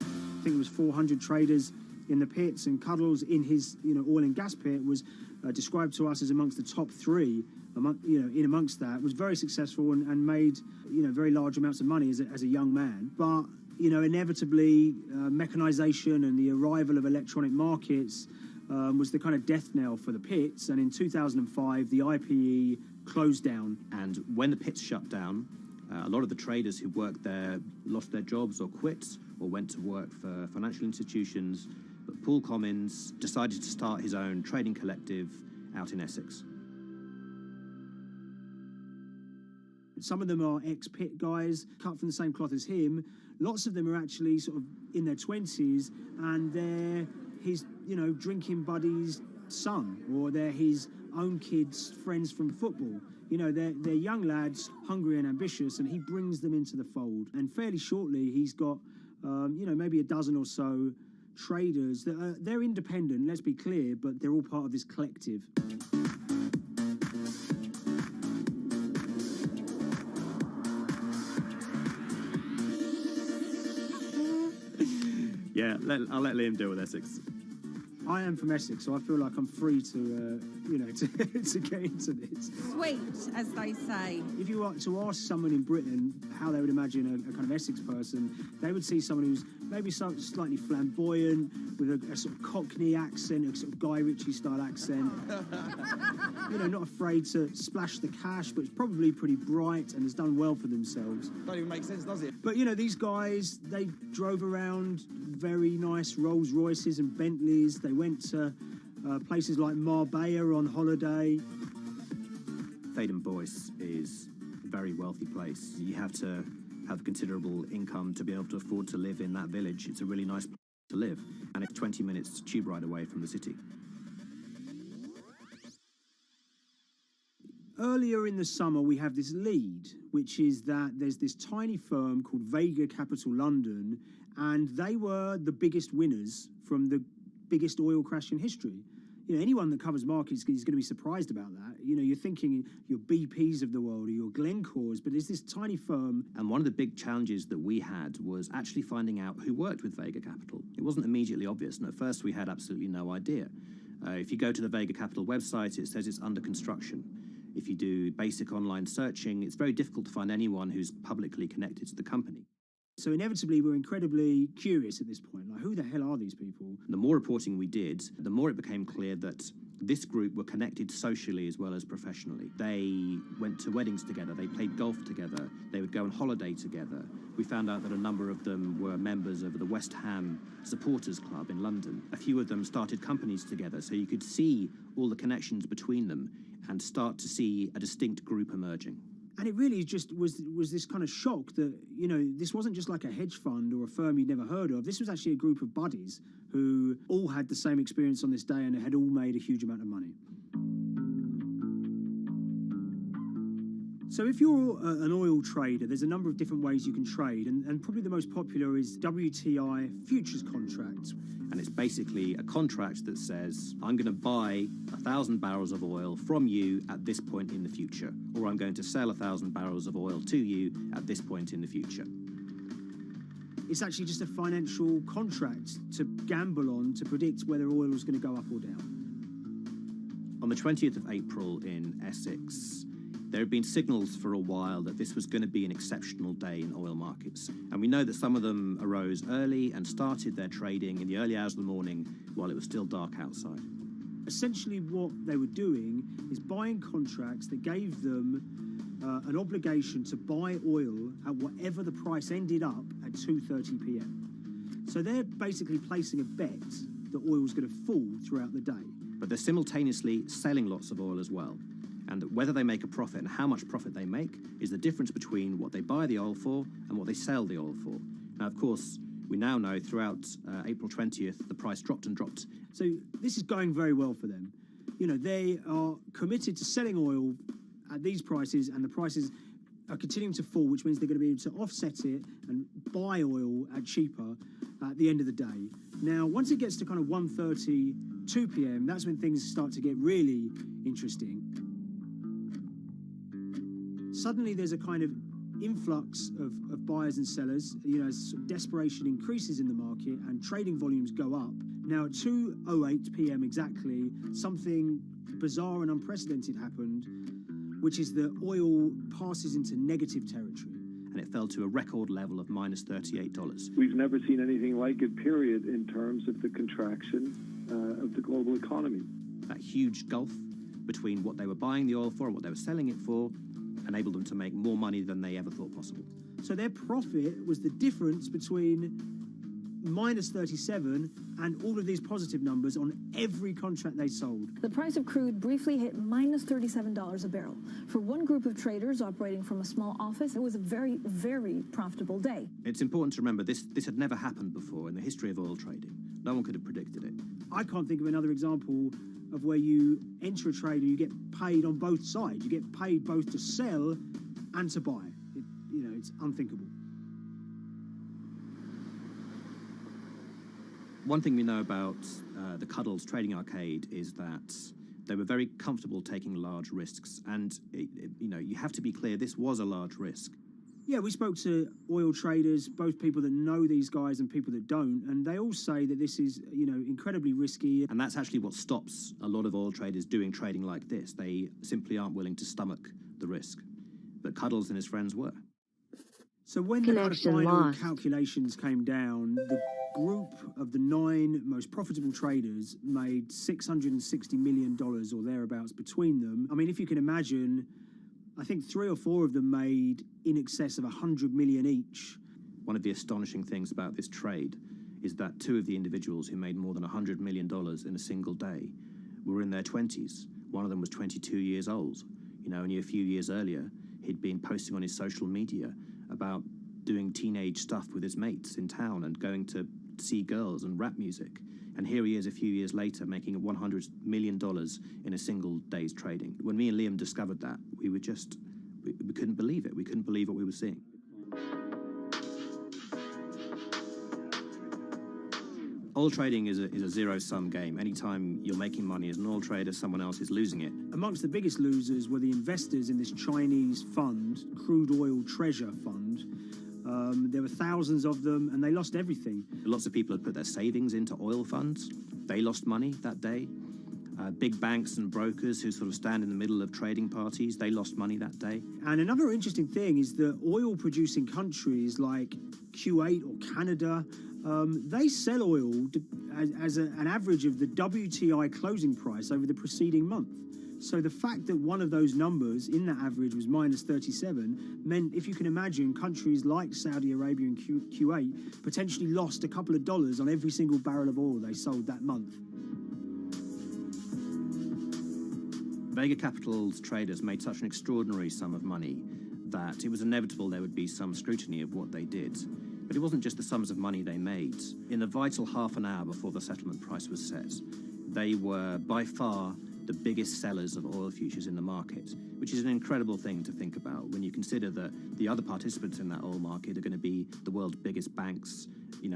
I think it was 400 traders in the pits, and Cuddles in his oil and gas pit was described to us as amongst the top 3. In amongst that, was very successful and made very large amounts of money as a young man. But inevitably, mechanization and the arrival of electronic markets was the kind of death knell for the pits. And in 2005, the IPE closed down. And when the pits shut down, a lot of the traders who worked there lost their jobs or quit or went to work for financial institutions. But Paul Commins decided to start his own trading collective out in Essex. Some of them are ex-pit guys, cut from the same cloth as him. Lots of them are actually sort of in their 20s, and they're his, drinking buddy's son, or they're his own kids' friends from football. They're young lads, hungry and ambitious, and he brings them into the fold. And fairly shortly, he's got, maybe a dozen or so traders that they're independent, let's be clear, but they're all part of this collective. Yeah, I'll let Liam deal with Essex. I am from Essex, so I feel like I'm free to, to get into this. Sweet, as they say. If you were to ask someone in Britain how they would imagine a kind of Essex person, they would see someone who's maybe slightly flamboyant, with a sort of Cockney accent, a sort of Guy Ritchie-style accent. Not afraid to splash the cash, but it's probably pretty bright and has done well for themselves. Don't even make sense, does it? But, these guys, they drove around very nice Rolls Royces and Bentleys. They went to places like Marbella on holiday. Thaden Boyce is a very wealthy place. You have to have considerable income to be able to afford to live in that village. It's a really nice place to live, and it's 20 minutes tube ride away from the city. Earlier in the summer, we have this lead, which is that there's this tiny firm called Vega Capital London, and they were the biggest winners from the biggest oil crash in history. Anyone that covers markets is going to be surprised about that. You're thinking your BPs of the world or your Glencores, but it's this tiny firm. And one of the big challenges that we had was actually finding out who worked with Vega Capital. It wasn't immediately obvious, and at first we had absolutely no idea. If you go to the Vega Capital website, it says it's under construction. If you do basic online searching, it's very difficult to find anyone who's publicly connected to the company. So inevitably, we're incredibly curious at this point. Like, who the hell are these people? The more reporting we did, the more it became clear that this group were connected socially as well as professionally. They went to weddings together, they played golf together, they would go on holiday together. We found out that a number of them were members of the West Ham Supporters Club in London. A few of them started companies together, so you could see all the connections between them and start to see a distinct group emerging. And it really just was this kind of shock that, this wasn't just like a hedge fund or a firm you'd never heard of. This was actually a group of buddies who all had the same experience on this day and had all made a huge amount of money. So if you're an oil trader, there's a number of different ways you can trade, and probably the most popular is WTI futures contracts. And it's basically a contract that says, I'm going to buy 1,000 barrels of oil from you at this point in the future, or I'm going to sell 1,000 barrels of oil to you at this point in the future. It's actually just a financial contract to gamble on to predict whether oil is going to go up or down. On the 20th of April in Essex, there had been signals for a while that this was going to be an exceptional day in oil markets. And we know that some of them arose early and started their trading in the early hours of the morning while it was still dark outside. Essentially what they were doing is buying contracts that gave them an obligation to buy oil at whatever the price ended up at 2:30 p.m. So they're basically placing a bet that oil was going to fall throughout the day. But they're simultaneously selling lots of oil as well. And whether they make a profit and how much profit they make is the difference between what they buy the oil for and what they sell the oil for. Now, of course, we now know throughout April 20th, the price dropped and dropped. So this is going very well for them. They are committed to selling oil at these prices, and the prices are continuing to fall, which means they're going to be able to offset it and buy oil at cheaper at the end of the day. Now, once it gets to kind of 1:30, 2 p.m., that's when things start to get really interesting. Suddenly there's a kind of influx of buyers and sellers, as desperation increases in the market and trading volumes go up. Now at 2:08 p.m. exactly, something bizarre and unprecedented happened, which is that oil passes into negative territory. And it fell to a record level of minus $38. We've never seen anything like it, period, in terms of the contraction of the global economy. That huge gulf between what they were buying the oil for and what they were selling it for enabled them to make more money than they ever thought possible. So their profit was the difference between minus 37, and all of these positive numbers on every contract they sold. The price of crude briefly hit minus $37 a barrel. For one group of traders operating from a small office, it was a very, very profitable day. It's important to remember this had never happened before in the history of oil trading. No one could have predicted it. I can't think of another example of where you enter a trade and you get paid on both sides. You get paid both to sell and to buy. It's unthinkable. One thing we know about the Cuddles Trading Arcade is that they were very comfortable taking large risks. And, you have to be clear, this was a large risk. Yeah, we spoke to oil traders, both people that know these guys and people that don't, and they all say that this is, incredibly risky. And that's actually what stops a lot of oil traders doing trading like this. They simply aren't willing to stomach the risk. But Cuddles and his friends were. So when the final calculations came down, the group of the 9 most profitable traders made $660 million or thereabouts between them. I mean, if you can imagine, I think 3 or 4 of them made in excess of $100 million each. One of the astonishing things about this trade is that 2 of the individuals who made more than $100 million in a single day were in their 20s. One of them was 22 years old. Only a few years earlier, he'd been posting on his social media about doing teenage stuff with his mates in town and going to see girls and rap music. And here he is a few years later making $100 million in a single day's trading. When me and Liam discovered that, we couldn't believe it. We couldn't believe what we were seeing. Oil trading is a zero-sum game. Anytime you're making money as an oil trader, someone else is losing it. Amongst the biggest losers were the investors in this Chinese fund, Crude Oil Treasure Fund. There were thousands of them, and they lost everything. Lots of people had put their savings into oil funds. They lost money that day. Big banks and brokers who sort of stand in the middle of trading parties, they lost money that day. And another interesting thing is that oil-producing countries like Kuwait or Canada, they sell oil as an average of the WTI closing price over the preceding month. So the fact that one of those numbers in that average was minus 37 meant, if you can imagine, countries like Saudi Arabia and Kuwait potentially lost a couple of dollars on every single barrel of oil they sold that month. Vega Capital's traders made such an extraordinary sum of money that it was inevitable there would be some scrutiny of what they did. But it wasn't just the sums of money they made. In the vital half an hour before the settlement price was set, they were by far the biggest sellers of oil futures in the market, which is an incredible thing to think about when you consider that the other participants in that oil market are going to be the world's biggest banks,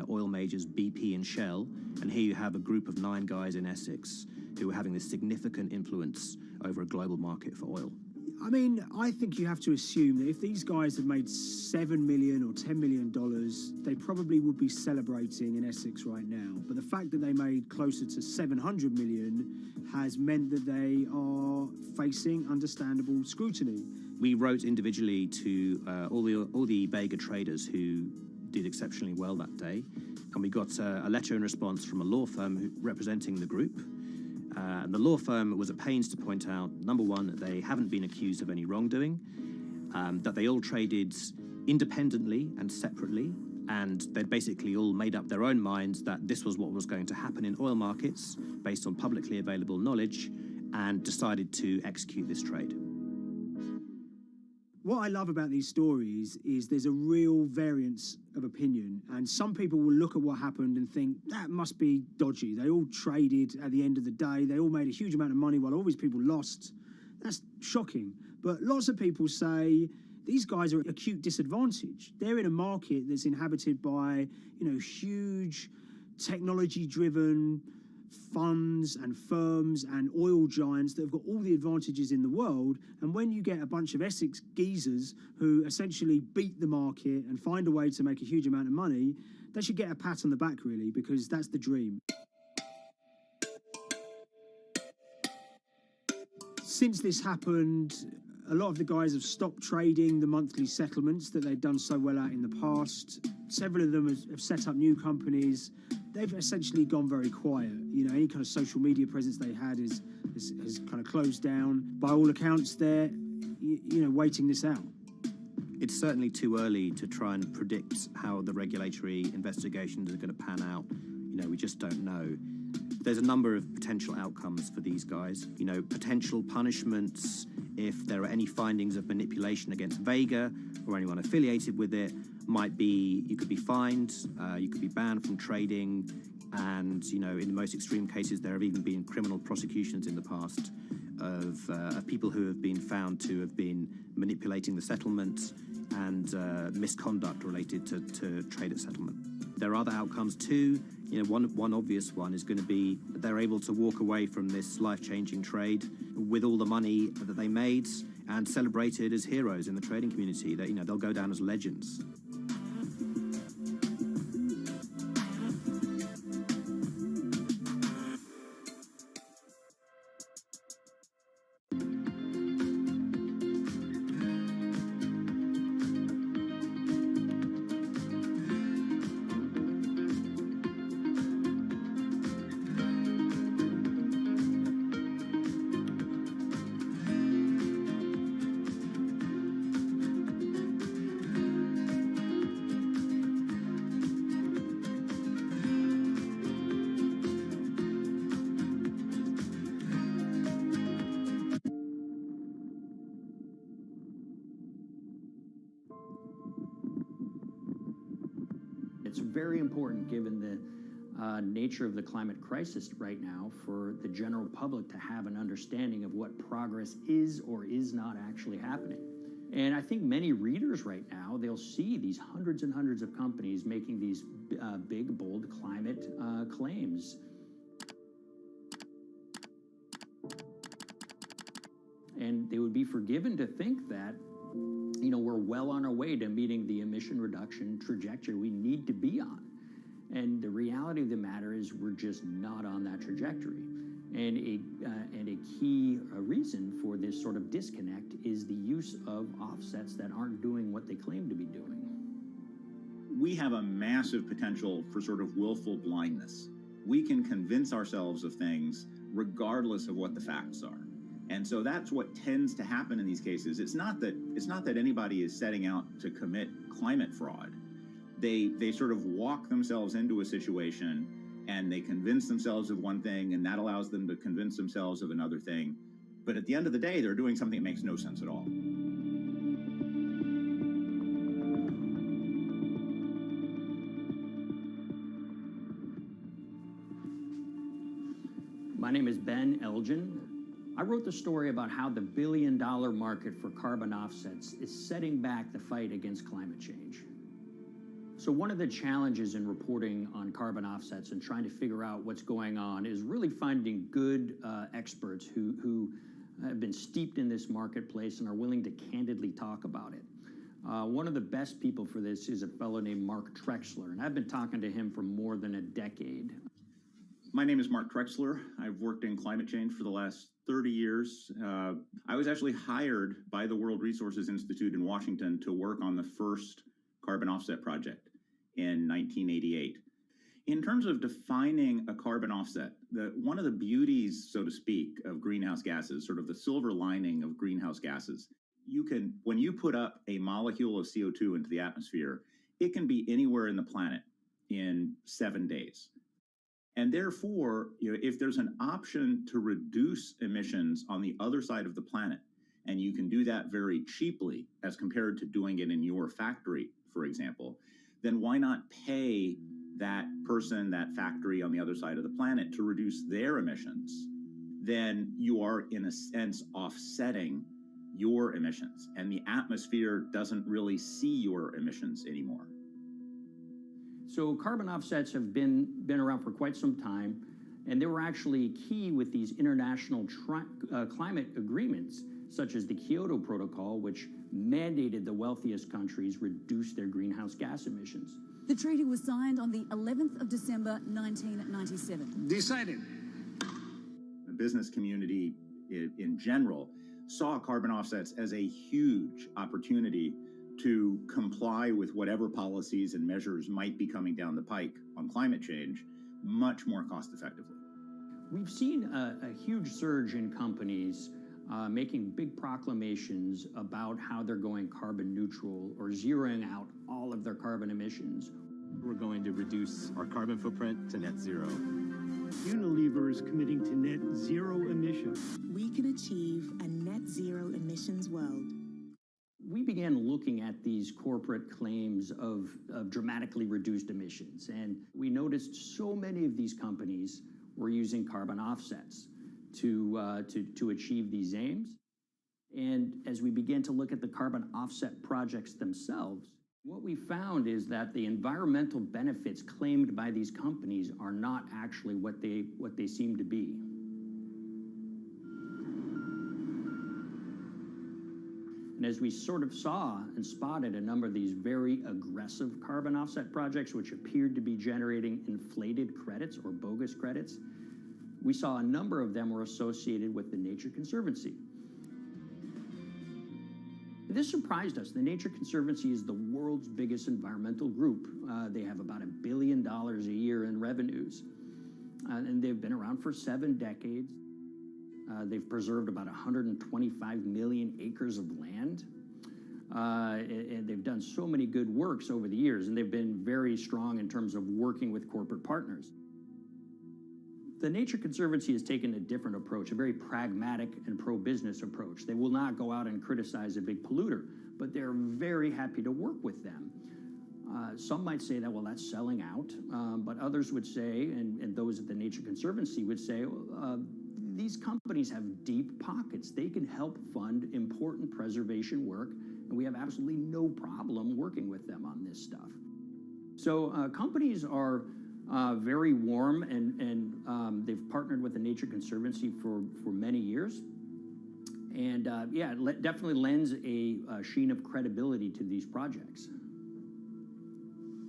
oil majors, BP and Shell, and here you have a group of 9 guys in Essex who are having this significant influence over a global market for oil. I mean, I think you have to assume that if these guys had made $7 million or $10 million, they probably would be celebrating in Essex right now. But the fact that they made closer to $700 million has meant that they are facing understandable scrutiny. We wrote individually to all the Vega traders who did exceptionally well that day, and we got a letter in response from a law firm representing the group. And the law firm was at pains to point out, number one, that they haven't been accused of any wrongdoing, that they all traded independently and separately, and they'd basically all made up their own minds that this was what was going to happen in oil markets based on publicly available knowledge, and decided to execute this trade. What I love about these stories is there's a real variance of opinion, and some people will look at what happened and think that must be dodgy. They all traded at the end of the day. They all made a huge amount of money while all these people lost. That's shocking. But lots of people say these guys are at acute disadvantage. They're in a market that's inhabited by, huge technology-driven funds and firms and oil giants that have got all the advantages in the world, and when you get a bunch of Essex geezers who essentially beat the market and find a way to make a huge amount of money, they should get a pat on the back, really, because that's the dream. Since this happened, a lot of the guys have stopped trading the monthly settlements that they'd done so well at in the past. Several of them have set up new companies. They've essentially gone very quiet. Any kind of social media presence they had has kind of closed down. By all accounts, they're, waiting this out. It's certainly too early to try and predict how the regulatory investigations are going to pan out. We just don't know. There's a number of potential outcomes for these guys. Potential punishments if there are any findings of manipulation against Vega or anyone affiliated with it might be you could be fined, you could be banned from trading, and in the most extreme cases there have even been criminal prosecutions in the past of people who have been found to have been manipulating the settlement and misconduct related to trade at settlement. There are other outcomes too. One obvious one is going to be that they're able to walk away from this life-changing trade with all the money that they made and celebrated as heroes in the trading community. That they'll go down as legends. It's very important, given the nature of the climate crisis right now, for the general public to have an understanding of what progress is or is not actually happening. And I think many readers right now, they'll see these hundreds and hundreds of companies making these big, bold climate claims. And they would be forgiven to think that we're well on our way to meeting the emission reduction trajectory we need to be on. And the reality of the matter is we're just not on that trajectory. And a key reason for this sort of disconnect is the use of offsets that aren't doing what they claim to be doing. We have a massive potential for sort of willful blindness. We can convince ourselves of things regardless of what the facts are. And so that's what tends to happen in these cases. It's not that anybody is setting out to commit climate fraud. They sort of walk themselves into a situation and they convince themselves of one thing, and that allows them to convince themselves of another thing. But at the end of the day, they're doing something that makes no sense at all. My name is Ben Elgin. I wrote the story about how the billion-dollar market for carbon offsets is setting back the fight against climate change. So one of the challenges in reporting on carbon offsets and trying to figure out what's going on is really finding good experts who have been steeped in this marketplace and are willing to candidly talk about it. One of the best people for this is a fellow named Mark Trexler, and I've been talking to him for more than a decade. My name is Mark Trexler. I've worked in climate change for the last 30 years. I was actually hired by the World Resources Institute in Washington to work on the first carbon offset project in 1988. In terms of defining a carbon offset, one of the beauties, so to speak, of greenhouse gases, sort of the silver lining of greenhouse gases, when you put up a molecule of CO2 into the atmosphere, it can be anywhere in the planet in 7 days. And therefore, if there's an option to reduce emissions on the other side of the planet, and you can do that very cheaply as compared to doing it in your factory, for example, then why not pay that person, that factory on the other side of the planet to reduce their emissions? Then you are, in a sense, offsetting your emissions, and the atmosphere doesn't really see your emissions anymore. So carbon offsets have been around for quite some time, and they were actually key with these international climate agreements, such as the Kyoto Protocol, which mandated the wealthiest countries reduce their greenhouse gas emissions. The treaty was signed on the 11th of December, 1997. Decided. The business community in general saw carbon offsets as a huge opportunity to comply with whatever policies and measures might be coming down the pike on climate change much more cost effectively. We've seen a huge surge in companies making big proclamations about how they're going carbon neutral or zeroing out all of their carbon emissions. We're going to reduce our carbon footprint to net zero. Unilever is committing to net zero emissions. We can achieve a net zero emissions world. We began looking at these corporate claims of dramatically reduced emissions, and we noticed so many of these companies were using carbon offsets to achieve these aims. And as we began to look at the carbon offset projects themselves, what we found is that the environmental benefits claimed by these companies are not actually what they seem to be. And as we sort of saw and spotted a number of these very aggressive carbon offset projects, which appeared to be generating inflated credits or bogus credits, we saw a number of them were associated with the Nature Conservancy. This surprised us. The Nature Conservancy is the world's biggest environmental group. They have about $1 billion a year in revenues, and they've been around for 7 decades. They've preserved about 125 million acres of land, and they've done so many good works over the years, and they've been very strong in terms of working with corporate partners. The Nature Conservancy has taken a different approach, a very pragmatic and pro-business approach. They will not go out and criticize a big polluter, but they're very happy to work with them. Some might say that, well, that's selling out, but others would say, and those at the Nature Conservancy would say, these companies have deep pockets. They can help fund important preservation work, and we have absolutely no problem working with them on this stuff. So companies are very warm, and they've partnered with the Nature Conservancy for many years. And yeah, it definitely lends a sheen of credibility to these projects.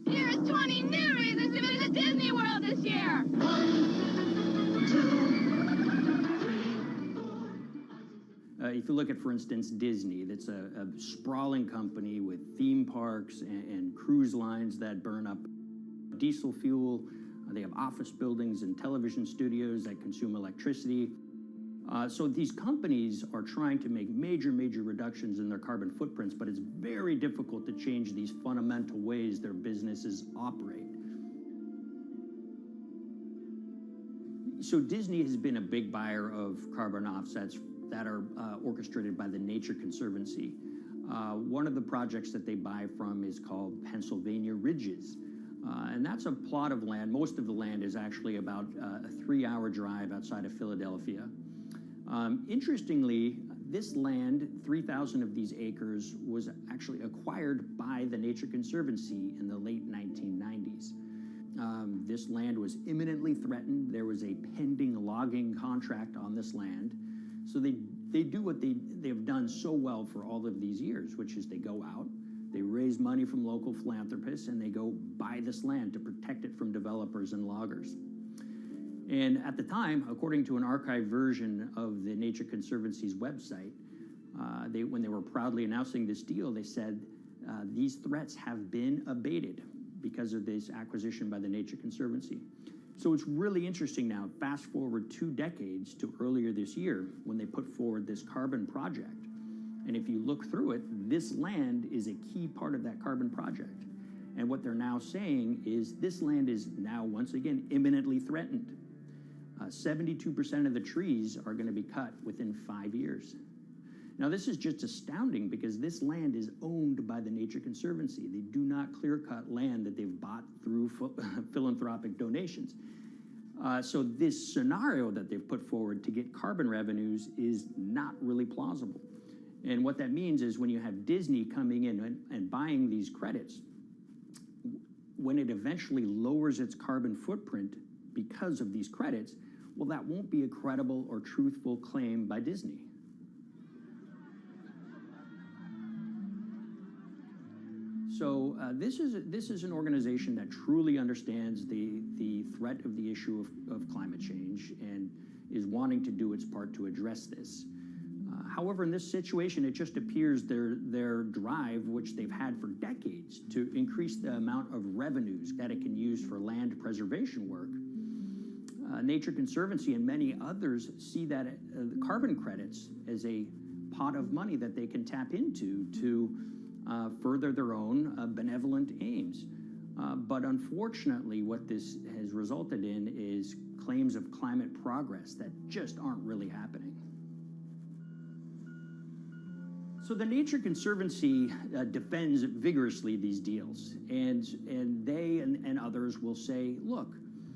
Here's 20 new reasons to visit Disney World this year. 1, 2, 3, 4. If you look at, for instance, Disney, that's a sprawling company with theme parks and cruise lines that burn up diesel fuel. They have office buildings and television studios that consume electricity. So these companies are trying to make major reductions in their carbon footprints, but it's very difficult to change these fundamental ways their businesses operate. So Disney has been a big buyer of carbon offsets that are orchestrated by the Nature Conservancy. One of the projects that they buy from is called Pennsylvania Ridges. And that's a plot of land. Most of the land is actually about a 3-hour drive outside of Philadelphia. Interestingly, this land, 3,000 of these acres, was actually acquired by the Nature Conservancy in the late 1990s. This land was imminently threatened. There was a pending logging contract on this land. So they do what they've done so well for all of these years, which is they go out, they raise money from local philanthropists, and they go buy this land to protect it from developers and loggers. And at the time, according to an archived version of the Nature Conservancy's website, when they were proudly announcing this deal, they said, these threats have been abated because of this acquisition by the Nature Conservancy. So it's really interesting now, fast forward 2 decades to earlier this year when they put forward this carbon project. And if you look through it, this land is a key part of that carbon project. And what they're now saying is this land is now, once again, imminently threatened. 72% of the trees are going to be cut within 5 years. Now, this is just astounding because this land is owned by the Nature Conservancy. They do not clear-cut land that they've bought through philanthropic donations. So this scenario that they've put forward to get carbon revenues is not really plausible. And what that means is when you have Disney coming in and buying these credits, when it eventually lowers its carbon footprint because of these credits, well, that won't be a credible or truthful claim by Disney. So this is an organization that truly understands the threat of the issue of climate change and is wanting to do its part to address this. However, in this situation, it just appears their drive, which they've had for decades, to increase the amount of revenues that it can use for land preservation work, Nature Conservancy and many others see that the carbon credits as a pot of money that they can tap into to further their own benevolent aims. But unfortunately, what this has resulted in is claims of climate progress that just aren't really happening. So the Nature Conservancy defends vigorously these deals, and they and others will say, look,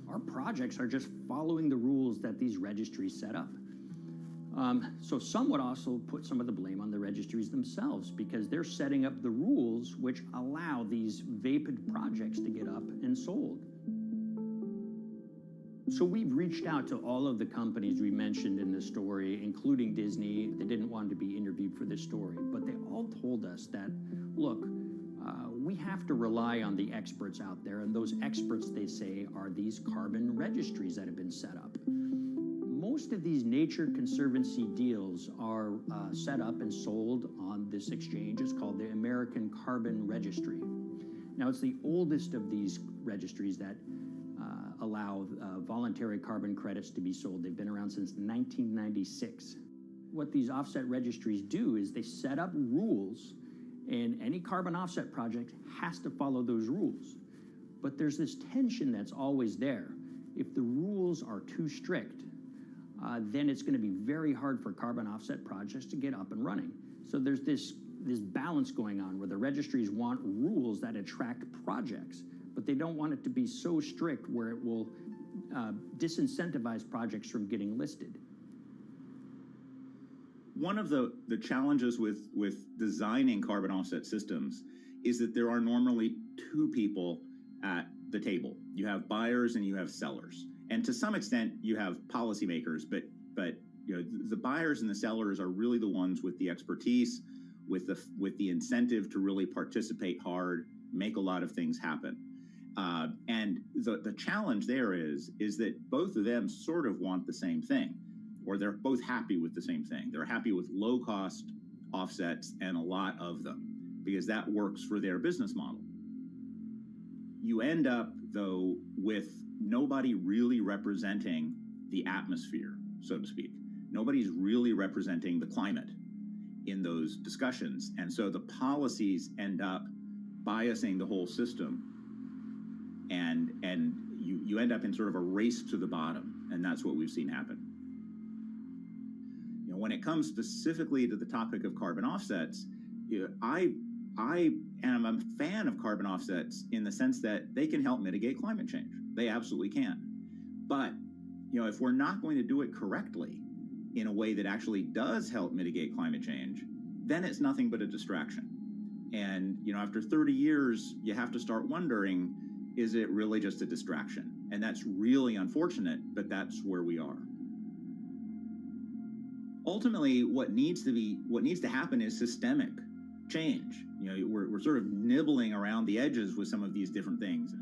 our projects are just following the rules that these registries set up. So some would also put some of the blame on the registries themselves because they're setting up the rules which allow these vapid projects to get up and sold. So we've reached out to all of the companies we mentioned in this story, including Disney. They didn't want to be interviewed for this story, but they all told us that, look, we have to rely on the experts out there, and those experts, they say, are these carbon registries that have been set up. Most of these Nature Conservancy deals are set up and sold on this exchange. It's called the American Carbon Registry. Now, it's the oldest of these registries that allow voluntary carbon credits to be sold. They've been around since 1996. What these offset registries do is they set up rules, and any carbon offset project has to follow those rules. But there's this tension that's always there. If the rules are too strict, then it's going to be very hard for carbon offset projects to get up and running. So there's this balance going on where the registries want rules that attract projects, but they don't want it to be so strict where it will disincentivize projects from getting listed. One of the challenges with designing carbon offset systems is that there are normally two people at the table. You have buyers and you have sellers. And to some extent, you have policymakers, but you know, the buyers and the sellers are really the ones with the expertise, with the incentive to really participate hard, make a lot of things happen. And the challenge there is that both of them sort of want the same thing, or they're both happy with the same thing. They're happy with low-cost offsets and a lot of them, because that works for their business model. You end up, though, with nobody really representing the atmosphere, so to speak. Nobody's really representing the climate in those discussions. And so the policies end up biasing the whole system. And you end up in sort of a race to the bottom. And that's what we've seen happen. You know, when it comes specifically to the topic of carbon offsets, you know, I am a fan of carbon offsets in the sense that they can help mitigate climate change. They absolutely can. But, you know, if we're not going to do it correctly in a way that actually does help mitigate climate change, then it's nothing but a distraction. And, you know, after 30 years, you have to start wondering, is it really just a distraction? And that's really unfortunate, but that's where we are. Ultimately, what needs to happen is systemic change. You know, we're sort of nibbling around the edges with some of these different things.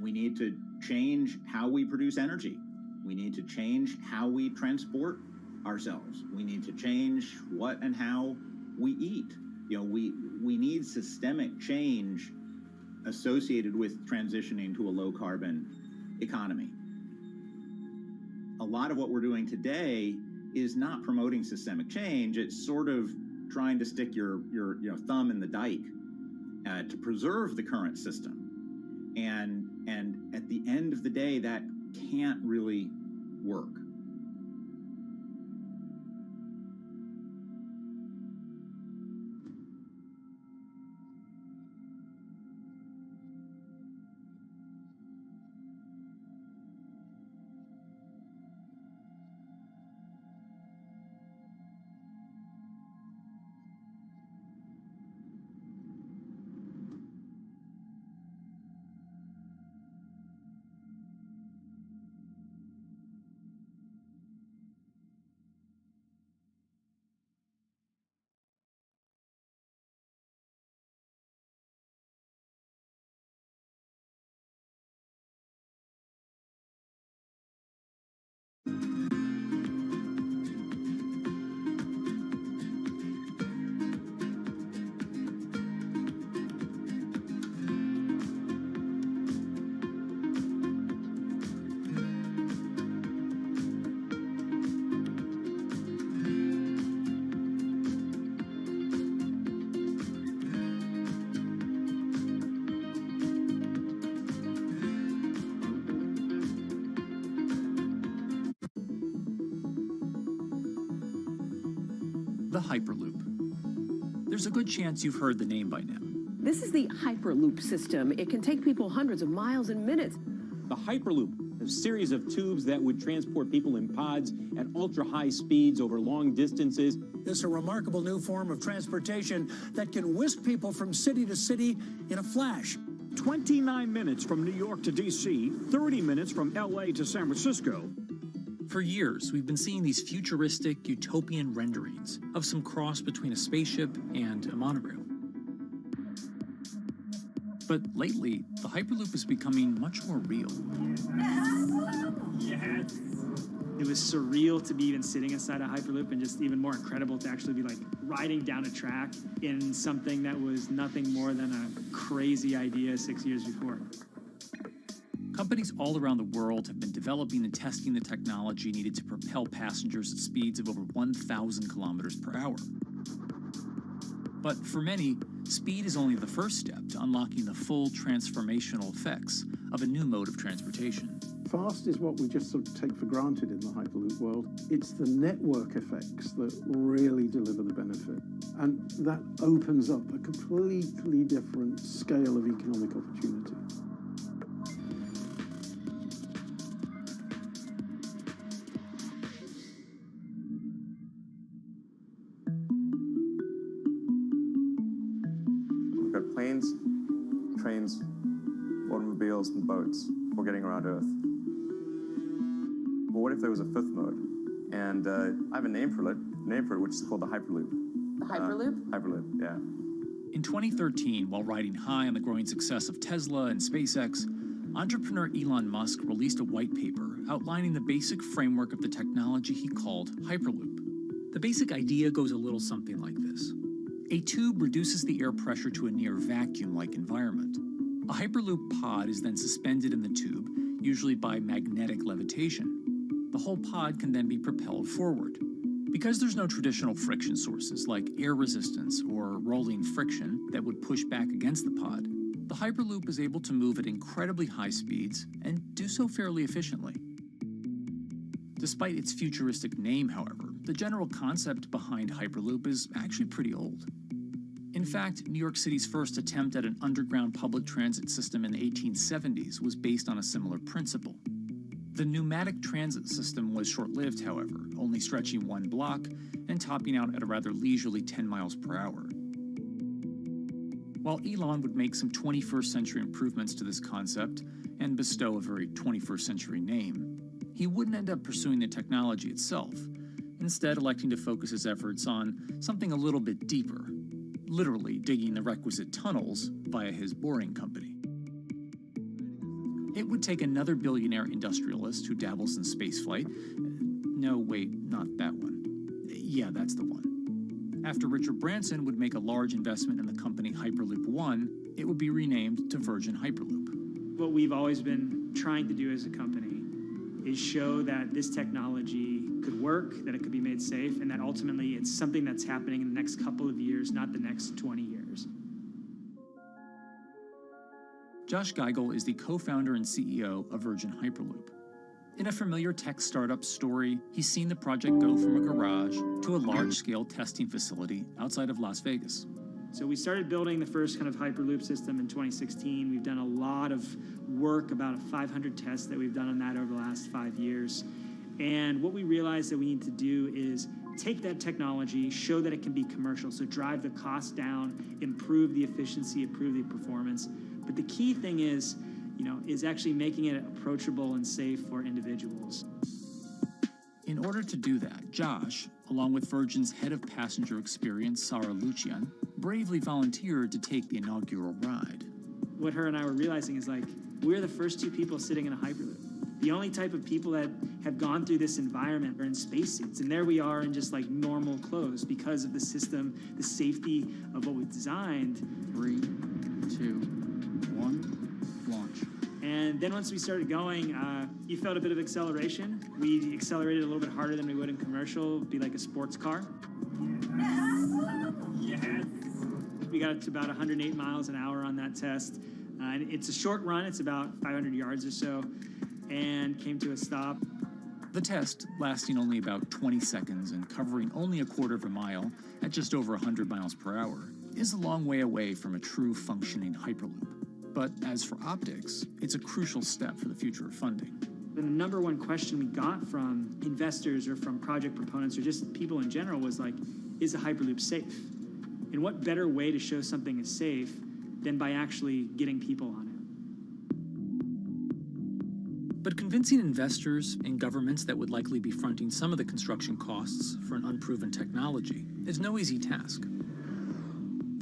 We need to change how we produce energy. We need to change how we transport ourselves. We need to change what and how we eat. You know, we need systemic change associated with transitioning to a low carbon economy. A lot of what we're doing today is not promoting systemic change. It's sort of trying to stick your thumb in the dike to preserve the current system. And at the end of the day, that can't really work. the Hyperloop. There's a good chance you've heard the name by now. This is the Hyperloop system. It can take people hundreds of miles in minutes. The Hyperloop, a series of tubes that would transport people in pods at ultra-high speeds over long distances. It's a remarkable new form of transportation that can whisk people from city to city in a flash. 29 minutes from New York to D.C., 30 minutes from L.A. to San Francisco. For years, we've been seeing these futuristic, utopian renderings of some cross between a spaceship and a monorail. But lately, the Hyperloop is becoming much more real. Yes. It was surreal to be even sitting inside a Hyperloop, and just even more incredible to actually be like riding down a track in something that was nothing more than a crazy idea 6 years before. Companies all around the world have been developing and testing the technology needed to propel passengers at speeds of over 1,000 kilometers per hour. But for many, speed is only the first step to unlocking the full transformational effects of a new mode of transportation. Fast is what we just sort of take for granted in the Hyperloop world. It's the network effects that really deliver the benefit. And that opens up a completely different scale of economic opportunity. We've got planes, trains, automobiles, and boats for getting around Earth. But what if there was a fifth mode? And I have a name for it, which is called the Hyperloop. The Hyperloop? Hyperloop, yeah. In 2013, while riding high on the growing success of Tesla and SpaceX, entrepreneur Elon Musk released a white paper outlining the basic framework of the technology he called Hyperloop. The basic idea goes a little something like this. A tube reduces the air pressure to a near vacuum-like environment. A Hyperloop pod is then suspended in the tube, usually by magnetic levitation. The whole pod can then be propelled forward. Because there's no traditional friction sources like air resistance or rolling friction that would push back against the pod, the Hyperloop is able to move at incredibly high speeds and do so fairly efficiently. Despite its futuristic name, however, the general concept behind Hyperloop is actually pretty old. In fact, New York City's first attempt at an underground public transit system in the 1870s was based on a similar principle. The pneumatic transit system was short-lived, however, only stretching one block and topping out at a rather leisurely 10 miles per hour. While Elon would make some 21st century improvements to this concept and bestow a very 21st century name, he wouldn't end up pursuing the technology itself, instead electing to focus his efforts on something a little bit deeper, literally digging the requisite tunnels via his boring company. It would take another billionaire industrialist who dabbles in spaceflight. No, wait, not that one. Yeah, that's the one. After Richard Branson would make a large investment in the company Hyperloop One, it would be renamed to Virgin Hyperloop. What we've always been trying to do as a company is show that this technology could work, that it could be made safe, and that ultimately it's something that's happening in the next couple of years, not the next 20 years. Josh Geigel is the co-founder and CEO of Virgin Hyperloop. In a familiar tech startup story, he's seen the project go from a garage to a large-scale testing facility outside of Las Vegas. So we started building the first kind of Hyperloop system in 2016. We've done a lot of work, about 500 tests that we've done on that over the last 5 years. And what we realized that we need to do is take that technology, show that it can be commercial, so drive the cost down, improve the efficiency, improve the performance. But the key thing is actually making it approachable and safe for individuals. In order to do that, Josh, along with Virgin's head of passenger experience, Sarah Lucian, bravely volunteered to take the inaugural ride. What her and I were realizing is we're the first two people sitting in a Hyperloop. The only type of people that have gone through this environment are in spacesuits, and there we are in just normal clothes because of the system, the safety of what we've designed. 3, 2, 1, launch. And then once we started going, you felt a bit of acceleration. We accelerated a little bit harder than we would in commercial. It'd be like a sports car. Yes. We got to about 108 miles an hour on that test. And it's a short run. It's about 500 yards or so. And came to a stop. The test, lasting only about 20 seconds and covering only a quarter of a mile at just over 100 miles per hour, is a long way away from a true functioning Hyperloop. But as for optics, it's a crucial step for the future of funding. The number one question we got from investors or from project proponents or just people in general was like, is a Hyperloop safe? And what better way to show something is safe than by actually getting people on it? But convincing investors and governments that would likely be fronting some of the construction costs for an unproven technology is no easy task.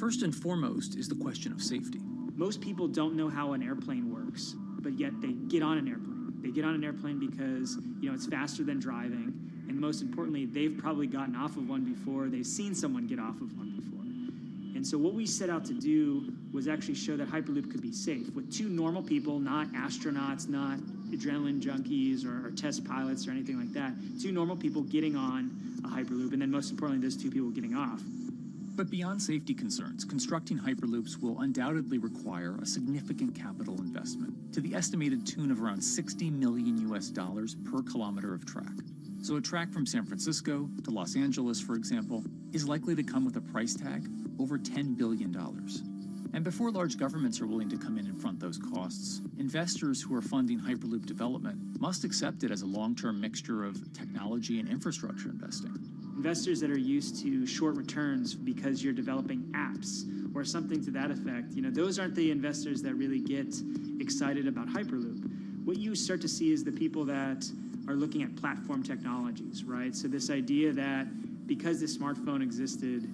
First and foremost is the question of safety. Most people don't know how an airplane works, but yet they get on an airplane. They get on an airplane because, it's faster than driving, and most importantly, they've probably gotten off of one before, they've seen someone get off of one before. And so what we set out to do was actually show that Hyperloop could be safe with two normal people, not astronauts, not adrenaline junkies or test pilots or anything like that. Two normal people getting on a Hyperloop, and then most importantly, those two people getting off. But beyond safety concerns, constructing Hyperloops will undoubtedly require a significant capital investment to the estimated tune of around $60 million per kilometer of track. So a track from San Francisco to Los Angeles, for example, is likely to come with a price tag over $10 billion. And before large governments are willing to come in and front those costs, investors who are funding Hyperloop development must accept it as a long-term mixture of technology and infrastructure investing. Investors that are used to short returns because you're developing apps or something to that effect, those aren't the investors that really get excited about Hyperloop. What you start to see is the people that are looking at platform technologies, right? So this idea that because the smartphone existed,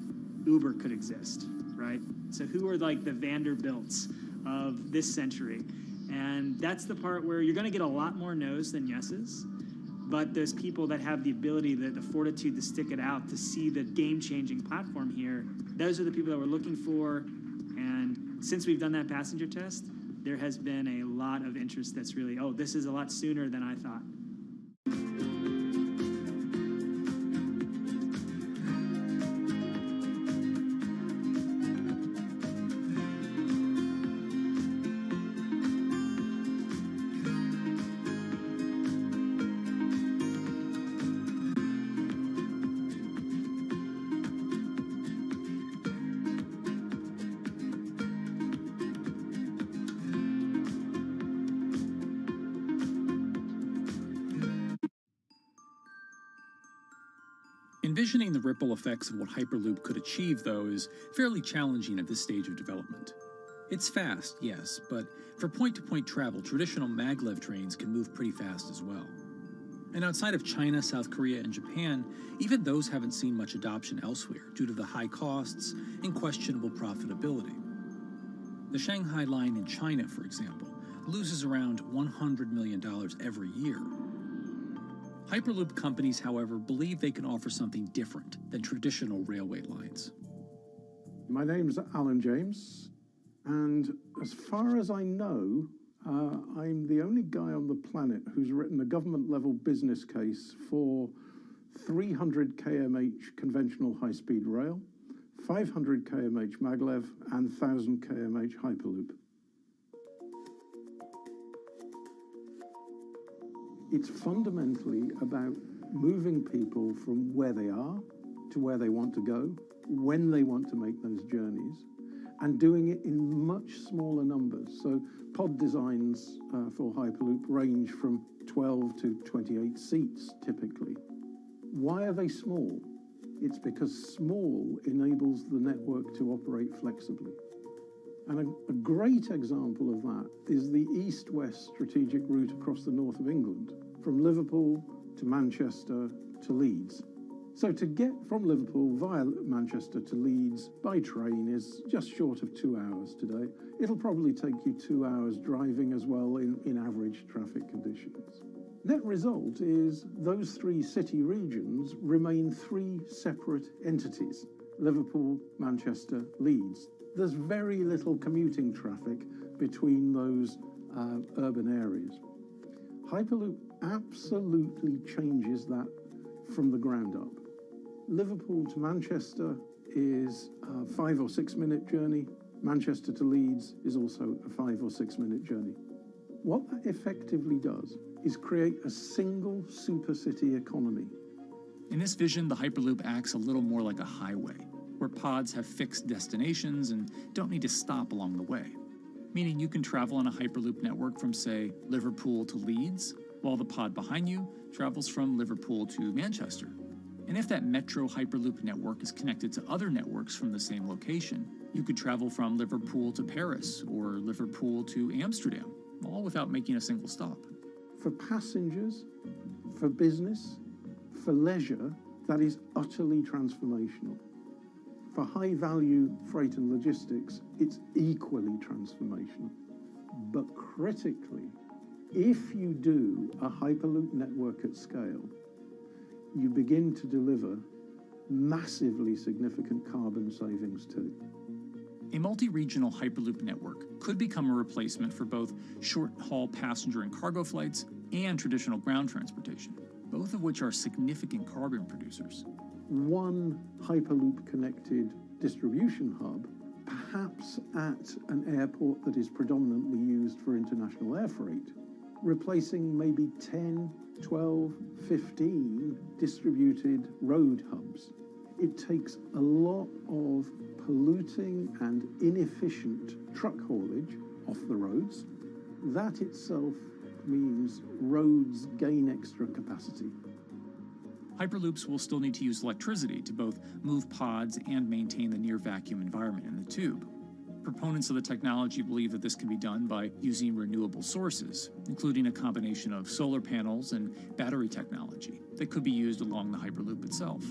Uber could exist, right? So who are like the Vanderbilts of this century? And that's the part where you're going to get a lot more no's than yeses. But those people that have the ability, the fortitude to stick it out, to see the game-changing platform here, those are the people that we're looking for. And since we've done that passenger test, there has been a lot of interest that's really, this is a lot sooner than I thought. Envisioning the ripple effects of what Hyperloop could achieve, though, is fairly challenging at this stage of development. It's fast, yes, but for point-to-point travel, traditional maglev trains can move pretty fast as well. And outside of China, South Korea, and Japan, even those haven't seen much adoption elsewhere due to the high costs and questionable profitability. The Shanghai line in China, for example, loses around $100 million every year. Hyperloop companies, however, believe they can offer something different than traditional railway lines. My name's Alan James, and as far as I know, I'm the only guy on the planet who's written a government-level business case for 300 kmh conventional high-speed rail, 500 kmh maglev, and 1,000 kmh Hyperloop. It's fundamentally about moving people from where they are to where they want to go, when they want to make those journeys, and doing it in much smaller numbers. So pod designs for Hyperloop range from 12 to 28 seats, typically. Why are they small? It's because small enables the network to operate flexibly. And a great example of that is the east-west strategic route across the north of England, from Liverpool to Manchester to Leeds. So to get from Liverpool via Manchester to Leeds by train is just short of 2 hours today. It'll probably take you 2 hours driving as well in average traffic conditions. Net result is those three city regions remain three separate entities: Liverpool, Manchester, Leeds. There's very little commuting traffic between those urban areas. Hyperloop absolutely changes that from the ground up. Liverpool to Manchester is a 5 or 6 minute journey. Manchester to Leeds is also a 5 or 6 minute journey. What that effectively does is create a single supercity economy. In this vision, the Hyperloop acts a little more like a highway, where pods have fixed destinations and don't need to stop along the way. Meaning you can travel on a Hyperloop network from, say, Liverpool to Leeds, while the pod behind you travels from Liverpool to Manchester. And if that metro Hyperloop network is connected to other networks from the same location, you could travel from Liverpool to Paris or Liverpool to Amsterdam, all without making a single stop. For passengers, for business, for leisure, that is utterly transformational. For high-value freight and logistics, it's equally transformational. But critically, if you do a Hyperloop network at scale, you begin to deliver massively significant carbon savings too. A multi-regional Hyperloop network could become a replacement for both short-haul passenger and cargo flights and traditional ground transportation, both of which are significant carbon producers. One Hyperloop-connected distribution hub, perhaps at an airport that is predominantly used for international air freight, replacing maybe 10, 12, 15 distributed road hubs. It takes a lot of polluting and inefficient truck haulage off the roads. That itself means roads gain extra capacity. Hyperloops will still need to use electricity to both move pods and maintain the near-vacuum environment in the tube. Proponents of the technology believe that this can be done by using renewable sources, including a combination of solar panels and battery technology that could be used along the Hyperloop itself.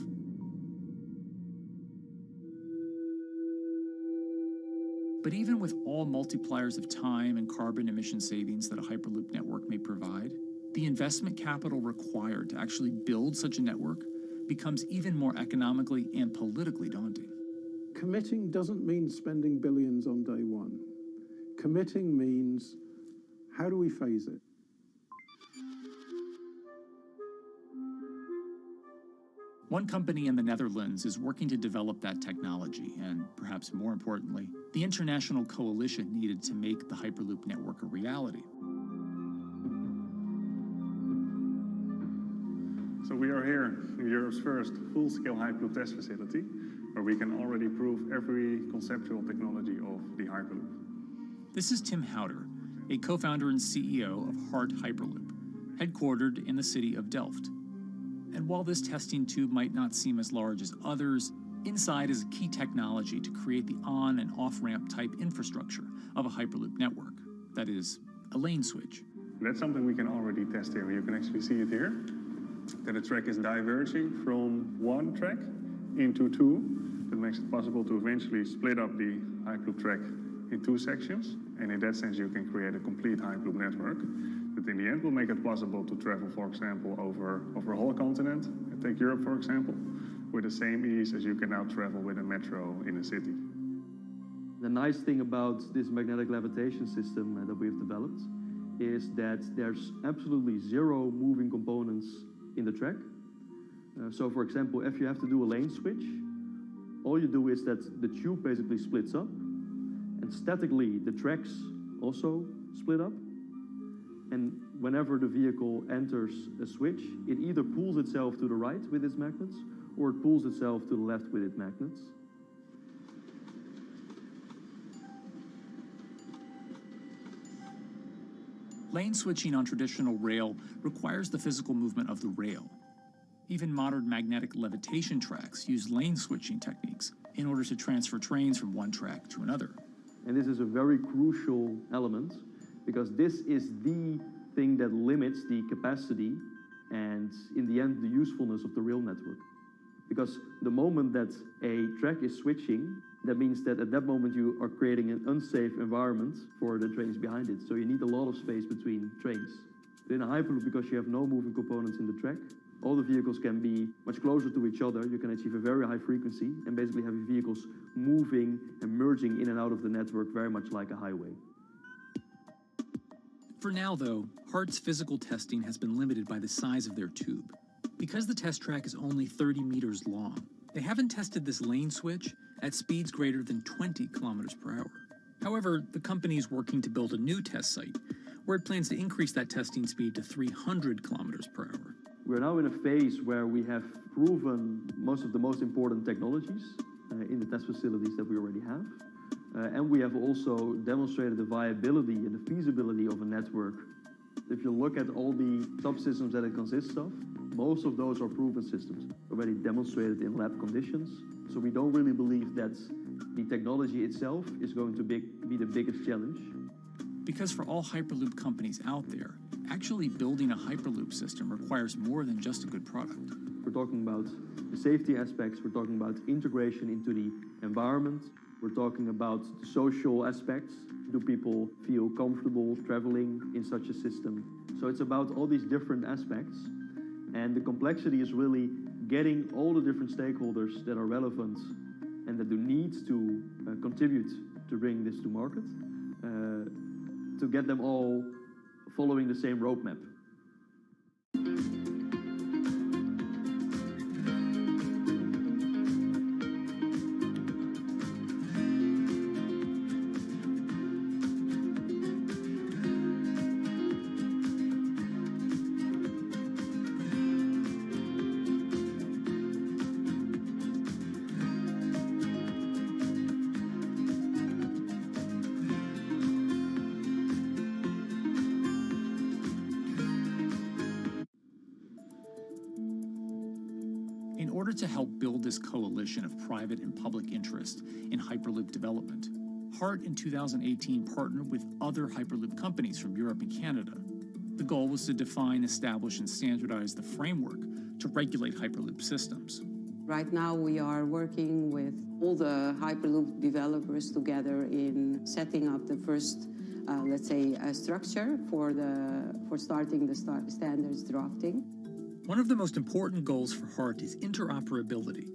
But even with all multipliers of time and carbon emission savings that a Hyperloop network may provide, the investment capital required to actually build such a network becomes even more economically and politically daunting. Committing doesn't mean spending billions on day one. Committing means, how do we phase it? One company in the Netherlands is working to develop that technology, and perhaps more importantly, the international coalition needed to make the Hyperloop network a reality. So we are here in Europe's first full-scale Hyperloop test facility, where we can already prove every conceptual technology of the Hyperloop. This is Tim Houter, a co-founder and CEO of Hart Hyperloop, headquartered in the city of Delft. And while this testing tube might not seem as large as others, inside is a key technology to create the on- and off-ramp type infrastructure of a Hyperloop network. That is, a lane switch. That's something we can already test here. You can actually see it here, that the track is diverging from one track into two. That makes it possible to eventually split up the Hyperloop track in two sections. And in that sense, you can create a complete Hyperloop network. That in the end will make it possible to travel, for example, over a whole continent. Take Europe, for example, with the same ease as you can now travel with a metro in a city. The nice thing about this magnetic levitation system that we've developed is that there's absolutely zero moving components in the track. So for example, if you have to do a lane switch, all you do is that the tube basically splits up, and statically the tracks also split up. And whenever the vehicle enters a switch, it either pulls itself to the right with its magnets, or it pulls itself to the left with its magnets. Lane switching on traditional rail requires the physical movement of the rail. Even modern magnetic levitation tracks use lane switching techniques in order to transfer trains from one track to another. And this is a very crucial element, because this is the thing that limits the capacity and, in the end, the usefulness of the rail network. Because the moment that a track is switching, that means that at that moment you are creating an unsafe environment for the trains behind it. So you need a lot of space between trains. But in a Hyperloop, because you have no moving components in the track, all the vehicles can be much closer to each other. You can achieve a very high frequency and basically have your vehicles moving and merging in and out of the network very much like a highway. For now, though, Hart's physical testing has been limited by the size of their tube. Because the test track is only 30 meters long, they haven't tested this lane switch at speeds greater than 20 kilometers per hour. However, the company is working to build a new test site where it plans to increase that testing speed to 300 kilometers per hour. We're now in a phase where we have proven most of the most important technologies in the test facilities that we already have. And we have also demonstrated the viability and the feasibility of a network. If you look at all the subsystems that it consists of, most of those are proven systems, already demonstrated in lab conditions. So we don't really believe that the technology itself is going to be the biggest challenge. Because for all Hyperloop companies out there, actually building a Hyperloop system requires more than just a good product. We're talking about the safety aspects, we're talking about integration into the environment, we're talking about the social aspects. Do people feel comfortable traveling in such a system? So it's about all these different aspects, and the complexity is really getting all the different stakeholders that are relevant and that do need to contribute to bring this to market, to get them all following the same roadmap. In order to help build this coalition of private and public interest in Hyperloop development, HART in 2018 partnered with other Hyperloop companies from Europe and Canada. The goal was to define, establish, and standardize the framework to regulate Hyperloop systems. Right now we are working with all the Hyperloop developers together in setting up the first, let's say, structure for starting the standards drafting. One of the most important goals for HART is interoperability,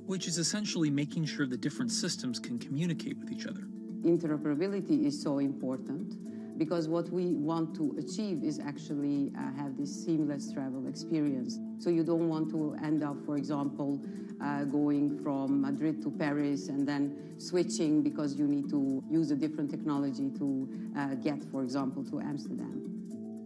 which is essentially making sure that different systems can communicate with each other. Interoperability is so important because what we want to achieve is actually have this seamless travel experience. So you don't want to end up, for example, going from Madrid to Paris and then switching because you need to use a different technology to get, for example, to Amsterdam.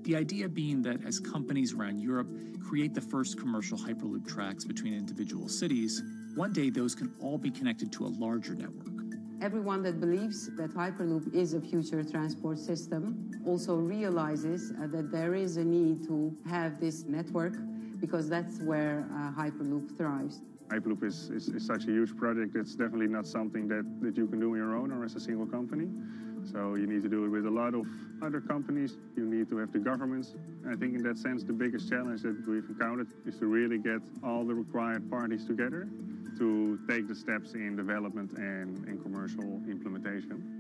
The idea being that as companies around Europe create the first commercial Hyperloop tracks between individual cities, one day those can all be connected to a larger network. Everyone that believes that Hyperloop is a future transport system also realizes that there is a need to have this network because that's where Hyperloop thrives. Hyperloop is such a huge project. It's definitely not something that you can do on your own or as a single company. So you need to do it with a lot of other companies. You need to have the governments. I think in that sense, the biggest challenge that we've encountered is to really get all the required parties together to take the steps in development and in commercial implementation.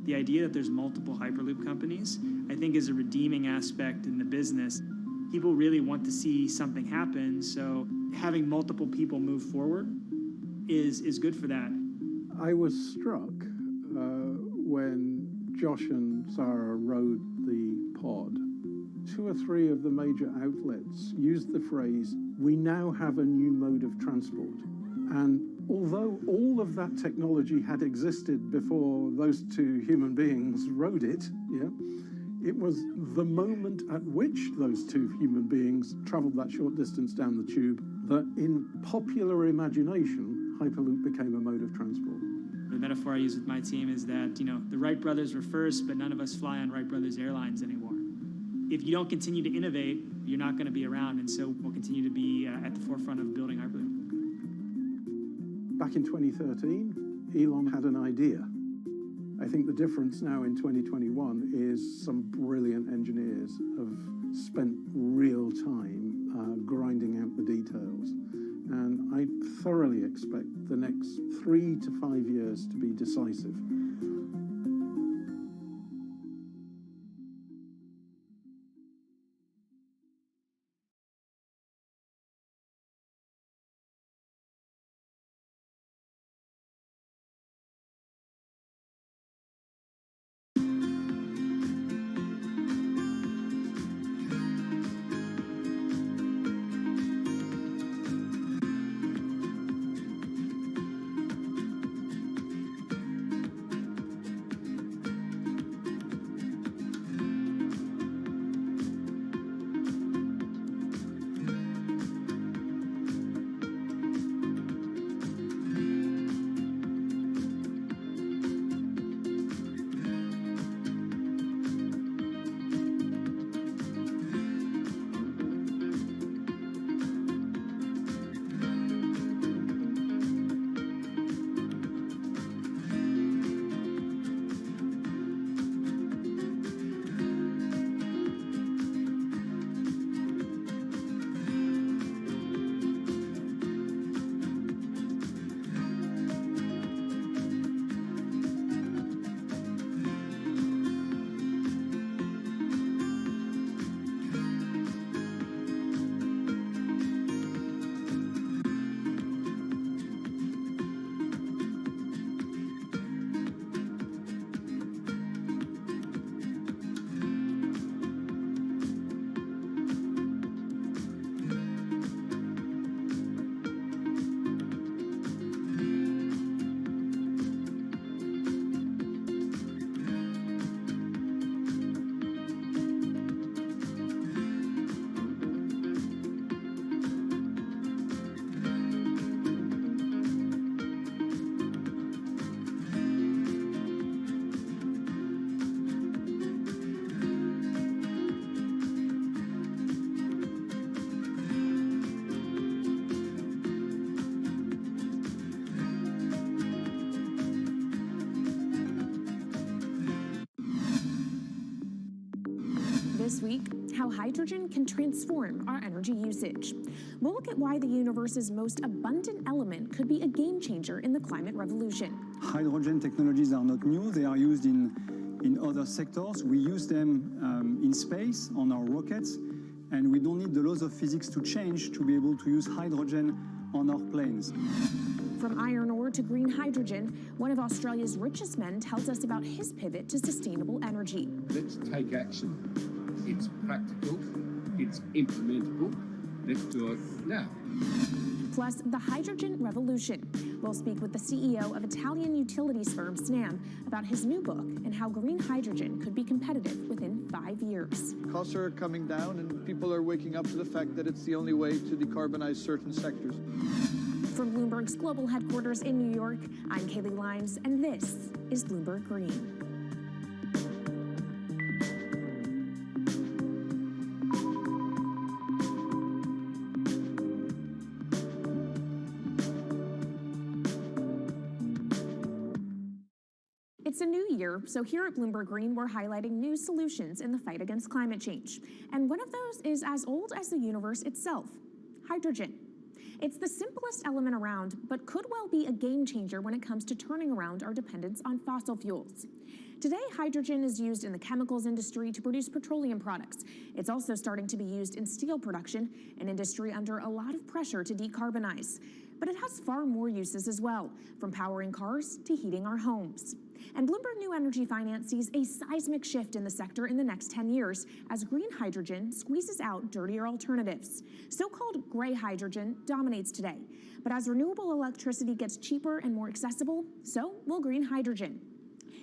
The idea that there's multiple Hyperloop companies, I think, is a redeeming aspect in the business. People really want to see something happen, so having multiple people move forward is good for that. I was struck when Josh and Sarah rode the pod. 2 or 3 of the major outlets used the phrase, "We now have a new mode of transport." And although all of that technology had existed before those 2 human beings rode it, it was the moment at which those 2 human beings traveled that short distance down the tube that in popular imagination, Hyperloop became a mode of transport. The metaphor I use with my team is that, the Wright brothers were first, but none of us fly on Wright brothers airlines anymore. If you don't continue to innovate, you're not going to be around, and so we'll continue to be at the forefront of building Hyperloop. Back in 2013, Elon had an idea. I think the difference now in 2021 is some brilliant engineers have spent real time grinding out the details. And I thoroughly expect the next 3 to 5 years to be decisive. This week, how hydrogen can transform our energy usage. We'll look at why the universe's most abundant element could be a game changer in the climate revolution. Hydrogen technologies are not new. They are used in other sectors. We use them in space, on our rockets, and we don't need the laws of physics to change to be able to use hydrogen on our planes. From iron ore to green hydrogen, one of Australia's richest men tells us about his pivot to sustainable energy. Let's take action. It's practical, it's implementable. Let's do it now. Plus, the hydrogen revolution. We'll speak with the CEO of Italian utilities firm Snam about his new book and how green hydrogen could be competitive within 5 years. Costs are coming down and people are waking up to the fact that it's the only way to decarbonize certain sectors. From Bloomberg's global headquarters in New York, I'm Kaylee Lyons, and this is Bloomberg Green. It's a new year, so here at Bloomberg Green, we're highlighting new solutions in the fight against climate change. And one of those is as old as the universe itself, hydrogen. It's the simplest element around, but could well be a game changer when it comes to turning around our dependence on fossil fuels. Today, hydrogen is used in the chemicals industry to produce petroleum products. It's also starting to be used in steel production, an industry under a lot of pressure to decarbonize. But it has far more uses as well, from powering cars to heating our homes. And Bloomberg New Energy Finance sees a seismic shift in the sector in the next 10 years as green hydrogen squeezes out dirtier alternatives. So-called gray hydrogen dominates today. But as renewable electricity gets cheaper and more accessible, so will green hydrogen.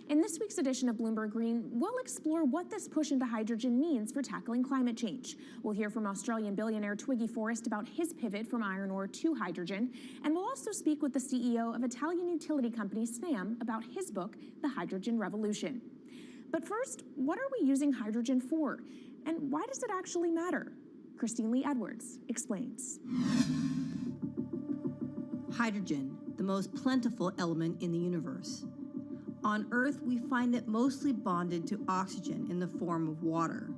In this week's edition of Bloomberg Green, we'll explore what this push into hydrogen means for tackling climate change. We'll hear from Australian billionaire Twiggy Forrest about his pivot from iron ore to hydrogen, and we'll also speak with the CEO of Italian utility company Snam about his book, The Hydrogen Revolution. But first, what are we using hydrogen for? And why does it actually matter? Christine Lee Edwards explains. Hydrogen, the most plentiful element in the universe. On Earth, we find it mostly bonded to oxygen in the form of water,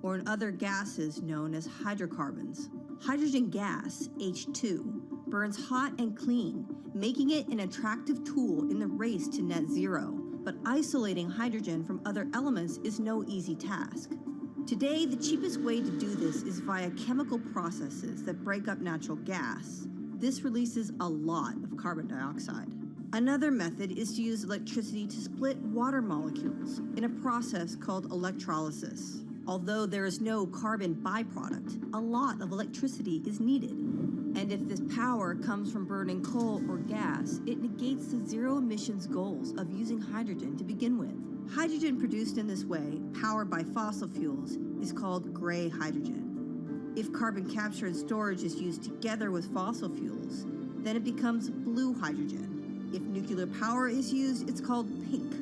or in other gases known as hydrocarbons. Hydrogen gas, H2, burns hot and clean, making it an attractive tool in the race to net zero. But isolating hydrogen from other elements is no easy task. Today, the cheapest way to do this is via chemical processes that break up natural gas. This releases a lot of carbon dioxide. Another method is to use electricity to split water molecules in a process called electrolysis. Although there is no carbon byproduct, a lot of electricity is needed. And if this power comes from burning coal or gas, it negates the zero emissions goals of using hydrogen to begin with. Hydrogen produced in this way, powered by fossil fuels, is called gray hydrogen. If carbon capture and storage is used together with fossil fuels, then it becomes blue hydrogen. If nuclear power is used, it's called pink.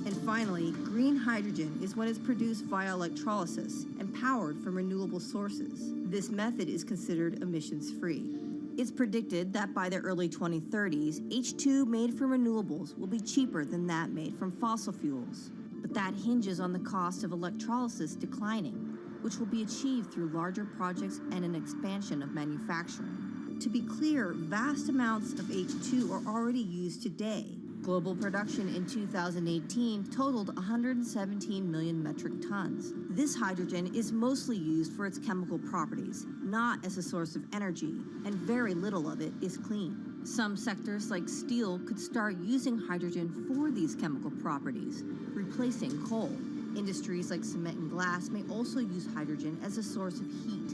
And finally, green hydrogen is when it's produced via electrolysis and powered from renewable sources. This method is considered emissions-free. It's predicted that by the early 2030s, H2 made from renewables will be cheaper than that made from fossil fuels. But that hinges on the cost of electrolysis declining, which will be achieved through larger projects and an expansion of manufacturing. To be clear, vast amounts of H2 are already used today. Global production in 2018 totaled 117 million metric tons. This hydrogen is mostly used for its chemical properties, not as a source of energy, and very little of it is clean. Some sectors like steel could start using hydrogen for these chemical properties, replacing coal. Industries like cement and glass may also use hydrogen as a source of heat.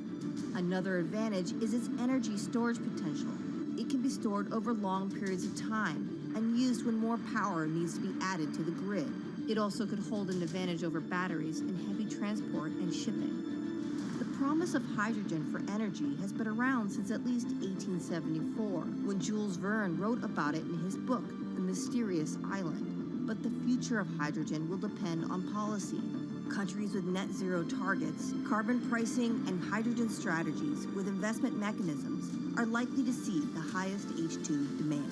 Another advantage is its energy storage potential. It can be stored over long periods of time and used when more power needs to be added to the grid. It also could hold an advantage over batteries in heavy transport and shipping. The promise of hydrogen for energy has been around since at least 1874, when Jules Verne wrote about it in his book, The Mysterious Island. But the future of hydrogen will depend on policy. Countries with net zero targets, carbon pricing, and hydrogen strategies with investment mechanisms are likely to see the highest H2 demand.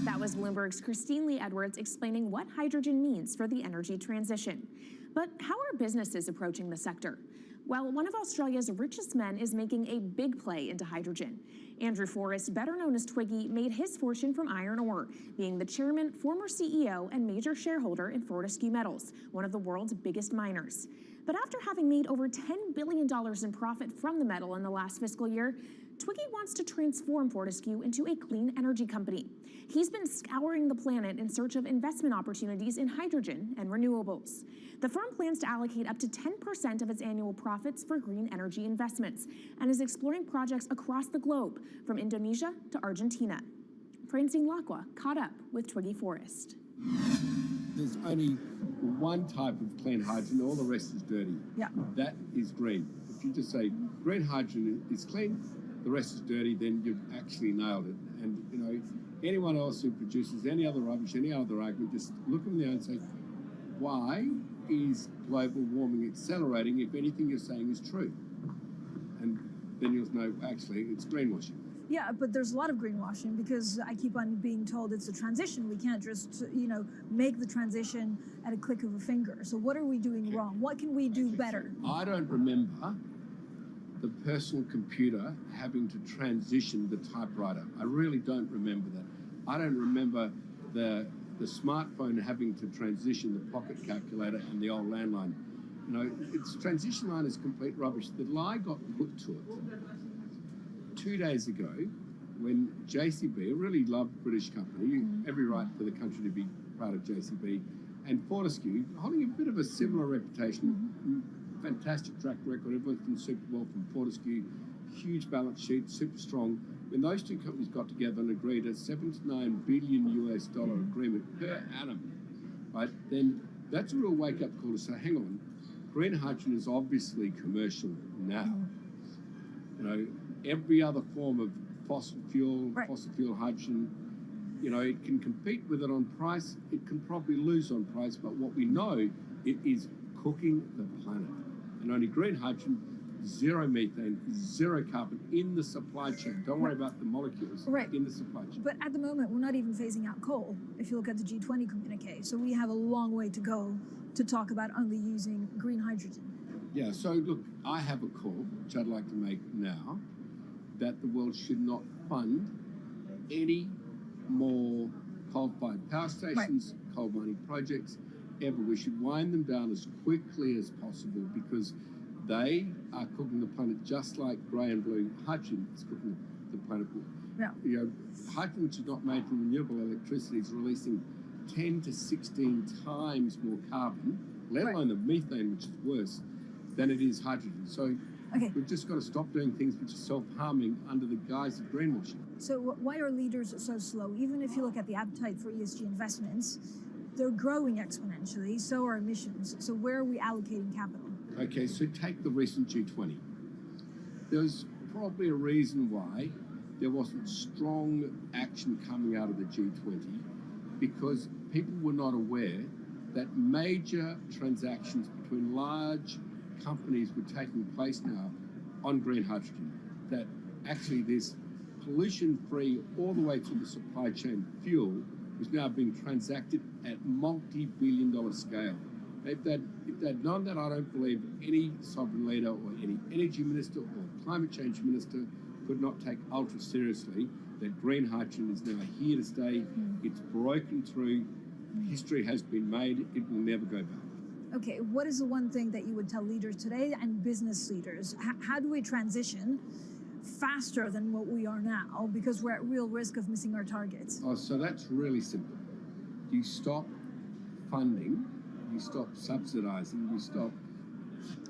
That was Bloomberg's Christine Lee Edwards explaining what hydrogen means for the energy transition. But how are businesses approaching the sector? Well, one of Australia's richest men is making a big play into hydrogen. Andrew Forrest, better known as Twiggy, made his fortune from iron ore, being the chairman, former CEO, and major shareholder in Fortescue Metals, one of the world's biggest miners. But after having made over $10 billion in profit from the metal in the last fiscal year, Twiggy wants to transform Fortescue into a clean energy company. He's been scouring the planet in search of investment opportunities in hydrogen and renewables. The firm plans to allocate up to 10% of its annual profits for green energy investments and is exploring projects across the globe, from Indonesia to Argentina. Francine Lacqua caught up with Twiggy Forrest. There's only one type of clean hydrogen, all the rest is dirty. Yeah. That is green. If you just say green hydrogen is clean, the rest is dirty, then you've actually nailed it. And, you know, anyone else who produces any other rubbish, any other argument, just look them in the eye and say, why is global warming accelerating if anything you're saying is true? And then you'll know, actually, it's greenwashing. Yeah, but there's a lot of greenwashing because I keep on being told it's a transition. We can't just, make the transition at a click of a finger. So what are we doing wrong? What can we do better? I don't remember the personal computer having to transition the typewriter. I really don't remember that. I don't remember the smartphone having to transition the pocket calculator and the old landline. You know, its transition line is complete rubbish. The lie got put to it 2 days ago when JCB, a really loved British company, every right for the country to be part of JCB, and Fortescue, holding a bit of a similar reputation, fantastic track record, everyone's done super well from Fortescue, huge balance sheet, super strong. When those two companies got together and agreed a $7 to $9 billion US agreement per annum, right, then that's a real wake-up call to say, hang on, green hydrogen is obviously commercial now. You know, every other form of fossil fuel hydrogen, you know, it can compete with it on price, it can probably lose on price, but what we know, it is cooking the planet. And only green hydrogen zero methane, zero carbon in the supply chain. Don't worry about the molecules in the supply chain. But at the moment, we're not even phasing out coal, if you look at the G20 communique. So we have a long way to go to talk about only using green hydrogen. Yeah, so look, I have a call, which I'd like to make now, that the world should not fund any more coal-fired power stations, coal mining projects, ever. We should wind them down as quickly as possible because they are cooking the planet just like grey and blue hydrogen is cooking the planet blue. Yeah. You know, hydrogen, which is not made from renewable electricity, is releasing 10 to 16 times more carbon, let alone the methane, which is worse, than it is hydrogen. So we've just got to stop doing things which are self-harming under the guise of greenwashing. So why are leaders so slow? Even if you look at the appetite for ESG investments, they're growing exponentially, so are emissions. So where are we allocating capital? Okay, so take the recent G20. There's probably a reason why there wasn't strong action coming out of the G20 because people were not aware that major transactions between large companies were taking place now on green hydrogen, that actually this pollution-free all the way through the supply chain fuel was now being transacted at multi-billion-dollar scale. If they'd known that, I don't believe any sovereign leader or any energy minister or climate change minister could not take ultra seriously that green hydrogen is now here to stay. It's broken through. History has been made. It will never go back. Okay, what is the one thing that you would tell leaders today and business leaders? How do we transition faster than what we are now because we're at real risk of missing our targets? Oh, so that's really simple. You stop funding, you stop subsidizing, you stop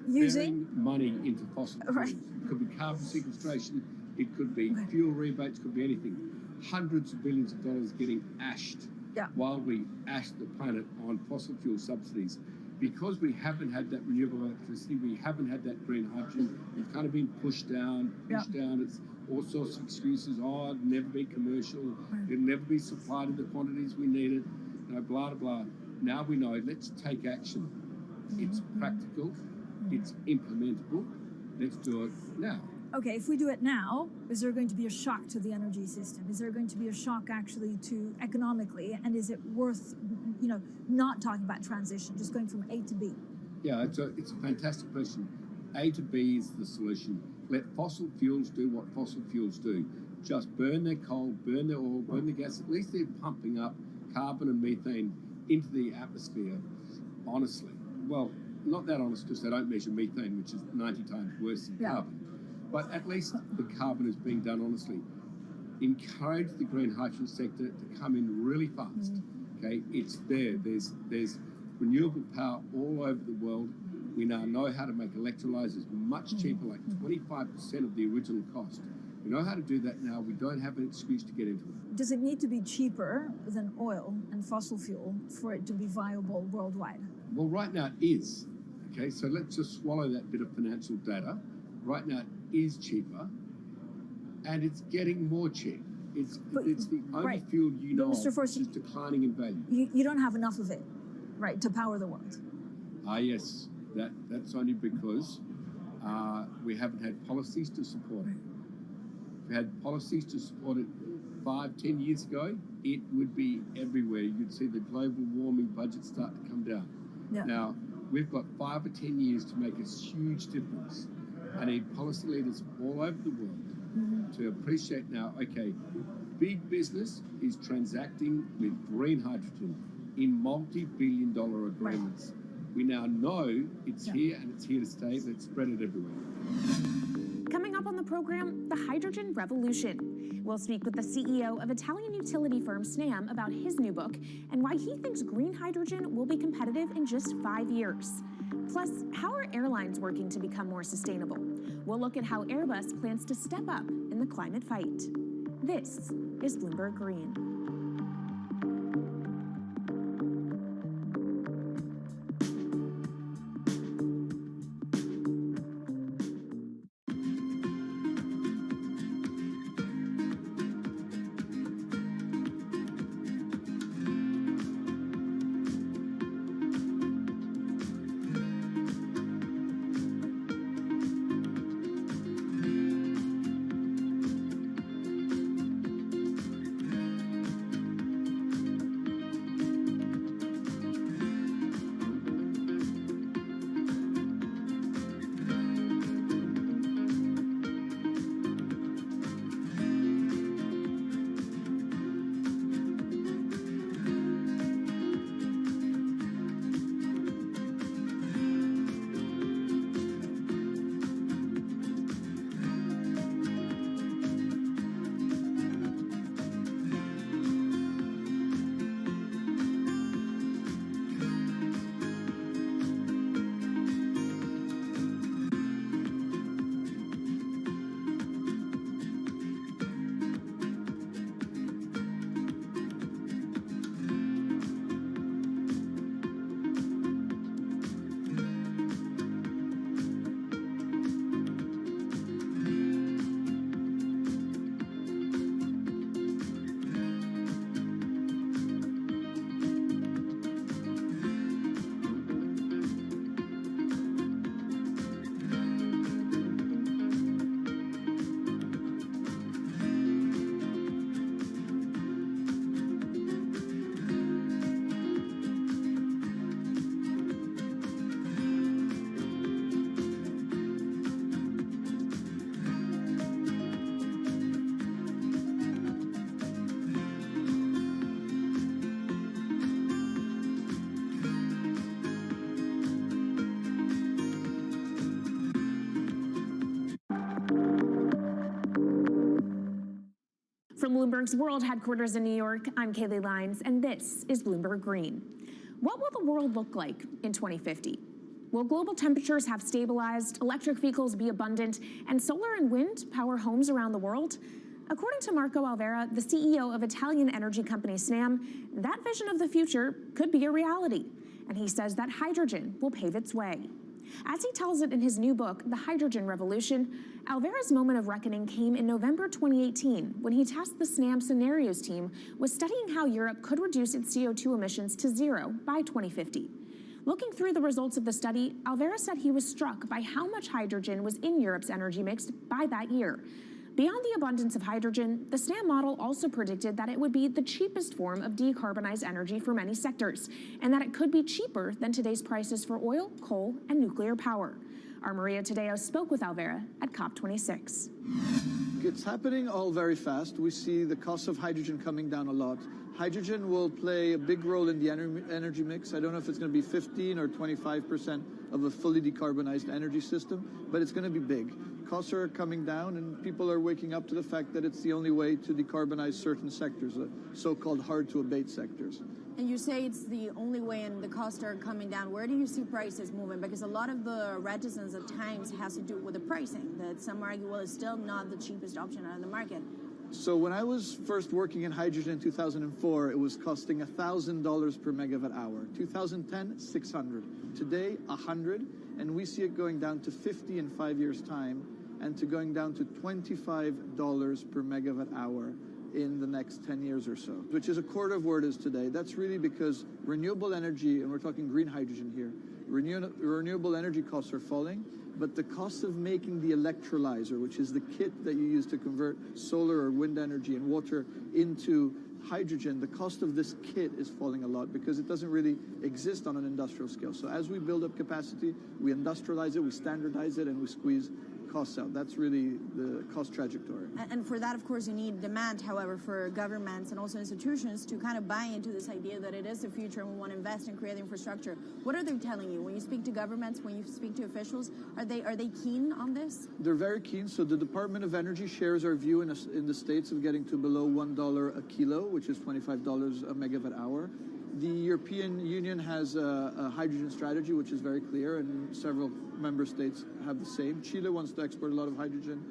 using money into fossil fuels. It could be carbon sequestration, it could be fuel rebates, it could be anything. Hundreds of billions of dollars getting ashed while we ash the planet on fossil fuel subsidies. Because we haven't had that renewable electricity, we haven't had that green hydrogen, it's kind of been pushed down. It's all sorts of excuses. Oh, it'll never be commercial, it'll never be supplied in the quantities we need it, you know, blah, blah, blah. Now we know, let's take action. It's practical, it's implementable, let's do it now. Okay, if we do it now, is there going to be a shock to the energy system? Is there going to be a shock actually to economically? And is it worth, you know, not talking about transition, just going from A to B? Yeah, it's a fantastic question. A to B is the solution. Let fossil fuels do what fossil fuels do. Just burn their coal, burn their oil, burn the gas. At least they're pumping up carbon and methane into the atmosphere, honestly. Well, not that honest because they don't measure methane, which is 90 times worse than carbon. But at least the carbon is being done honestly. Encourage the green hydrogen sector to come in really fast. Okay, it's there. There's renewable power all over the world. We now know how to make electrolyzers much cheaper, like 25% of the original cost. We know how to do that now. We don't have an excuse to get into it. Does it need to be cheaper than oil and fossil fuel for it to be viable worldwide? Well, right now it is. Okay, so let's just swallow that bit of financial data. Right now it is cheaper, and it's getting more cheap. It's the only fuel you know of which is declining in value. You don't have enough of it, right, to power the world. Yes, that's only because we haven't had policies to support it. If we had policies to support it 5-10 years ago, it would be everywhere. You'd see the global warming budget start to come down. Now, we've got 5 or 10 years to make a huge difference. I need policy leaders all over the world to appreciate now, okay, big business is transacting with green hydrogen in multi-billion-dollar agreements. We now know it's here and it's here to stay. Let's spread it everywhere. Coming up on the program, the hydrogen revolution. We'll speak with the CEO of Italian utility firm Snam about his new book and why he thinks green hydrogen will be competitive in just 5 years. Plus, how are airlines working to become more sustainable? We'll look at how Airbus plans to step up in the climate fight. This is Bloomberg Green. Bloomberg's world headquarters in New York, I'm Kaylee Lines, and this is Bloomberg Green. What will the world look like in 2050? Will global temperatures have stabilized, electric vehicles be abundant, and solar and wind power homes around the world? According to Marco Alvera, the CEO of Italian energy company Snam, that vision of the future could be a reality. And he says that hydrogen will pave its way. As he tells it in his new book, The Hydrogen Revolution, Alvera's moment of reckoning came in November 2018 when he tasked the Snam Scenarios team with studying how Europe could reduce its CO2 emissions to zero by 2050. Looking through the results of the study, Alvera said he was struck by how much hydrogen was in Europe's energy mix by that year. Beyond the abundance of hydrogen, the Snam model also predicted that it would be the cheapest form of decarbonized energy for many sectors, and that it could be cheaper than today's prices for oil, coal, and nuclear power. Our Maria Tadeo spoke with Alvera at COP26. It's happening all very fast. We see the cost of hydrogen coming down a lot. Hydrogen will play a big role in the energy mix. I don't know if it's going to be 15 or 25% of a fully decarbonized energy system, but it's going to be big. Costs are coming down, and people are waking up to the fact that it's the only way to decarbonize certain sectors, the so-called hard-to-abate sectors. And you say it's the only way and the costs are coming down. Where do you see prices moving? Because a lot of the reticence at times has to do with the pricing, that some argue, well, it's still not the cheapest option on the market. So when I was first working in hydrogen in 2004, it was costing $1,000 per megawatt hour. 2010, 600. Today, 100, and we see it going down to 50 in 5 years' time, and to going down to $25 per megawatt hour in the next 10 years or so, which is a quarter of where it is today. That's really because renewable energy, and we're talking green hydrogen here, renewable energy costs are falling, but the cost of making the electrolyzer, which is the kit that you use to convert solar or wind energy and water into hydrogen, the cost of this kit is falling a lot because it doesn't really exist on an industrial scale. So as we build up capacity, we industrialize it, we standardize it, and we squeeze costs out. That's really the cost trajectory. And for that, of course, you need demand, however, for governments and also institutions to kind of buy into this idea that it is the future and we want to invest and create infrastructure. What are they telling you? When you speak to governments, when you speak to officials, are they keen on this? They're very keen. So the Department of Energy shares our view in the States of getting to below $1 a kilo, which is $25 a megawatt hour. The European Union has a hydrogen strategy, which is very clear, and several member states have the same. Chile wants to export a lot of hydrogen.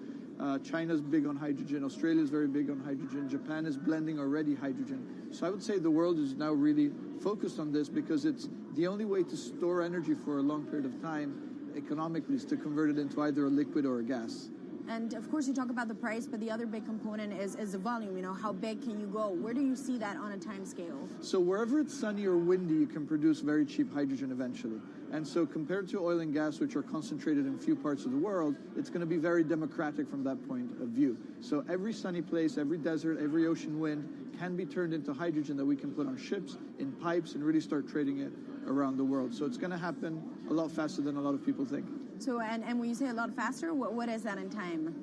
China's big on hydrogen. Australia's very big on hydrogen. Japan is blending already hydrogen. So I would say the world is now really focused on this because it's the only way to store energy for a long period of time economically is to convert it into either a liquid or a gas. And of course, you talk about the price, but the other big component is the volume. You know, how big can you go? Where do you see that on a time scale? So wherever it's sunny or windy, you can produce very cheap hydrogen eventually. And so compared to oil and gas, which are concentrated in few parts of the world, it's going to be very democratic from that point of view. So every sunny place, every desert, every ocean wind can be turned into hydrogen that we can put on ships, in pipes, and really start trading it around the world. So it's going to happen a lot faster than a lot of people think. So, and when you say a lot faster, what is that in time?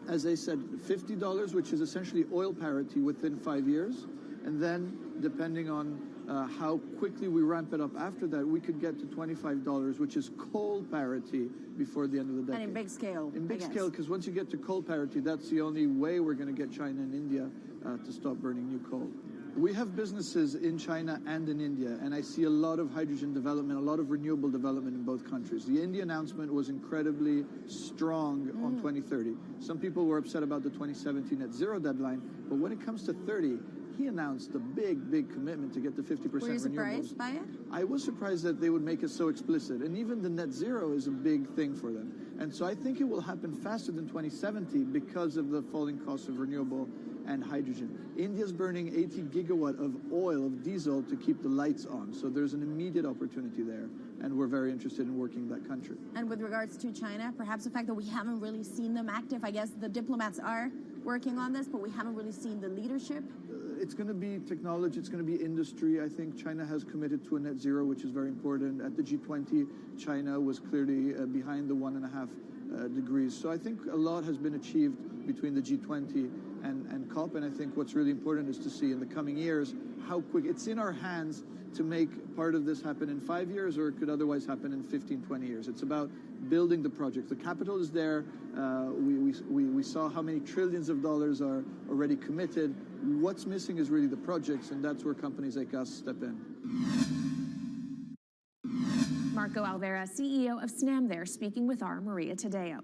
As I said, $50, which is essentially oil parity within 5 years. And then, depending on how quickly we ramp it up after that, we could get to $25, which is coal parity before the end of the decade. And in big scale. In big scale, because once you get to coal parity, that's the only way we're going to get China and India to stop burning new coal. We have businesses in China and in India, and I see a lot of hydrogen development, a lot of renewable development in both countries. The India announcement was incredibly strong on 2030. Some people were upset about the 2017 net zero deadline, but when it comes to 30, he announced a big, big commitment to get to 50% renewables. Were you surprised by it? I was surprised that they would make it so explicit, and even the net zero is a big thing for them. And so I think it will happen faster than 2070 because of the falling cost of renewable and hydrogen. India's burning 80 gigawatt of oil, of diesel, to keep the lights on. So there's an immediate opportunity there, and we're very interested in working in that country. And with regards to China, perhaps the fact that we haven't really seen them active, I guess the diplomats are working on this, but we haven't really seen the leadership. It's going to be technology, it's going to be industry. I think China has committed to a net zero, which is very important. At the G20, China was clearly behind the 1.5 degrees. So I think a lot has been achieved between the G20 and COP, and I think what's really important is to see in the coming years how quick it's in our hands to make part of this happen in 5 years, or it could otherwise happen in 15, 20 years. It's about building the project. The capital is there. We saw how many trillions of dollars are already committed. What's missing is really the projects, and that's where companies like us step in. Marco Alvera, CEO of SNAM there, speaking with our Maria Tadeo.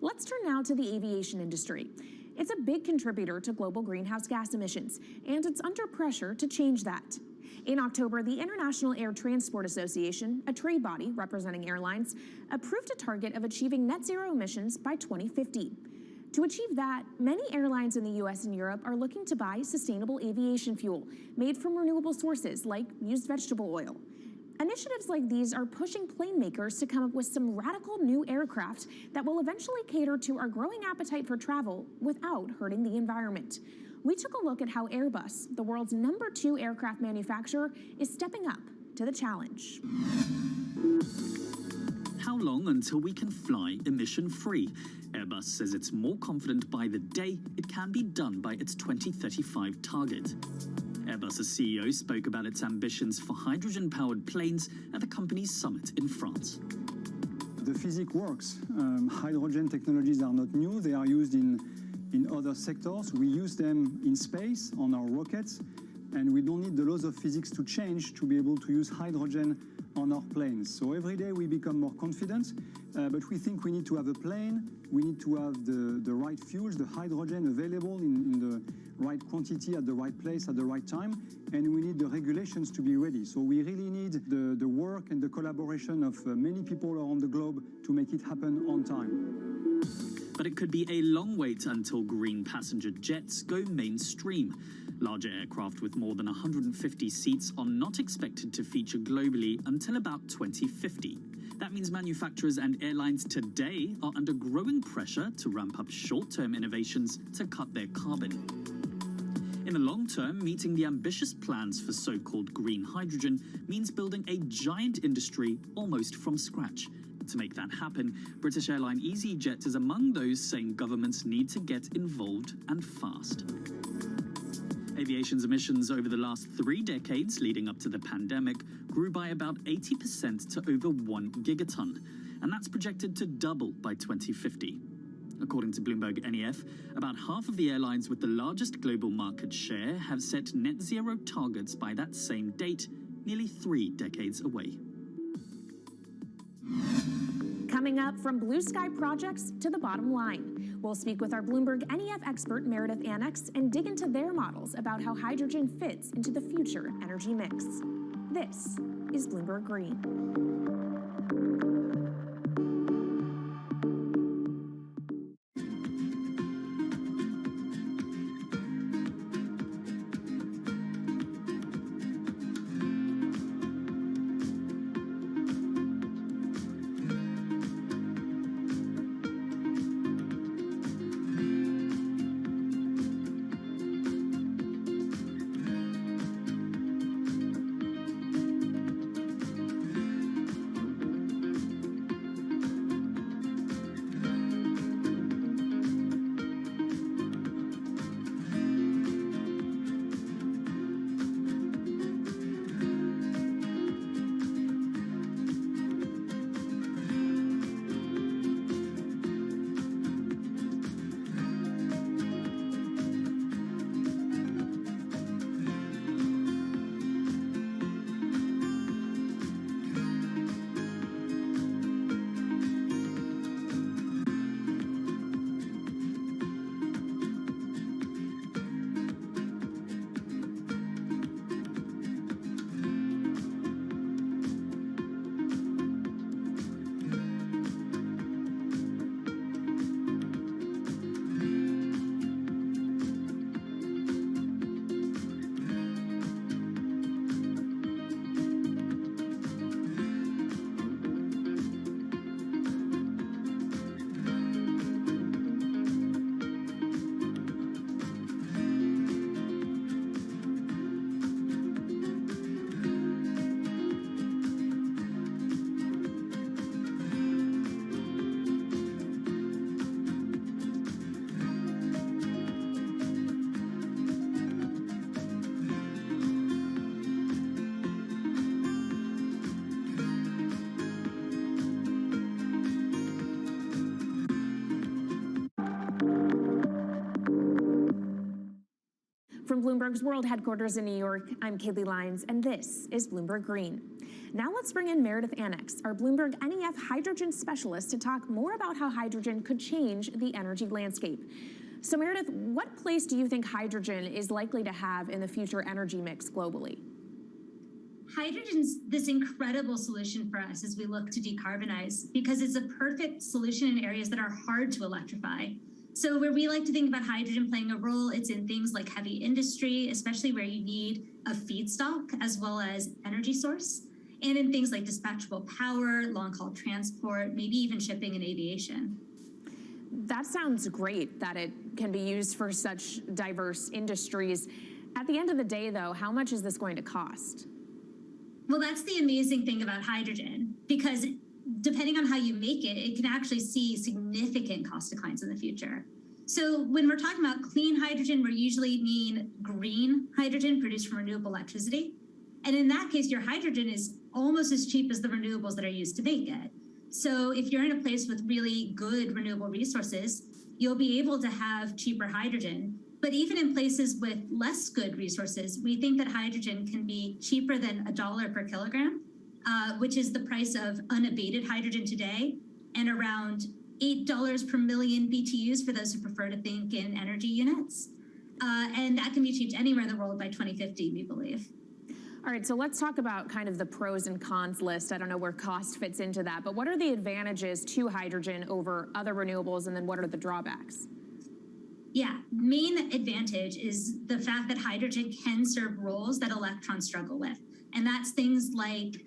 Let's turn now to the aviation industry. It's a big contributor to global greenhouse gas emissions, and it's under pressure to change that. In October, the International Air Transport Association, a trade body representing airlines, approved a target of achieving net zero emissions by 2050. To achieve that, many airlines in the US and Europe are looking to buy sustainable aviation fuel made from renewable sources like used vegetable oil. Initiatives like these are pushing plane makers to come up with some radical new aircraft that will eventually cater to our growing appetite for travel without hurting the environment. We took a look at how Airbus, the world's #2 aircraft manufacturer, is stepping up to the challenge. How long until we can fly emission-free? Airbus says it's more confident by the day it can be done by its 2035 target. Airbus's CEO spoke about its ambitions for hydrogen-powered planes at the company's summit in France. The physics works. Hydrogen technologies are not new. They are used in other sectors. We use them in space on our rockets, and we don't need the laws of physics to change to be able to use hydrogen on our planes. So every day we become more confident, but we think we need to have a plane, we need to have the right fuels, the hydrogen available in the right quantity at the right place at the right time, and we need the regulations to be ready. So we really need the work and the collaboration of many people around the globe to make it happen on time. But it could be a long wait until green passenger jets go mainstream. Larger aircraft with more than 150 seats are not expected to feature globally until about 2050. That means manufacturers and airlines today are under growing pressure to ramp up short-term innovations to cut their carbon. In the long term, meeting the ambitious plans for so-called green hydrogen means building a giant industry almost from scratch. To make that happen, British airline EasyJet is among those saying governments need to get involved and fast. Aviation's emissions over the last 3 decades leading up to the pandemic grew by about 80% to over 1 gigaton, and that's projected to double by 2050. According to Bloomberg NEF, about half of the airlines with the largest global market share have set net zero targets by that same date, nearly 3 decades away. Coming up, from blue sky projects to the bottom line. We'll speak with our Bloomberg NEF expert Meredith Annex and dig into their models about how hydrogen fits into the future energy mix. This is Bloomberg Green. from Bloomberg's World Headquarters in New York, I'm Kaylee Lyons, and this is Bloomberg Green. Now let's bring in Meredith Annex, our Bloomberg NEF hydrogen specialist, to talk more about how hydrogen could change the energy landscape. So Meredith, what place do you think hydrogen is likely to have in the future energy mix globally? Hydrogen's this incredible solution for us as we look to decarbonize because it's a perfect solution in areas that are hard to electrify. So where we like to think about hydrogen playing a role, it's in things like heavy industry, especially where you need a feedstock as well as energy source, and in things like dispatchable power, long-haul transport, maybe even shipping and aviation. That sounds great that it can be used for such diverse industries. At the end of the day, though, how much is this going to cost? Well, that's the amazing thing about hydrogen, because depending on how you make it, it can actually see significant cost declines in the future. So when we're talking about clean hydrogen, we usually mean green hydrogen produced from renewable electricity. And in that case, your hydrogen is almost as cheap as the renewables that are used to make it. So if you're in a place with really good renewable resources, you'll be able to have cheaper hydrogen. But even in places with less good resources, we think that hydrogen can be cheaper than $1 per kilogram, which is the price of unabated hydrogen today, and around $8 per million BTUs for those who prefer to think in energy units. And that can be achieved anywhere in the world by 2050, we believe. All right, so let's talk about kind of the pros and cons list. I don't know where cost fits into that, but what are the advantages to hydrogen over other renewables, and then what are the drawbacks? Yeah, main advantage is the fact that hydrogen can serve roles that electrons struggle with. And that's things like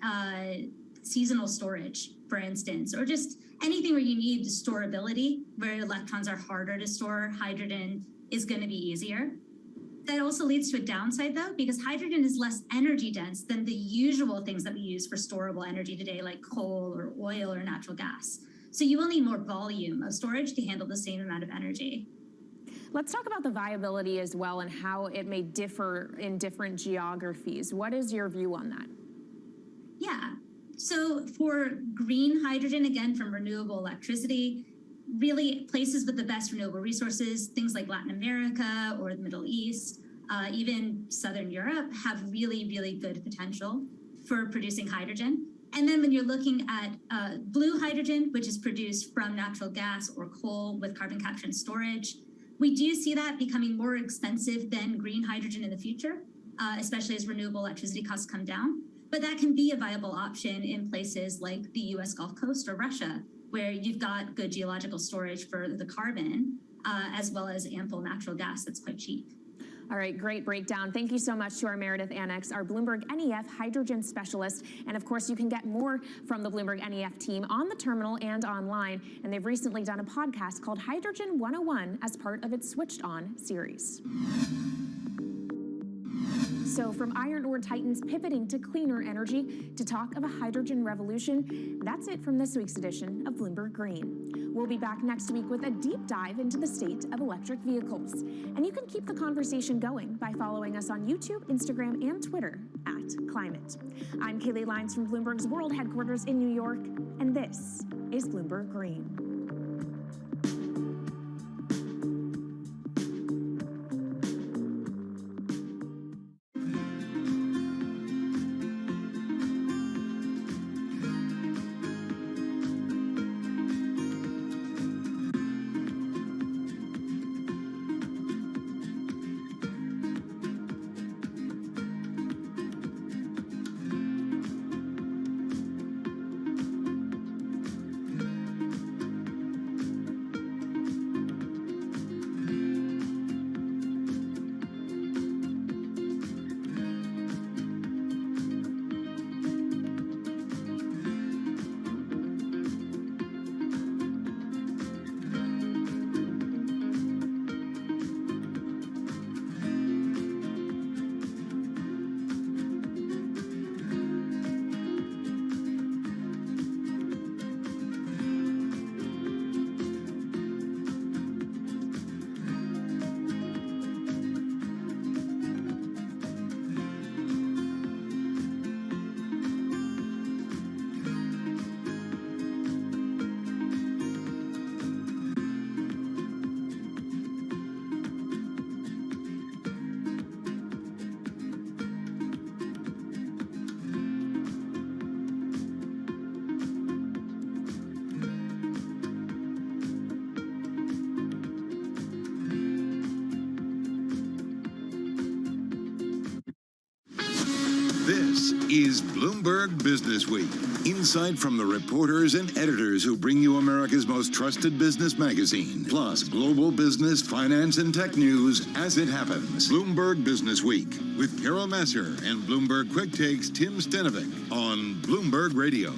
seasonal storage, for instance, or just anything where you need storability, where electrons are harder to store, hydrogen is going to be easier. That also leads to a downside, though, because hydrogen is less energy dense than the usual things that we use for storable energy today, like coal or oil or natural gas. So you will need more volume of storage to handle the same amount of energy. Let's talk about the viability as well and how it may differ in different geographies. What is your view on that? Yeah, so for green hydrogen, again, from renewable electricity, really places with the best renewable resources, things like Latin America or the Middle East, even Southern Europe, have really, really good potential for producing hydrogen. And then when you're looking at blue hydrogen, which is produced from natural gas or coal with carbon capture and storage, we do see that becoming more expensive than green hydrogen in the future, especially as renewable electricity costs come down. But that can be a viable option in places like the US Gulf Coast or Russia, where you've got good geological storage for the carbon, as well as ample natural gas that's quite cheap. All right, great breakdown. Thank you so much to our Meredith Annex, our Bloomberg NEF hydrogen specialist. And of course, you can get more from the Bloomberg NEF team on the terminal and online. And they've recently done a podcast called Hydrogen 101 as part of its Switched On series. So from iron ore titans pivoting to cleaner energy to talk of a hydrogen revolution, that's it from this week's edition of Bloomberg Green. We'll be back next week with a deep dive into the state of electric vehicles. And you can keep the conversation going by following us on YouTube, Instagram, and Twitter @Climate. I'm Kaylee Lyons from Bloomberg's World Headquarters in New York, and this is Bloomberg Green. is Bloomberg Business Week. Insight from the reporters and editors who bring you America's most trusted business magazine, plus global business, finance, and tech news as it happens. Bloomberg Business Week with Carol Masser and Bloomberg Quick Takes Tim Stenovic on Bloomberg Radio.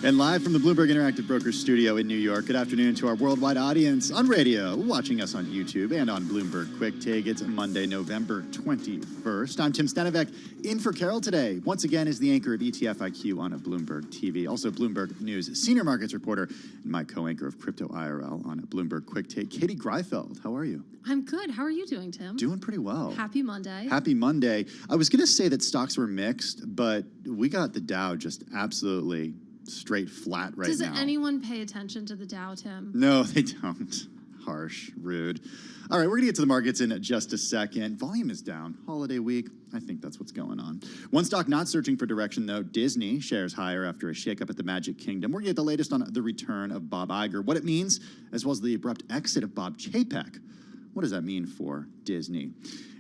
And live from the Bloomberg Interactive Brokers studio in New York, good afternoon to our worldwide audience on radio, watching us on YouTube and on Bloomberg Quick Take. It's Monday, November 21st. I'm Tim Stenovic, in for Carol today. Once again is the anchor of ETF IQ on a Bloomberg TV. Also Bloomberg News senior markets reporter and my co-anchor of Crypto IRL on a Bloomberg Quick Take, Katie Greifeld. How are you? I'm good. How are you doing, Tim? Doing pretty well. Happy Monday. Happy Monday. I was going to say that stocks were mixed, but we got the Dow just absolutely straight flat right now. Does anyone pay attention to the Dow, Tim? No, they don't. Harsh, rude. All right, we're going to get to the markets in just a second. Volume is down. Holiday week. I think that's what's going on. One stock not searching for direction, though, Disney. Shares higher after a shakeup at the Magic Kingdom. We're going to get the latest on the return of Bob Iger, what it means, as well as the abrupt exit of Bob Chapek. What does that mean for Disney?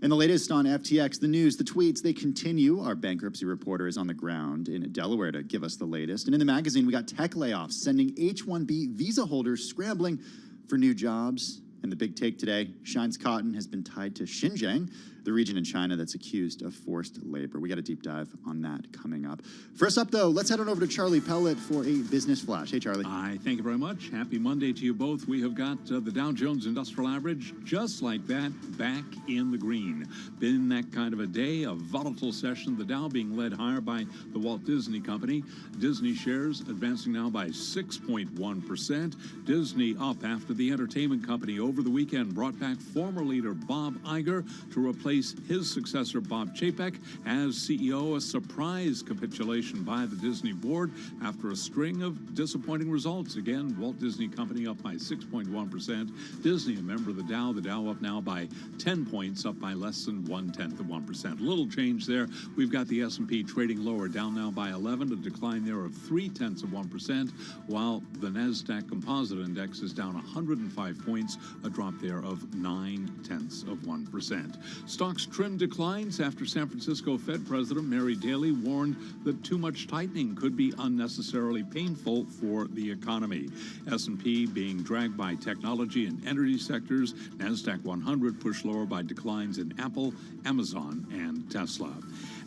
And the latest on FTX, the news, the tweets, they continue. Our bankruptcy reporter is on the ground in Delaware to give us the latest. And in the magazine, we got tech layoffs, sending H-1B visa holders scrambling for new jobs. And the big take today, Shine's Cotton has been tied to Xinjiang, the region in China that's accused of forced labor. We got a deep dive on that coming up. First up, though, let's head on over to Charlie Pellet for a business flash. Hey, Charlie. Hi, thank you very much. Happy Monday to you both. We have got the Dow Jones Industrial Average, just like that, back in the green. Been that kind of a day, a volatile session. The Dow being led higher by the Walt Disney Company. Disney shares advancing now by 6.1%. Disney up after the entertainment company over the weekend brought back former leader Bob Iger to replace his successor Bob Chapek as CEO. A surprise capitulation by the Disney board after a string of disappointing results. Again, Walt Disney Company up by 6.1%. Disney, a member of the Dow up now by 10 points, up by less than 0.1%. Little change there. We've got the S&P trading lower, down now by 11, a decline there of 0.3%, while the NASDAQ Composite Index is down 105 points, a drop there of 0.9%. Stocks trimmed declines after San Francisco Fed President Mary Daly warned that too much tightening could be unnecessarily painful for the economy. S&P being dragged by technology and energy sectors. NASDAQ 100 pushed lower by declines in Apple, Amazon, and Tesla.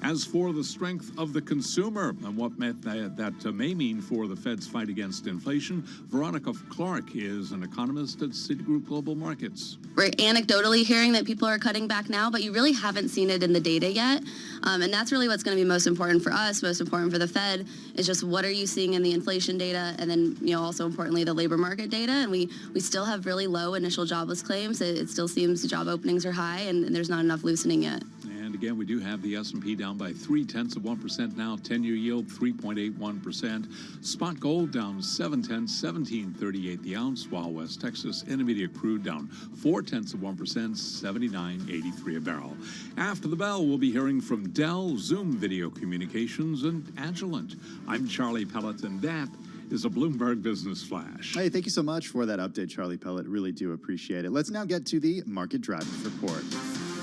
As for the strength of the consumer and what that may mean for the Fed's fight against inflation, Veronica Clark is an economist at Citigroup Global Markets. We're anecdotally hearing that people are cutting back now, but you really haven't seen it in the data yet. And that's really what's going to be most important for us, most important for the Fed, is just what are you seeing in the inflation data, and then also importantly the labor market data. And we still have really low initial jobless claims. It still seems the job openings are high, and there's not enough loosening yet. And again, we do have the S&P down by 0.3% now. 10-year yield 3.81%. Spot gold down 0.7, $17.38 the ounce, while West Texas Intermediate crude down 0.4%, $79.83 a barrel. After the bell, we'll be hearing from Dell, Zoom Video Communications, and Agilent. I'm Charlie Pellet, and that is a Bloomberg Business Flash. Hey, thank you so much for that update, Charlie Pellet. Really do appreciate it. Let's now get to the Market Drivers Report.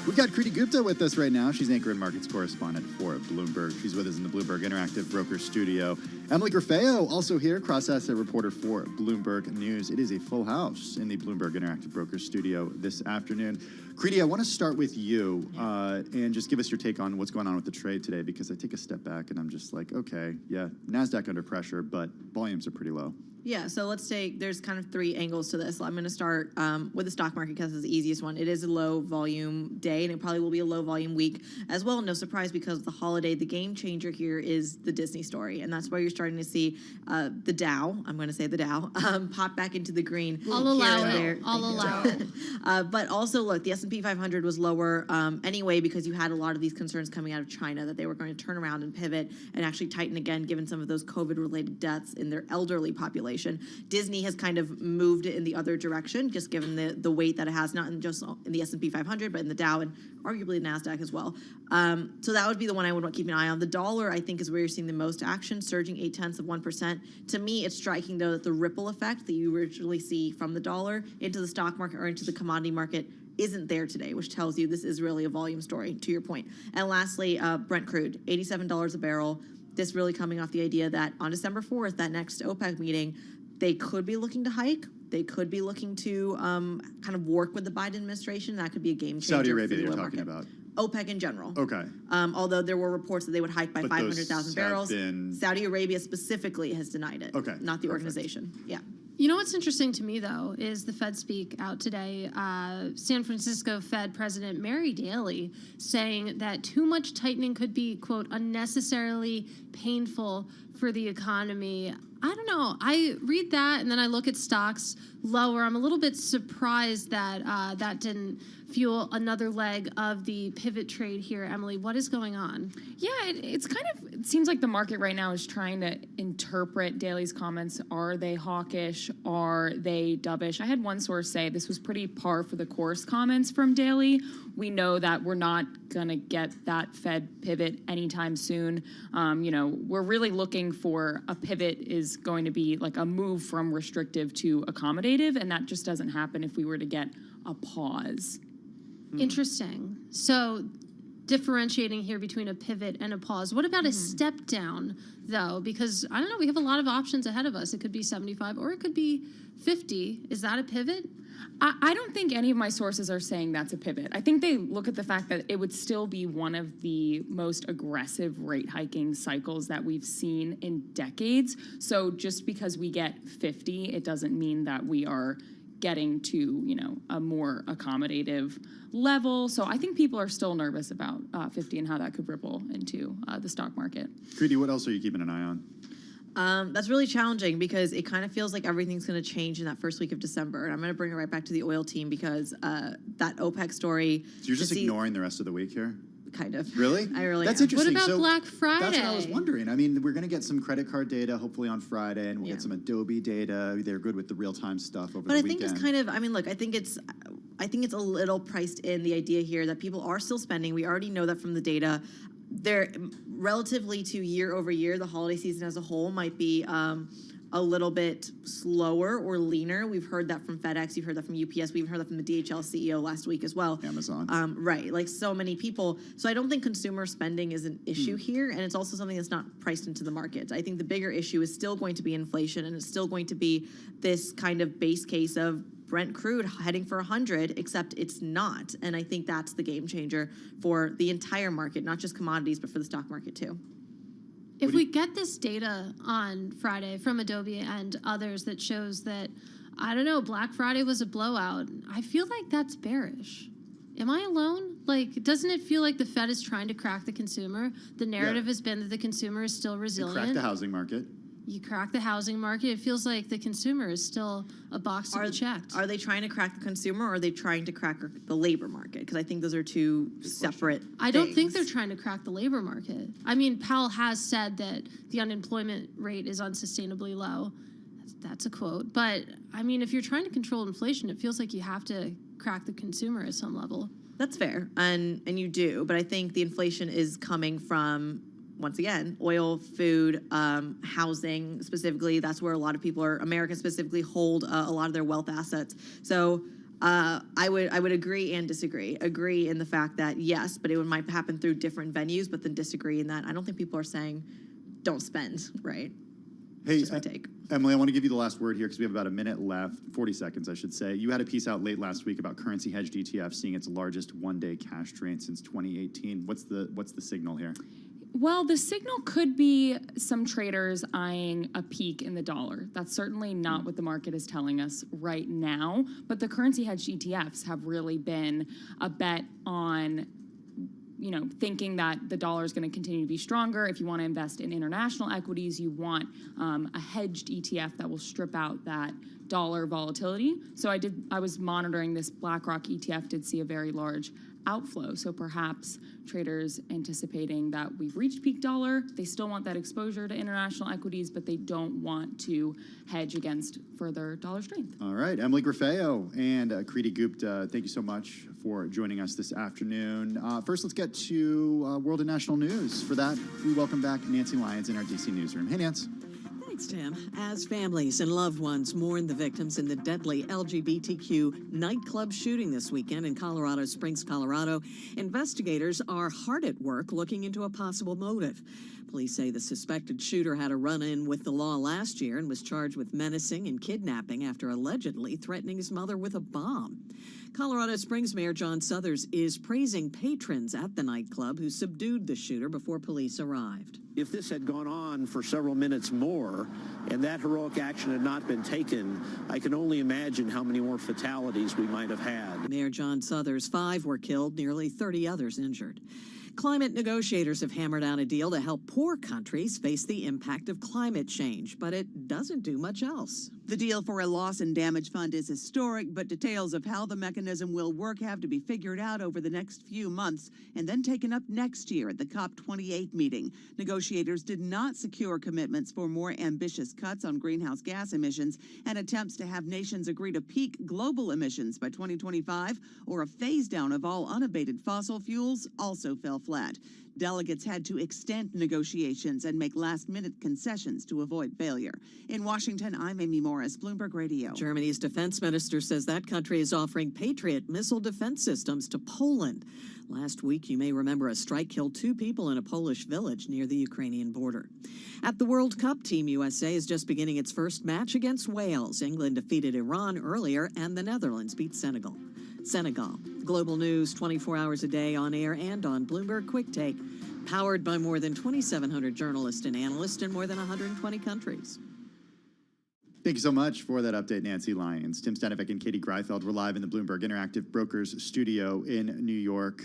We've got Kriti Gupta with us right now. She's anchor and markets correspondent for Bloomberg. She's with us in the Bloomberg Interactive Broker Studio. Emily Grafeo, also here, cross-asset reporter for Bloomberg News. It is a full house in the Bloomberg Interactive Broker Studio this afternoon. Kriti, I want to start with you and just give us your take on what's going on with the trade today, because I take a step back and I'm just like, okay, yeah, NASDAQ under pressure, but volumes are pretty low. Yeah, so let's take, there's kind of three angles to this. I'm going to start with the stock market because it's the easiest one. It is a low volume day, and it probably will be a low volume week as well. No surprise, because of the holiday. The game changer here is the Disney story, and that's why you're starting to see the Dow, I'm going to say the Dow, pop back into the green. I'll allow it. I'll allow it. But also, look, the S&P 500 was lower anyway because you had a lot of these concerns coming out of China that they were going to turn around and pivot and actually tighten again, given some of those COVID-related deaths in their elderly population. Disney has kind of moved in the other direction, just given the weight that it has, not in just in the S&P 500, but in the Dow and arguably NASDAQ as well. So that would be the one I would want to keep an eye on. The dollar, I think, is where you're seeing the most action, surging 0.8%. To me, it's striking, though, that the ripple effect that you originally see from the dollar into the stock market or into the commodity market isn't there today, which tells you this is really a volume story, to your point. And lastly, Brent crude, $87 a barrel. this really coming off the idea that on December 4th, that next OPEC meeting, they could be looking to hike. They could be looking to kind of work with the Biden administration. That could be a game changer. Saudi Arabia, for the you're oil talking market. about. OPEC in general. Okay. Although there were reports that they would hike by But 500,000 barrels. been... Saudi Arabia specifically has denied it. Okay. Not the organization. Yeah. You know what's interesting to me, though, is the Fed speak out today. San Francisco Fed President Mary Daly saying that too much tightening could be, quote, unnecessarily painful for the economy. I don't know. I read that and then I look at stocks lower. I'm a little bit surprised that that didn't fuel another leg of the pivot trade here. Emily, what is going on? Yeah, it seems like the market right now is trying to interpret Daly's comments. Are they hawkish? Are they dovish? I had one source say this was pretty par for the course comments from Daly. We know that we're not going to get that Fed pivot anytime soon. We're really looking for a pivot is going to be like a move from restrictive to accommodative, and that just doesn't happen if we were to get a pause. Interesting. So differentiating here between a pivot and a pause. What about a step down, though? Because, I don't know, we have a lot of options ahead of us. It could be 75 or it could be 50. Is that a pivot? I don't think any of my sources are saying that's a pivot. I think they look at the fact that it would still be one of the most aggressive rate hiking cycles that we've seen in decades. So just because we get 50, it doesn't mean that we are getting to, a more accommodative level. So I think people are still nervous about 50 and how that could ripple into the stock market. Kriti, what else are you keeping an eye on? That's really challenging because it kind of feels like everything's going to change in that first week of December. And I'm going to bring it right back to the oil team because that OPEC story. So you're just ignoring the rest of the week here? Kind of. Really? I really That's am. interesting. What about So Black Friday? That's what I was wondering. I mean, we're going to get some credit card data hopefully on Friday, and we'll get some Adobe data. They're good with the real-time stuff over the weekend. But I think it's kind of, look, I think it's a little priced in the idea here that people are still spending. We already know that from the data. They're relatively to year over year, the holiday season as a whole might be a little bit slower or leaner. We've heard that from FedEx. You've heard that from UPS. We've heard that from the DHL CEO last week as well. Amazon. Right, like so many people. So I don't think consumer spending is an issue here, and it's also something that's not priced into the market. I think the bigger issue is still going to be inflation, and it's still going to be this kind of base case of Brent crude heading for 100, except it's not. And I think that's the game changer for the entire market, not just commodities, but for the stock market too. If we get this data on Friday from Adobe and others that shows that, I don't know, Black Friday was a blowout, I feel like that's bearish. Am I alone? Like, doesn't it feel like the Fed is trying to crack the consumer? The narrative has been that the consumer is still resilient. Crack the housing market. You crack the housing market, it feels like the consumer is still a box to be checked. Are they trying to crack the consumer, or are they trying to crack the labor market? Because I think those are two separate I don't think they're trying to crack the labor market. I mean, Powell has said that the unemployment rate is unsustainably low. That's a quote. But, I mean, if you're trying to control inflation, it feels like you have to crack the consumer at some level. That's fair, and you do. But I think the inflation is coming from, once again, oil, food, housing specifically. That's where a lot of people Americans specifically hold a lot of their wealth assets. So I would agree and disagree. Agree in the fact that yes, but it might happen through different venues, but then disagree in that I don't think people are saying don't spend, right? Hey, just my take. Emily, I want to give you the last word here because we have about a minute left, 40 seconds, I should say. You had a piece out late last week about currency hedged ETF seeing its largest one-day cash drain since 2018. What's the signal here? Well, the signal could be some traders eyeing a peak in the dollar. That's certainly not what the market is telling us right now. But the currency hedged ETFs have really been a bet on, thinking that the dollar is going to continue to be stronger. If you want to invest in international equities, you want a hedged ETF that will strip out that dollar volatility. So I was monitoring this BlackRock ETF, did see a very large outflow. So perhaps traders anticipating that we've reached peak dollar, they still want that exposure to international equities, but they don't want to hedge against further dollar strength. All right, Emily Grafeo and Kriti Gupta, thank you so much for joining us this afternoon. First, let's get to world and national news. For that, we welcome back Nancy Lyons in our DC newsroom. Hey, Nance. Thanks, Tim. As families and loved ones mourn the victims in the deadly LGBTQ nightclub shooting this weekend in Colorado Springs, Colorado, investigators are hard at work looking into a possible motive. Police say the suspected shooter had a run-in with the law last year and was charged with menacing and kidnapping after allegedly threatening his mother with a bomb. Colorado Springs Mayor John Suthers is praising patrons at the nightclub who subdued the shooter before police arrived. If this had gone on for several minutes more and that heroic action had not been taken, I can only imagine how many more fatalities we might have had. Mayor John Suthers, 5 were killed, nearly 30 others injured. Climate negotiators have hammered out a deal to help poor countries face the impact of climate change, but it doesn't do much else. The deal for a loss and damage fund is historic, but details of how the mechanism will work have to be figured out over the next few months and then taken up next year at the COP28 meeting. Negotiators did not secure commitments for more ambitious cuts on greenhouse gas emissions, and attempts to have nations agree to peak global emissions by 2025 or a phase down of all unabated fossil fuels also fell flat. Delegates had to extend negotiations and make last-minute concessions to avoid failure. In Washington, I'm Amy Morris, Bloomberg Radio. Germany's defense minister says that country is offering Patriot missile defense systems to Poland. Last week, you may remember a strike killed 2 people in a Polish village near the Ukrainian border. At the World Cup, Team USA is just beginning its first match against Wales. England defeated Iran earlier, and the Netherlands beat Senegal. Global news 24 hours a day on air and on Bloomberg Quick Take. Powered by more than 2,700 journalists and analysts in more than 120 countries. Thank you so much for that update, Nancy Lyons. Tim Stanovic and Katie Greifeld were live in the Bloomberg Interactive Brokers studio in New York.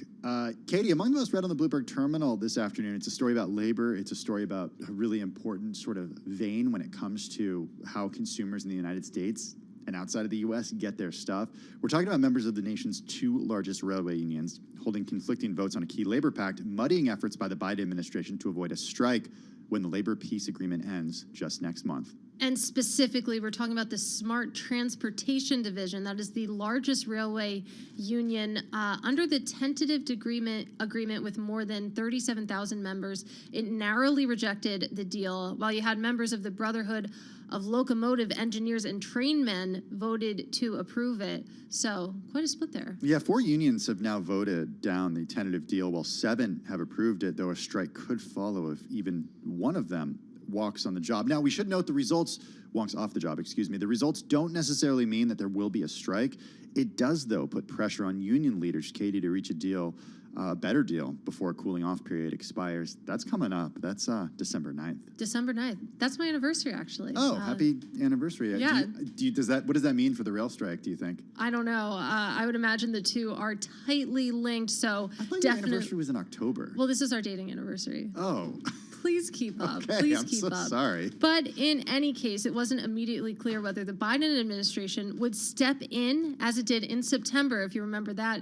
Katie, among the most read on the Bloomberg terminal this afternoon, it's a story about labor. It's a story about a really important sort of vein when it comes to how consumers in the United States and outside of the U.S. get their stuff. We're talking about members of the nation's 2 largest railway unions holding conflicting votes on a key labor pact, muddying efforts by the Biden administration to avoid a strike when the labor peace agreement ends just next month. And specifically, we're talking about the Smart Transportation Division. That is the largest railway union under the tentative agreement with more than 37,000 members. It narrowly rejected the deal, while you had members of the Brotherhood of Locomotive Engineers and Trainmen voted to approve it. So quite a split there. Yeah, 4 unions have now voted down the tentative deal, while 7 have approved it, though a strike could follow if even one of them walks on the job. Now, we should note the results, walks off the job, excuse me. The results don't necessarily mean that there will be a strike. It does, though, put pressure on union leaders, Katie, to reach a deal, a better deal before a cooling off period expires. That's coming up. That's December 9th. December 9th. That's my anniversary, actually. Oh, happy anniversary. Yeah. What does that mean for the rail strike, do you think? I don't know. I would imagine the two are tightly linked, so I thought your anniversary was in October. Well, this is our dating anniversary. Oh. Please keep up. Okay, Please I'm keep so up. sorry. But in any case, it wasn't immediately clear whether the Biden administration would step in, as it did in September, if you remember that.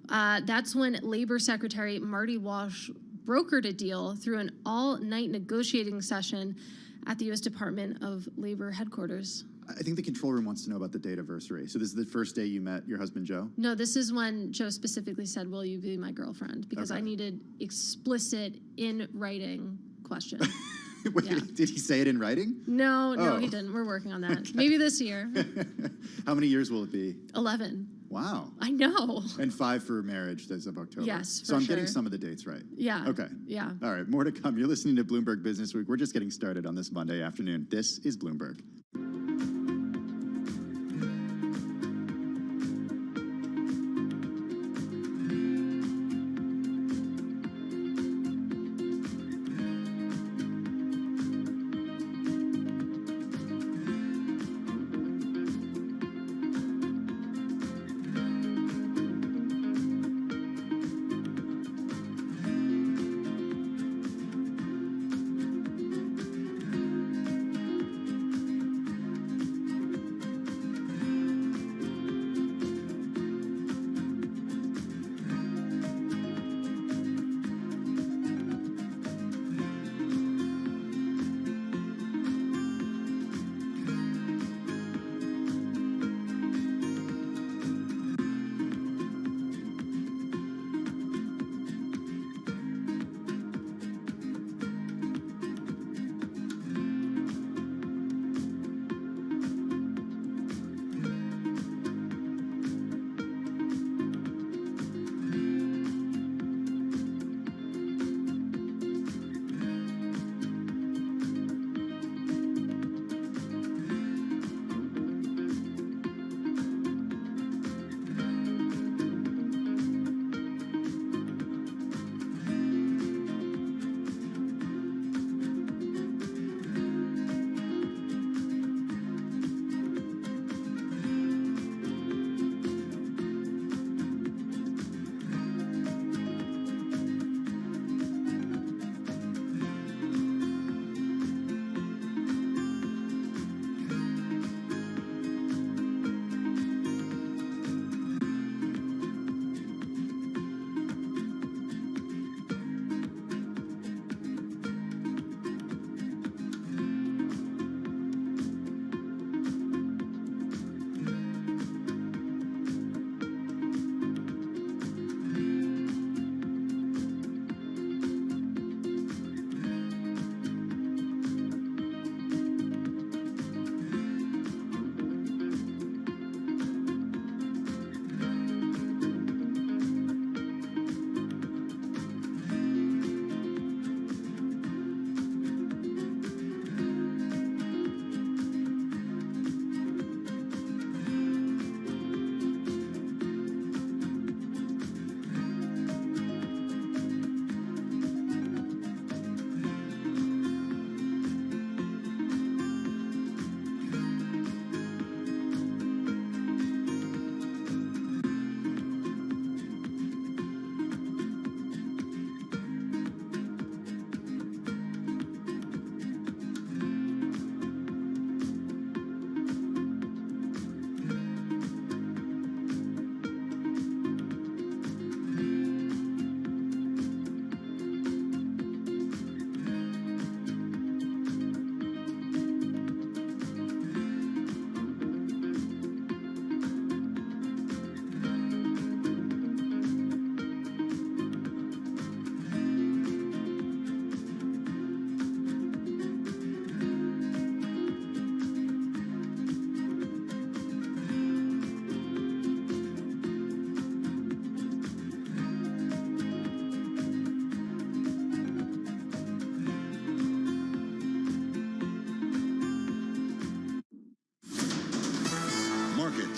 That's when Labor Secretary Marty Walsh brokered a deal through an all-night negotiating session at the U.S. Department of Labor headquarters. I think the control room wants to know about the date-iversary. So this is the first day you met your husband, Joe? No, this is when Joe specifically said, "Will you be my girlfriend?" Because I needed explicit, in writing question. Wait, Yeah. Did he say it in writing? No, Oh. he didn't. We're working on that. Maybe this year. How many years will it be? 11. Wow. I know. And 5 for marriage as of October. Yes, So for I'm getting sure. some of the dates right. Yeah. Okay. Yeah. All right, more to come. You're listening to Bloomberg Business Week. We're just getting started on this Monday afternoon. This is Bloomberg.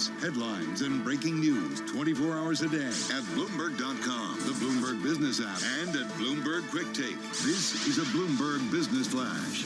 updates, headlines, and breaking news 24 hours a day at Bloomberg.com, the Bloomberg Business app, and at Bloomberg Quick Take. This is a Bloomberg Business Flash.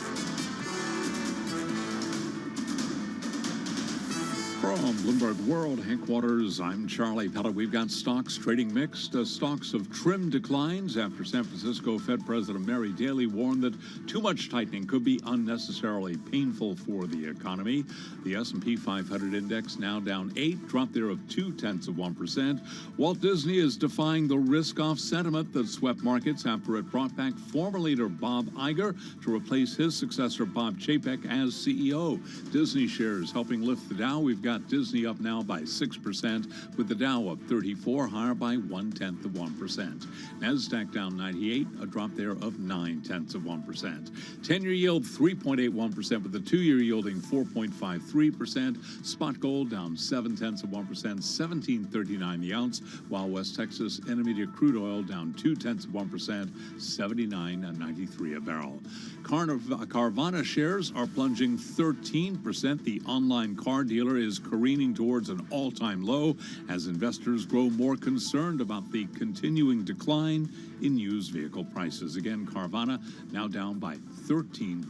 From Bloomberg World headquarters, I'm Charlie Pellet. We've got stocks trading mixed. Stocks have trimmed declines after San Francisco Fed President Mary Daly warned that too much tightening could be unnecessarily painful for the economy. The S&P 500 index now down 8, drop there of 0.2%. Walt Disney is defying the risk-off sentiment that swept markets after it brought back former leader Bob Iger to replace his successor Bob Chapek as CEO. Disney shares helping lift the Dow. We've got Disney up now by 6%, with the Dow up 34, higher by 0.1%. Nasdaq down 98, a drop there of 0.9%. 10-year yield 3.81%, with the 2-year yielding 4.53%. Spot gold down 0.7%, $17.39 the ounce, while West Texas Intermediate crude oil down 0.2%, $79.93 a barrel. Carvana shares are plunging 13%. The online car dealer is careening towards an all-time low as investors grow more concerned about the continuing decline in used vehicle prices. Again, Carvana now down by 13%.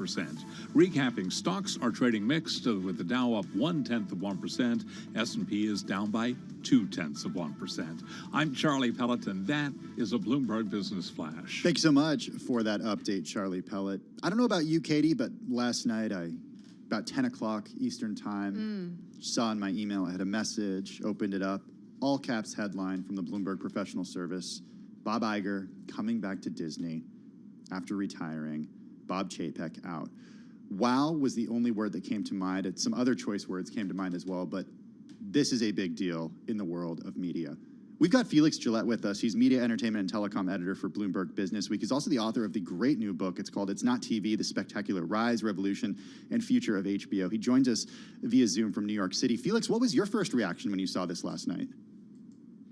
Recapping, stocks are trading mixed, with the Dow up 0.1%. S&P is down by 0.2%. I'm Charlie Pellet, and that is a Bloomberg Business Flash. Thank you so much for that update, Charlie Pellet. I don't know about you, Katie, but last night about 10 o'clock Eastern time, saw in my email, I had a message, opened it up, all caps headline from the Bloomberg Professional Service: Bob Iger coming back to Disney after retiring, Bob Chapek out. Wow was the only word that came to mind. Some other choice words came to mind as well, but this is a big deal in the world of media. We've got Felix Gillette with us. He's media, entertainment, and telecom editor for Bloomberg Business Week. He's also the author of the great new book. It's called It's Not TV, The Spectacular Rise, Revolution, and Future of HBO. He joins us via Zoom from New York City. Felix, what was your first reaction when you saw this last night?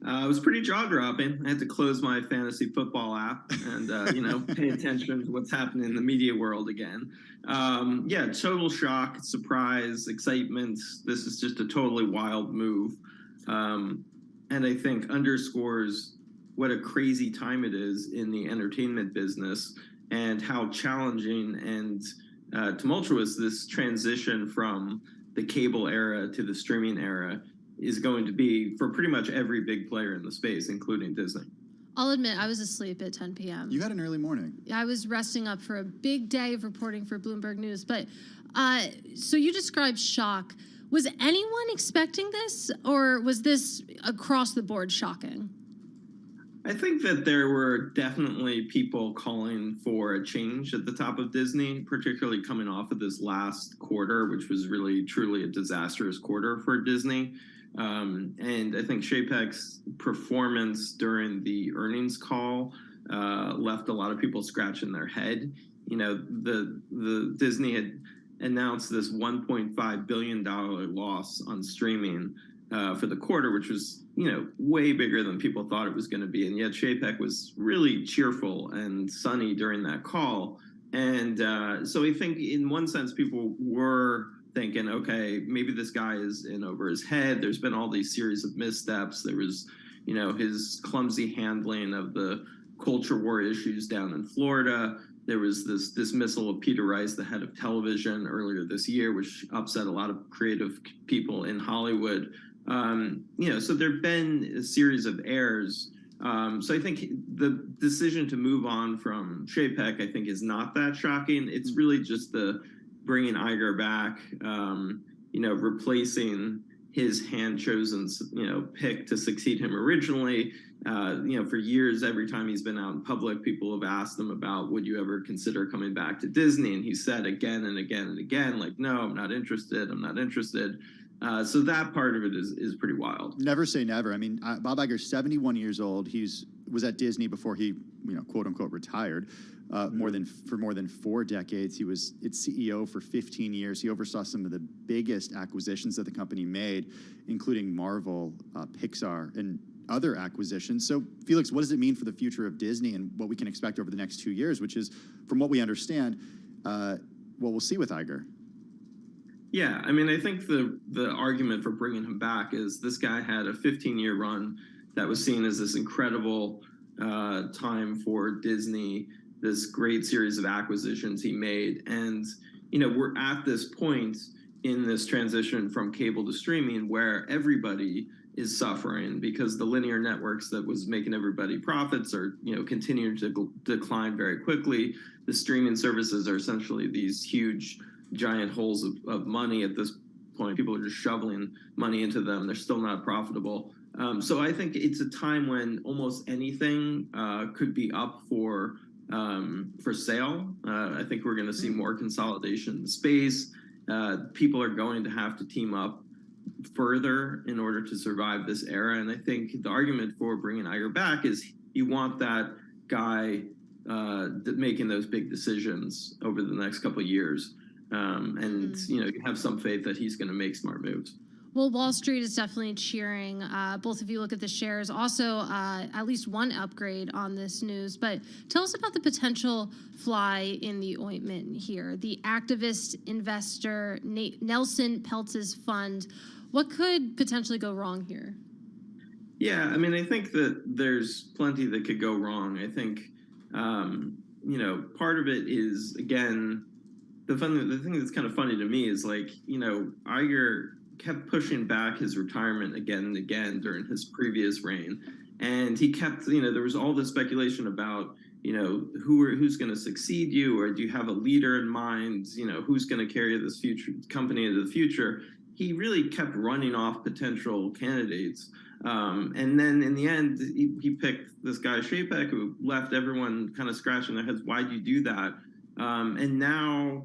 It was pretty jaw-dropping. I had to close my fantasy football app and, pay attention to what's happening in the media world again. Total shock, surprise, excitement. This is just a totally wild move. And I think underscores what a crazy time it is in the entertainment business and how challenging and tumultuous this transition from the cable era to the streaming era is going to be for pretty much every big player in the space, including Disney. I'll admit, I was asleep at 10 p.m. You had an early morning. I was resting up for a big day of reporting for Bloomberg News. But so you described shock. Was anyone expecting this, or was this across the board shocking? I think that there were definitely people calling for a change at the top of Disney, particularly coming off of this last quarter, which was really truly a disastrous quarter for Disney. And I think Chapek's performance during the earnings call left a lot of people scratching their head. The Disney had announced this $1.5 billion loss on streaming for the quarter, which was, way bigger than people thought it was going to be. And yet Chapek was really cheerful and sunny during that call. And so I think in one sense, people were thinking, okay, maybe this guy is in over his head. There's been all these series of missteps. There was, his clumsy handling of the culture war issues down in Florida. There was this dismissal of Peter Rice, the head of television, earlier this year, which upset a lot of creative people in Hollywood. So there've been a series of errors. So I think the decision to move on from Chapek, I think, is not that shocking. It's really just the bringing Iger back, replacing his hand-chosen, pick to succeed him originally. For years, every time he's been out in public, people have asked him about, would you ever consider coming back to Disney? And he said again and again and again, like, no, I'm not interested. I'm not interested. So that part of it is pretty wild. Never say never. I mean, Bob Iger's 71 years old. Was at Disney before he, quote unquote, retired. More than 4 decades. He was its CEO for 15 years. He oversaw some of the biggest acquisitions that the company made, including Marvel, Pixar, and other acquisitions. So, Felix, what does it mean for the future of Disney and what we can expect over the next 2 years, which is, from what we understand, what we'll see with Iger? Yeah, I mean, I think the argument for bringing him back is this guy had a 15-year run that was seen as this incredible time for Disney, this great series of acquisitions he made. And, we're at this point in this transition from cable to streaming where everybody is suffering because the linear networks that was making everybody profits are, continuing to decline very quickly. The streaming services are essentially these huge, giant holes of money at this point. People are just shoveling money into them. They're still not profitable. So I think it's a time when almost anything could be up for sale. I think we're going to see more consolidation in space. People are going to have to team up further in order to survive this era. And I think the argument for bringing Iger back is you want that guy making those big decisions over the next couple of years. And you have some faith that he's going to make smart moves. Well, Wall Street is definitely cheering. Both of you look at the shares. Also, at least one upgrade on this news. But tell us about the potential fly in the ointment here. The activist investor Nelson Peltz's fund. What could potentially go wrong here? Yeah, I mean, I think that there's plenty that could go wrong. I think, part of it is, again, the thing that's kind of funny to me is Iger kept pushing back his retirement again and again during his previous reign. And he kept, there was all this speculation about, who's going to succeed you, or do you have a leader in mind, who's going to carry this future company into the future. He really kept running off potential candidates. And then in the end, he picked this guy, Chapek, who left everyone kind of scratching their heads. Why'd you do that? And now,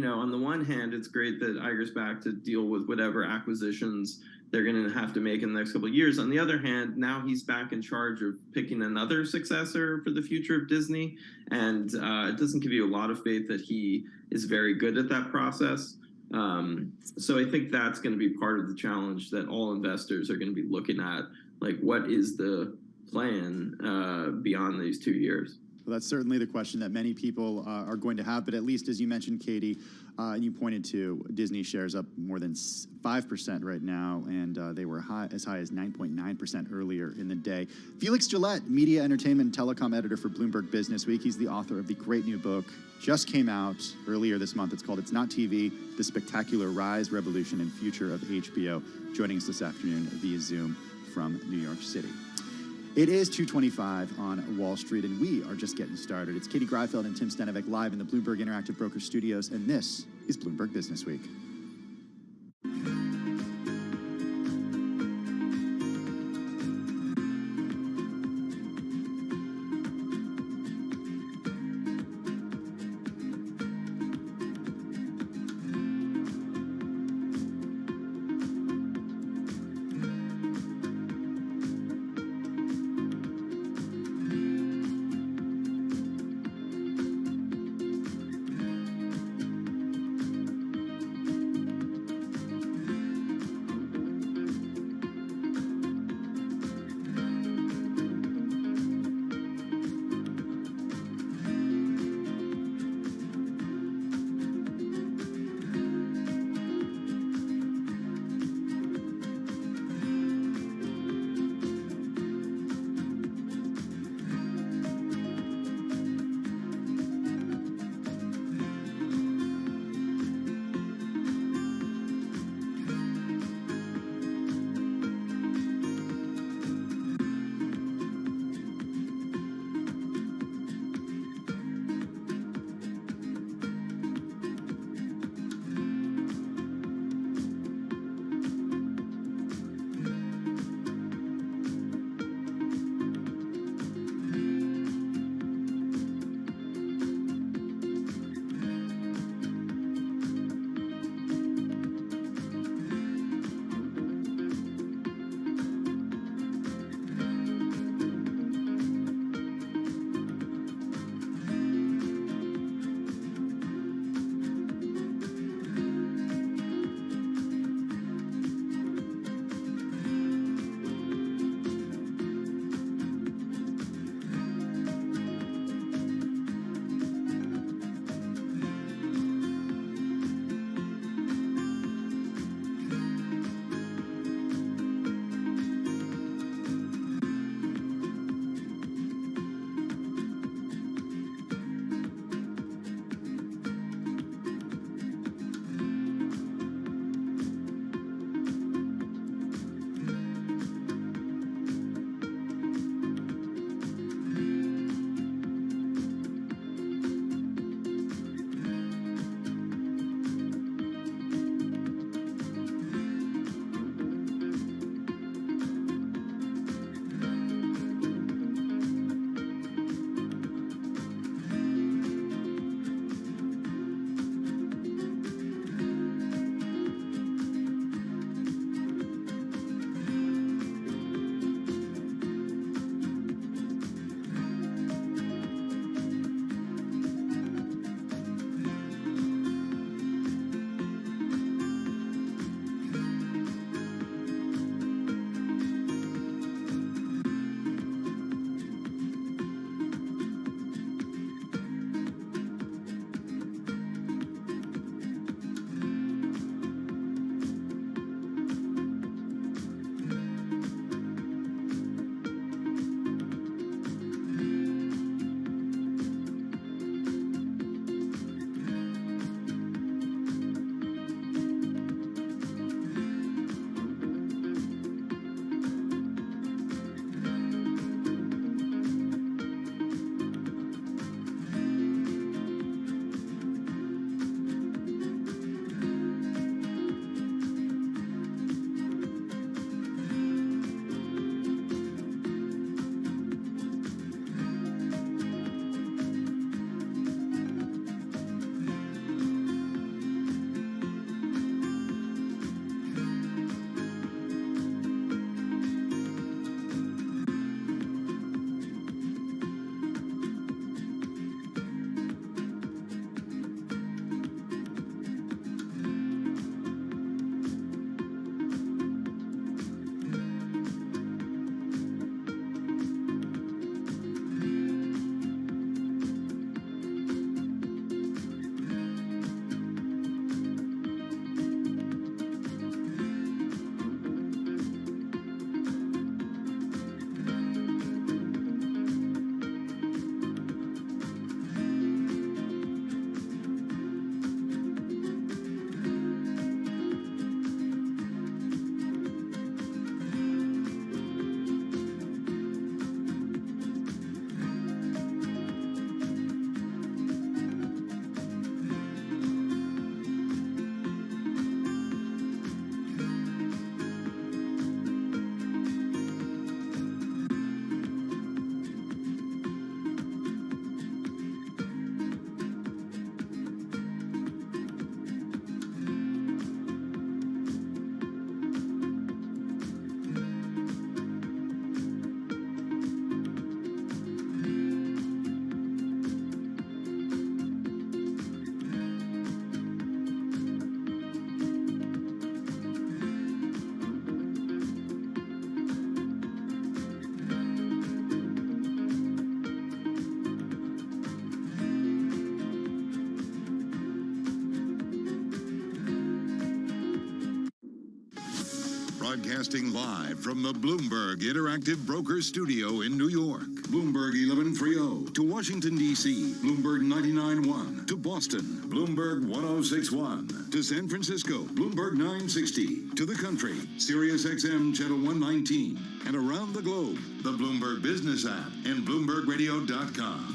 on the one hand, it's great that Iger's back to deal with whatever acquisitions they're going to have to make in the next couple of years. On the other hand, now he's back in charge of picking another successor for the future of Disney. And it doesn't give you a lot of faith that he is very good at that process. So I think that's going to be part of the challenge that all investors are going to be looking at. What is the plan beyond these 2 years? Well, that's certainly the question that many people are going to have. But at least, as you mentioned, Katie, you pointed to Disney shares up more than 5% right now, and they were as high as 9.9% earlier in the day. Felix Gillette, media, entertainment, and telecom editor for Bloomberg Business Week. He's the author of the great new book, just came out earlier this month. It's called It's Not TV, The Spectacular Rise, Revolution, and Future of HBO. Joining us this afternoon via Zoom from New York City. It is 2:25 on Wall Street, and we are just getting started. It's Katie Greifeld and Tim Stenovec live in the Bloomberg Interactive Brokers studios, and this is Bloomberg Business Week. Broadcasting live from the Bloomberg Interactive Broker Studio in New York. Bloomberg 1130 to Washington, D.C. Bloomberg 99.1 to Boston. Bloomberg 106.1 to San Francisco. Bloomberg 960 to the country. Sirius XM Channel 119. And around the globe, the Bloomberg Business app and BloombergRadio.com.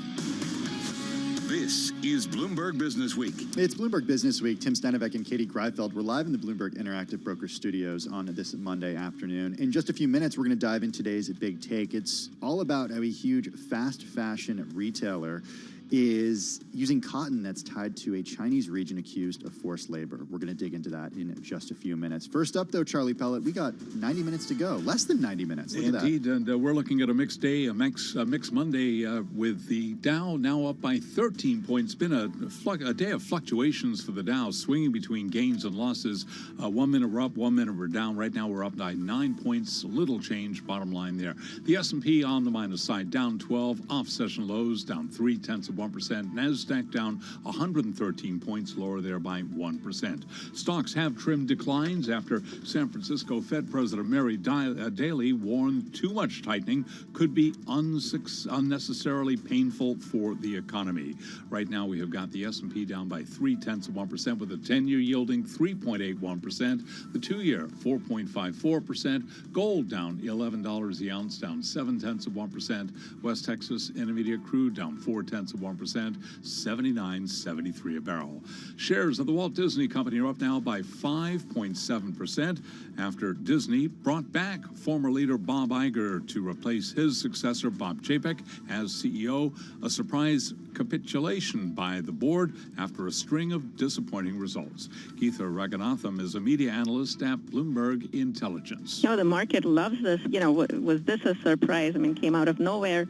This is Bloomberg Business Week. It's Bloomberg Business Week. Tim Stanovic and Katie Greifeld. We're live in the Bloomberg Interactive Broker Studios on this Monday afternoon. In just a few minutes, we're going to dive in today's Big Take. It's all about how a huge fast fashion retailer is using cotton that's tied to a Chinese region accused of forced labor. We're going to dig into that in just a few minutes. First up, though, Charlie Pellet, we got 90 minutes to go. Less than 90 minutes. Look Indeed, at that. and we're looking at a mixed day, a mixed Monday with the Dow now up by 13 points. Been a day of fluctuations for the Dow, swinging between gains and losses. 1 minute we're up, 1 minute we're down. Right now we're up by 9 points, little change, bottom line there. The S&P on the minus side, down 12, off session lows, down 0.3%. NASDAQ down 113 points, lower there by 1%. Stocks have trimmed declines after San Francisco Fed President Mary Daly warned too much tightening could be unnecessarily painful for the economy. Right now, we have got the S&P down by 0.3%, with the 10-year yielding 3.81%, the 2-year 4.54%, gold down $11 the ounce, down 0.7%, West Texas Intermediate crude down 0.4%, 79.73 a barrel. Shares of the Walt Disney Company are up now by 5.7% after Disney brought back former leader Bob Iger to replace his successor Bob Chapek as CEO, a surprise capitulation by the board after a string of disappointing results. Geetha Raghunatham is a media analyst at Bloomberg Intelligence. The market loves this. Was this a surprise? Came out of nowhere.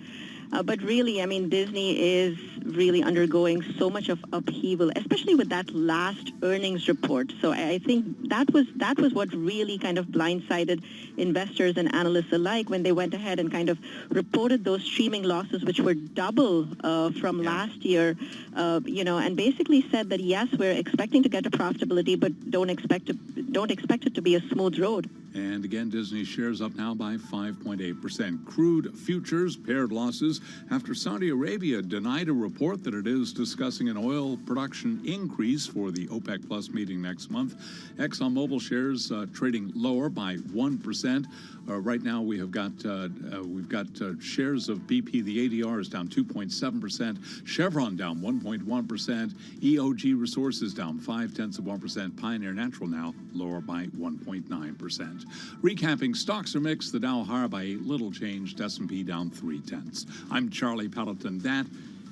But really, Disney is really undergoing so much of upheaval, especially with that last earnings report. So I think that was what really kind of blindsided investors and analysts alike when they went ahead and kind of reported those streaming losses, which were double from last year, and basically said that, yes, we're expecting to get to profitability, but don't expect it to be a smooth road. And again, Disney shares up now by 5.8%. Crude futures paired losses after Saudi Arabia denied a report that it is discussing an oil production increase for the OPEC Plus meeting next month. ExxonMobil shares trading lower by 1%. Right now, we've got shares of BP. The ADR is down 2.7%. Chevron down 1.1%. EOG Resources down 0.5%. Pioneer Natural now lower by 1.9%. Recapping, stocks are mixed. The Dow higher by 8, little changed. S&P down 0.3. I'm Charlie Pelleton. That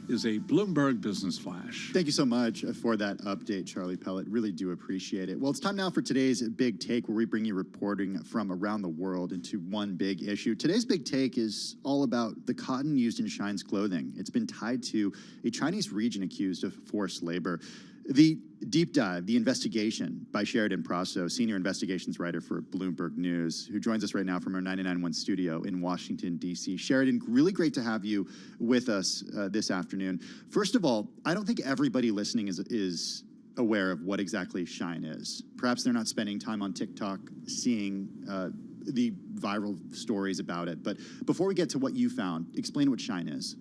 is a Bloomberg Business Flash. Thank you so much for that update, Charlie Pellet. Really do appreciate it. Well, it's time now for today's Big Take, where we bring you reporting from around the world into one big issue. Today's Big Take is all about the cotton used in Shine's clothing. It's been tied to a Chinese region accused of forced labor. The deep dive, the investigation by Sheridan Prasso, senior investigations writer for Bloomberg News, who joins us right now from our 99.1 studio in Washington, D.C. Sheridan, really great to have you with us this afternoon. First of all, I don't think everybody listening is aware of what exactly Shine is. Perhaps they're not spending time on TikTok seeing the viral stories about it. But before we get to what you found, explain what Shine is.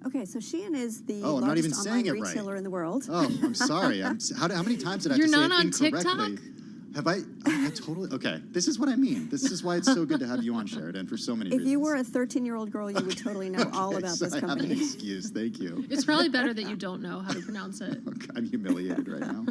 Okay, so Shein is the I'm not even largest saying online it right. retailer in the world. Oh, I'm sorry. How many times did I have You're to say not it on incorrectly? TikTok? Have I totally... Okay, this is what I mean. This is why it's so good to have you on, Sheridan, for so many reasons. If you were a 13-year-old girl, you would totally know all about so this I have company. an excuse. Thank you. It's probably better that you don't know how to pronounce it. Okay, I'm humiliated right now.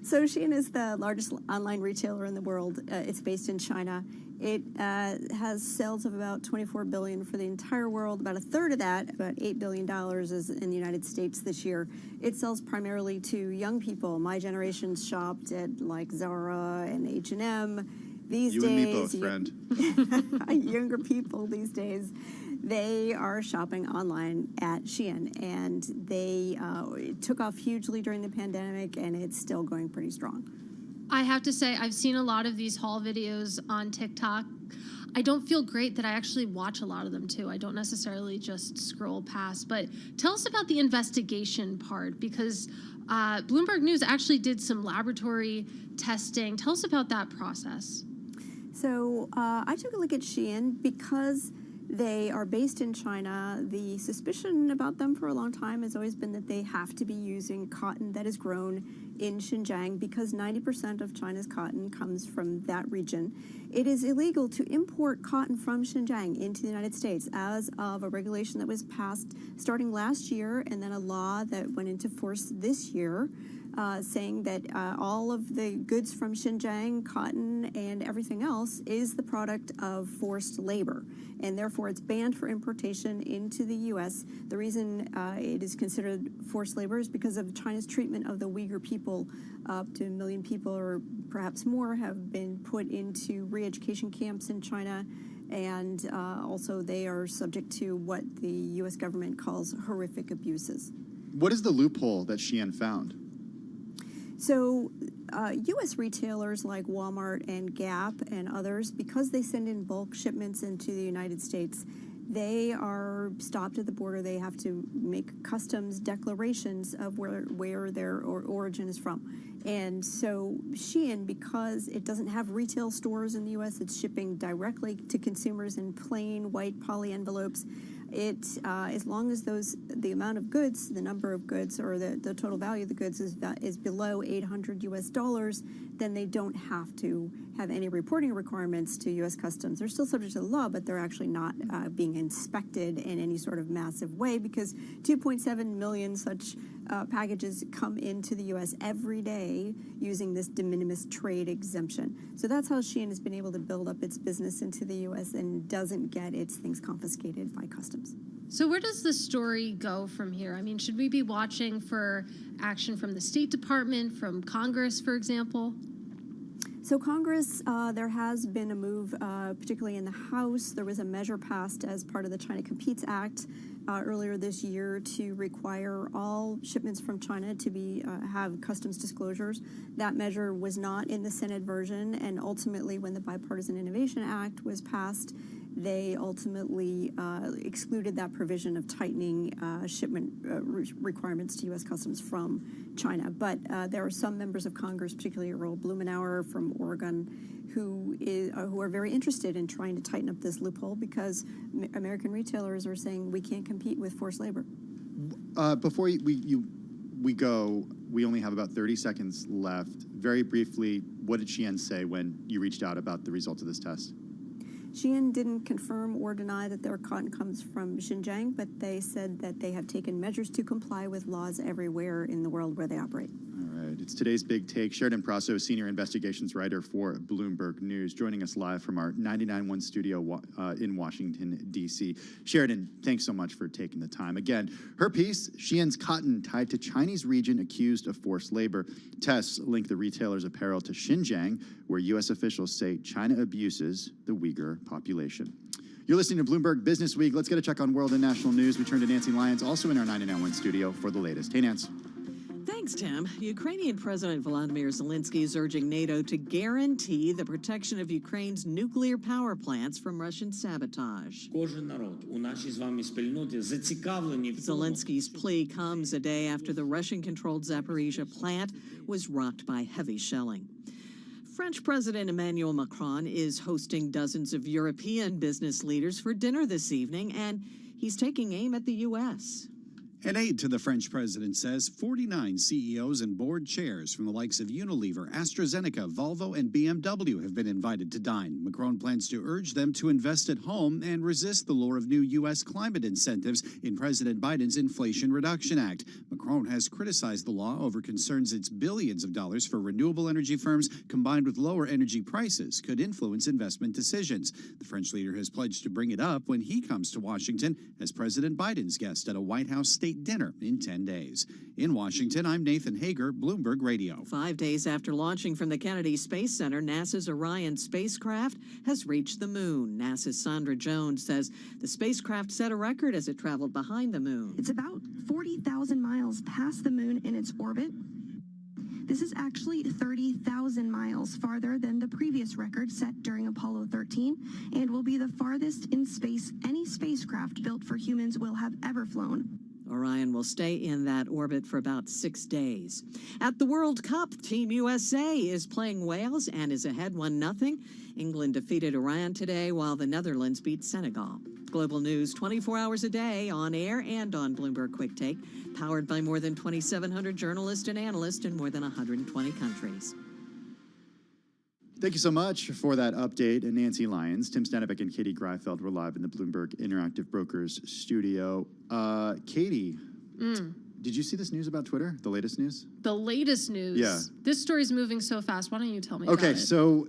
So Shein is the largest online retailer in the world. It's based in China. It has sales of about $24 billion for the entire world. About a third of that, about $8 billion, is in the United States this year. It sells primarily to young people. My generation shopped at like Zara and H&M. These days, and me both, friend. Younger people these days, they are shopping online at Shein, and they it took off hugely during the pandemic, and it's still going pretty strong. I have to say, I've seen a lot of these haul videos on TikTok. I don't feel great that I actually watch a lot of them too. I don't necessarily just scroll past. But tell us about the investigation part, because Bloomberg News actually did some laboratory testing. Tell us about that process. So I took a look at Shein because they are based in China. The suspicion about them for a long time has always been that they have to be using cotton that is grown in Xinjiang because 90% of China's cotton comes from that region. It is illegal to import cotton from Xinjiang into the United States as of a regulation that was passed starting last year and then a law that went into force this year. Saying that all of the goods from Xinjiang, cotton, and everything else is the product of forced labor, and therefore it's banned for importation into the U.S. The reason it is considered forced labor is because of China's treatment of the Uyghur people. Up to 1 million people, or perhaps more, have been put into re-education camps in China, and also they are subject to what the U.S. government calls horrific abuses. What is the loophole that Shein found? So U.S. retailers like Walmart and Gap and others, because they send in bulk shipments into the United States, they are stopped at the border. They have to make customs declarations of where their origin is from. And so Shein, because it doesn't have retail stores in the U.S., it's shipping directly to consumers in plain white poly envelopes. It, as long as the amount of goods, the number of goods, or the total value of the goods is below $800 US, then they don't have to have any reporting requirements to U.S. Customs. They're still subject to the law, but they're actually not being inspected in any sort of massive way because 2.7 million such packages come into the U.S. every day using this de minimis trade exemption. So that's how Shein has been able to build up its business into the U.S. and doesn't get its things confiscated by customs. So where does the story go from here? I mean, should we be watching for action from the State Department, from Congress, for example? So Congress, there has been a move, particularly in the House. There was a measure passed as part of the China Competes Act earlier this year to require all shipments from China to be have customs disclosures. That measure was not in the Senate version, and ultimately when the Bipartisan Innovation Act was passed, they ultimately excluded that provision of tightening shipment requirements to U.S. Customs from China. But there are some members of Congress, particularly Earl Blumenauer from Oregon, who are very interested in trying to tighten up this loophole because American retailers are saying we can't compete with forced labor. Before we go, we only have about 30 seconds left. Very briefly, what did Shein say when you reached out about the results of this test? Shein didn't confirm or deny that their cotton comes from Xinjiang, but they said that they have taken measures to comply with laws everywhere in the world where they operate. All right. It's today's Big Take. Sheridan Prasso, Senior Investigations Writer for Bloomberg News, joining us live from our 99.1 studio in Washington, D.C. Sheridan, thanks so much for taking the time. Again, her piece, Shein's cotton tied to Chinese region accused of forced labor. Tests link the retailer's apparel to Xinjiang, where U.S. officials say China abuses the Uyghur population. You're listening to Bloomberg Business Week. Let's get a check on world and national news. We turn to Nancy Lyons, also in our 99.1 studio, for the latest. Hey, Nance. Thanks, Tim. Ukrainian President Volodymyr Zelensky is urging NATO to guarantee the protection of Ukraine's nuclear power plants from Russian sabotage. Zelensky's plea comes a day after the Russian-controlled Zaporizhzhia plant was rocked by heavy shelling. French President Emmanuel Macron is hosting dozens of European business leaders for dinner this evening, and he's taking aim at the U.S. An aide to the French president says 49 CEOs and board chairs from the likes of Unilever, AstraZeneca, Volvo, and BMW have been invited to dine. Macron plans to urge them to invest at home and resist the lure of new U.S. climate incentives in President Biden's Inflation Reduction Act. Macron has criticized the law over concerns its billions of dollars for renewable energy firms combined with lower energy prices could influence investment decisions. The French leader has pledged to bring it up when he comes to Washington as President Biden's guest at a White House state dinner in 10 days. In Washington, I'm Nathan Hager, Bloomberg Radio. 5 days after launching from the Kennedy Space Center, NASA's Orion spacecraft has reached the moon. NASA's Sandra Jones says the spacecraft set a record as it traveled behind the moon. It's about 40,000 miles past the moon in its orbit. This is actually 30,000 miles farther than the previous record set during Apollo 13 and will be the farthest in space any spacecraft built for humans will have ever flown. Orion will stay in that orbit for about 6 days. At the World Cup, Team USA is playing Wales and is ahead 1-0. England defeated Iran today, while the Netherlands beat Senegal. Global news 24 hours a day, on air and on Bloomberg Quick Take, powered by more than 2,700 journalists and analysts in more than 120 countries. Thank you so much for that update. And Nancy Lyons, Tim Stanivik, and Katie Greifeld were live in the Bloomberg Interactive Brokers studio. Katie, did you see this news about Twitter, the latest news? The latest news. Yeah. This story's moving so fast. Why don't you tell me Okay, about it? so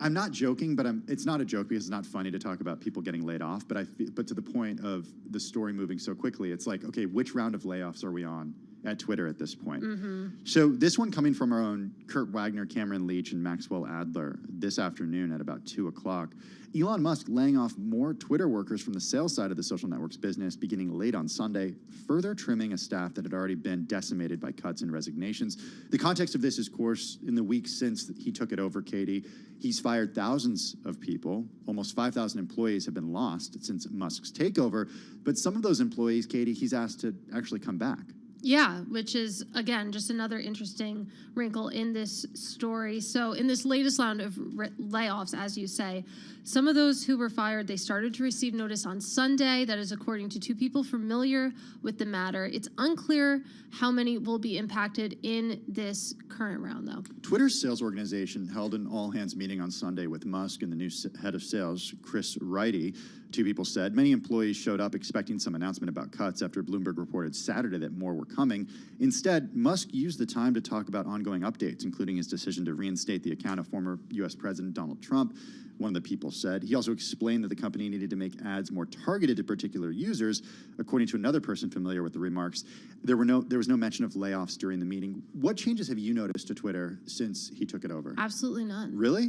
I'm not joking, but it's not a joke because it's not funny to talk about people getting laid off. But to the point of the story moving so quickly, it's like, okay, which round of layoffs are we on at Twitter at this point? So this one coming from our own Kurt Wagner, Cameron Leach, and Maxwell Adler this afternoon at about 2 o'clock. Elon Musk laying off more Twitter workers from the sales side of the social networks business beginning late on Sunday, further trimming a staff that had already been decimated by cuts and resignations. The context of this is, of course, in the weeks since he took it over, Katie, he's fired thousands of people. Almost 5,000 employees have been lost since Musk's takeover. But some of those employees, Katie, he's asked to actually come back. Yeah, which is, again, just another interesting wrinkle in this story. So in this latest round of layoffs, as you say, some of those who were fired, they started to receive notice on Sunday. That is according to 2 people familiar with the matter. It's unclear how many will be impacted in this current round, though. Twitter's sales organization held an all-hands meeting on Sunday with Musk and the new head of sales, Chris Wrighty. 2 people said many employees showed up expecting some announcement about cuts after Bloomberg reported Saturday that more were coming. Instead, Musk used the time to talk about ongoing updates, including his decision to reinstate the account of former U.S. President Donald Trump. One of the people said. He also explained that the company needed to make ads more targeted to particular users. According to another person familiar with the remarks, there was no mention of layoffs during the meeting. What changes have you noticed to Twitter since he took it over? Absolutely none. Really?